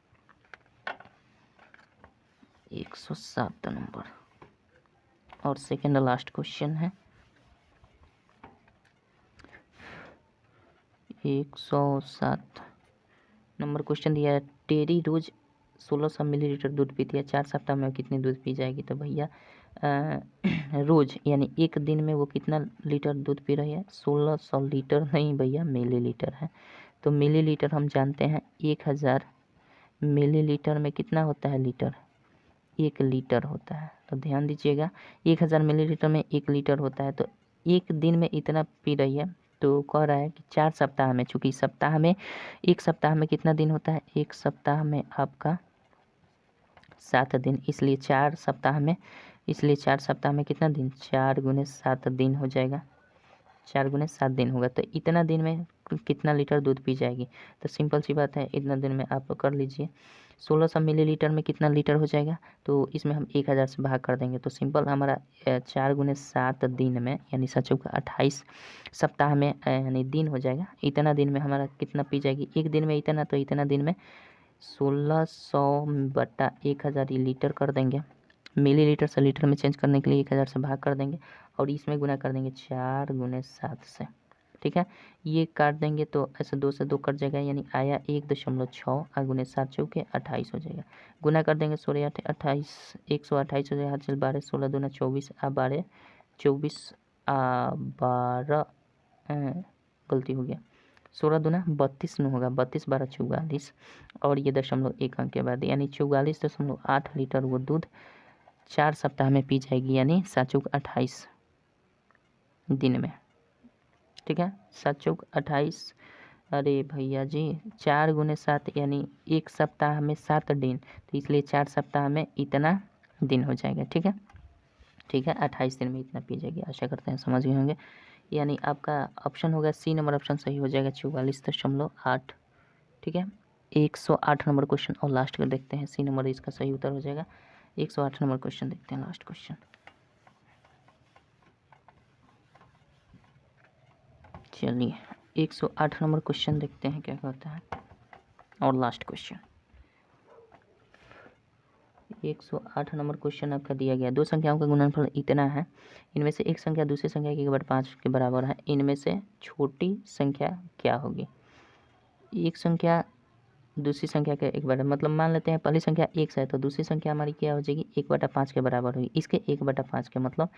107 नंबर और सेकेंड लास्ट क्वेश्चन है। 107 नंबर क्वेश्चन दिया है, टेरी रोज 1600 मिलीलीटर दूध पीती है, 4 सप्ताह में कितनी दूध पी जाएगी? तो भैया रोज़ यानी एक दिन में वो कितना लीटर दूध पी रही है? 1600 लीटर नहीं भैया, मिलीलीटर है। तो मिलीलीटर हम जानते हैं 1000 मिलीलीटर में कितना होता है लीटर? 1 लीटर होता है। तो ध्यान दीजिएगा 1000 मिलीलीटर में 1 लीटर होता है। तो एक दिन में इतना पी रही है, तो कह रहा है कि 4 सप्ताह में, चूँकि सप्ताह में, एक सप्ताह में कितना दिन होता है? एक सप्ताह में आपका 7 दिन, इसलिए 4 सप्ताह में, इसलिए 4 सप्ताह में कितना दिन? 4 गुने 7 दिन हो जाएगा, 4 गुने 7 दिन होगा। तो इतना दिन में कितना लीटर दूध पी जाएगी? तो सिंपल सी बात है, इतना दिन में आप कर लीजिए 1600 मिलीलीटर में कितना लीटर हो जाएगा? तो इसमें हम 1000 से भाग कर देंगे। तो सिंपल हमारा 4 गुने 7 दिन में, यानी 7 चौका 28 सप्ताह में, यानी दिन हो जाएगा। इतना दिन में हमारा कितना पी जाएगी? एक दिन में इतना, तो इतना दिन में 1600 बटा 1000 लीटर कर देंगे। मिलीलीटर से लीटर में चेंज करने के लिए 1000 से भाग कर देंगे और इसमें गुना कर देंगे 4 गुने 7 से। ठीक है, ये काट देंगे तो ऐसे 2 से 2 कट जाएगा, यानी आया 1.6 गुने 7 चौके 28 हो जाएगा। गुना कर देंगे 16 28 128 हो जाएगा। चल 12 16 दूना 24 12 24 12 गलती हो गया, 16 दूना 32 में होगा, 32 12 44 और ये 0.1 अंक के बाद, यानी 44.8 लीटर वो दूध 4 सप्ताह में पी जाएगी, यानी 7 चौक 28 दिन में। ठीक है, 7 चौक 28, अरे भैया जी 4 गुने 7 यानी एक सप्ताह में 7 दिन, तो इसलिए 4 सप्ताह में इतना दिन हो जाएगा। ठीक है, ठीक है, 28 दिन में इतना पी जाएगी। आशा करते हैं समझ गए होंगे। यानी आपका ऑप्शन होगा सी नंबर ऑप्शन सही हो जाएगा, 44.8। ठीक है, 108 नंबर क्वेश्चन और लास्ट का देखते हैं, सी नंबर इसका सही उत्तर हो जाएगा। 108 नंबर क्वेश्चन देखते हैं, लास्ट क्वेश्चन। चलिए 108 नंबर क्वेश्चन देखते हैं क्या कहता है, और लास्ट क्वेश्चन 108 नंबर क्वेश्चन आपका दिया गया। दो संख्याओं का गुणनफल इतना है, इनमें से एक संख्या दूसरी संख्या के 1/5 के बराबर है, इनमें से छोटी संख्या क्या होगी? एक संख्या दूसरी संख्या के 1/5, मतलब मान लेते हैं पहली संख्या x है, तो दूसरी संख्या हमारी क्या हो जाएगी? 1/5 के बराबर होगी। इसके 1/5 के मतलब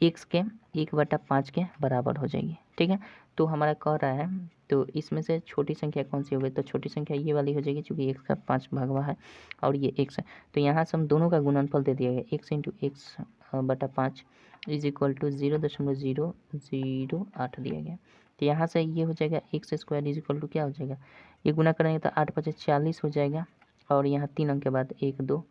x के 1/5 के बराबर हो जाएगी। ठीक है, तो हमारा कह रहा है तो इसमें से छोटी संख्या कौन सी होगी? तो छोटी संख्या ये वाली हो जाएगी, चूँकि x का 5 भागवा है और ये x है, तो यहाँ से हम दोनों का गुणनफल दे दिया गया, x इंटू एक्स बटा 5 इज इक्वल टू 0.008 दिया गया। तो यहाँ से ये हो जाएगा x square is equal to क्या हो जाएगा? ये गुना करेंगे तो 8 5 40 हो जाएगा, और यहाँ 3 अंक के बाद 1 2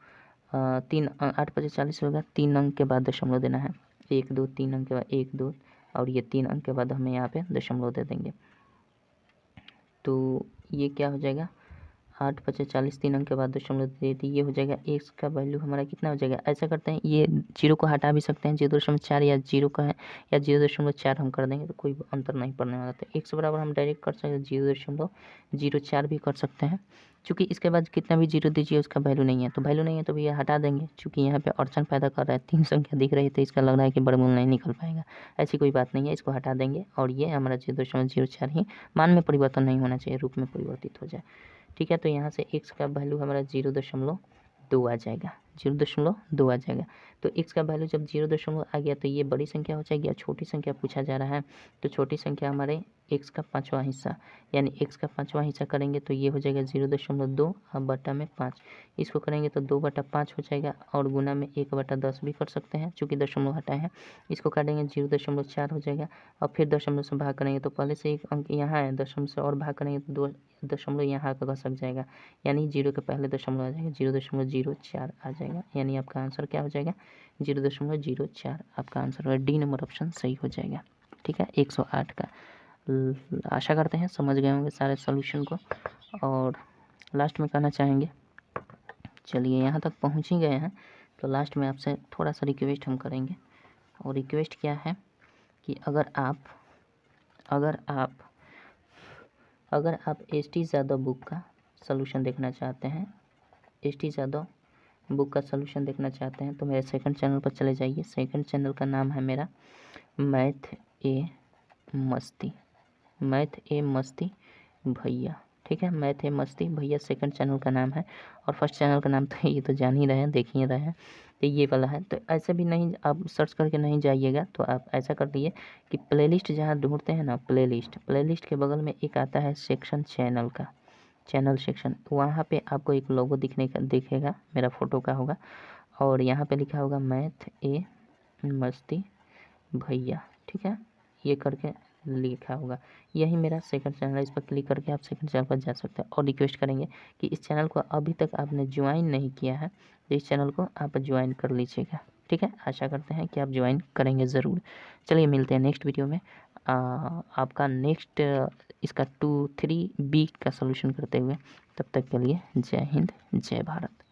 3 8 5 40 होगा, 3 अंक के बाद दशमलव देना है, 1 2 3 अंक के बाद 1 2 और ये 3 अंक के बाद हमें यहाँ पे दशमलव दे देंगे। तो ये क्या हो जाएगा? 8 5 40, 3 अंक के बाद दशमलव दे दी, ये हो जाएगा एक्स का वैल्यू हमारा कितना हो जाएगा? ऐसा करते हैं, ये 0 को हटा भी सकते हैं, 0.4 या 0 का है या 0.4 हम कर देंगे, तो कोई अंतर नहीं पड़ने वाला। तो एक्स बराबर हम डायरेक्ट कर सकते हैं 0.04 भी कर सकते हैं, चूँकि इसके बाद कितना भी 0 दीजिए उसका वैल्यू नहीं है, तो वैल्यू नहीं है तो भैया हटा देंगे। चूँकि यहाँ पे अड़चन पैदा कर रहा है, 3 संख्या दिख रही है, तो इसका लग रहा है कि वर्गमूल नहीं निकल पाएगा। ऐसी कोई बात नहीं है, इसको हटा देंगे और ये हमारा 0.04 ही मान में परिवर्तन नहीं होना चाहिए, रूप में परिवर्तित हो जाए। ठीक है, तो यहाँ से x का वैल्यू हमारा 0.2 आ जाएगा, 0.2 आ जाएगा। तो x का वैल्यू जब 0.2 आ गया तो ये बड़ी संख्या हो जाएगी, और छोटी संख्या पूछा जा रहा है, तो छोटी संख्या हमारे x का 5वां हिस्सा, यानी x का 5वां हिस्सा करेंगे तो ये हो जाएगा 0.2 और बटा में 5, इसको करेंगे तो 2/5 हो जाएगा, और गुना में 1/10 भी कर सकते हैं, चूँकि दशमलव हटाए हैं। इसको काटेंगे 0.4 हो जाएगा, और फिर दशमलव से भाग करेंगे तो पहले से एक अंक यहाँ है, दशमलव से और भाग करेंगे तो 2 दशमलव यहाँ आकर घसक जाएगा, यानी 0 के पहले दशमलव आ जाएगा, 0.04 आ जाएगा, यानी आपका आंसर क्या हो जाएगा? 0.04 आपका आंसर है, डी नंबर ऑप्शन सही हो जाएगा। ठीक है, 108 का। आशा करते हैं समझ गए होंगे सारे सॉल्यूशन को, और लास्ट में कहना चाहेंगे, चलिए यहाँ तक पहुँच ही गए हैं, तो लास्ट में आपसे थोड़ा सा रिक्वेस्ट हम करेंगे, और रिक्वेस्ट क्या है कि अगर आप एस.टी. यादव बुक का सलूशन देखना चाहते हैं, एस.टी. यादव बुक का सलूशन देखना चाहते हैं, तो मेरे सेकंड चैनल पर चले जाइए। सेकंड चैनल का नाम है मेरा मैथ ए मस्ती भैया। ठीक है। मैथ है मस्ती भैया सेकंड चैनल का नाम है, और फर्स्ट चैनल का नाम तो ये तो जान ही रहे हैं, देख ही रहे हैं, तो ये वाला है। तो ऐसे भी नहीं आप सर्च करके नहीं जाइएगा, तो आप ऐसा कर दिए कि प्लेलिस्ट जहाँ ढूंढते हैं ना, प्लेलिस्ट के बगल में एक आता है सेक्शन चैनल का, चैनल सेक्शन, वहाँ पे आपको एक लोगो दिखेगा, मेरा फ़ोटो का होगा, और यहाँ पे लिखा होगा मैथ ए मस्ती भैया, ठीक है, ये करके लिखा होगा, यही मेरा सेकंड चैनल है। इस पर क्लिक करके आप सेकंड चैनल पर जा सकते हैं, और रिक्वेस्ट करेंगे कि इस चैनल को अभी तक आपने ज्वाइन नहीं किया है तो इस चैनल को आप ज्वाइन कर लीजिएगा, ठीक है। आशा करते हैं कि आप ज्वाइन करेंगे ज़रूर। चलिए मिलते हैं नेक्स्ट वीडियो में, आपका नेक्स्ट इसका 2, 3 बी का सलूशन करते हुए। तब तक के लिए जय हिंद जय भारत।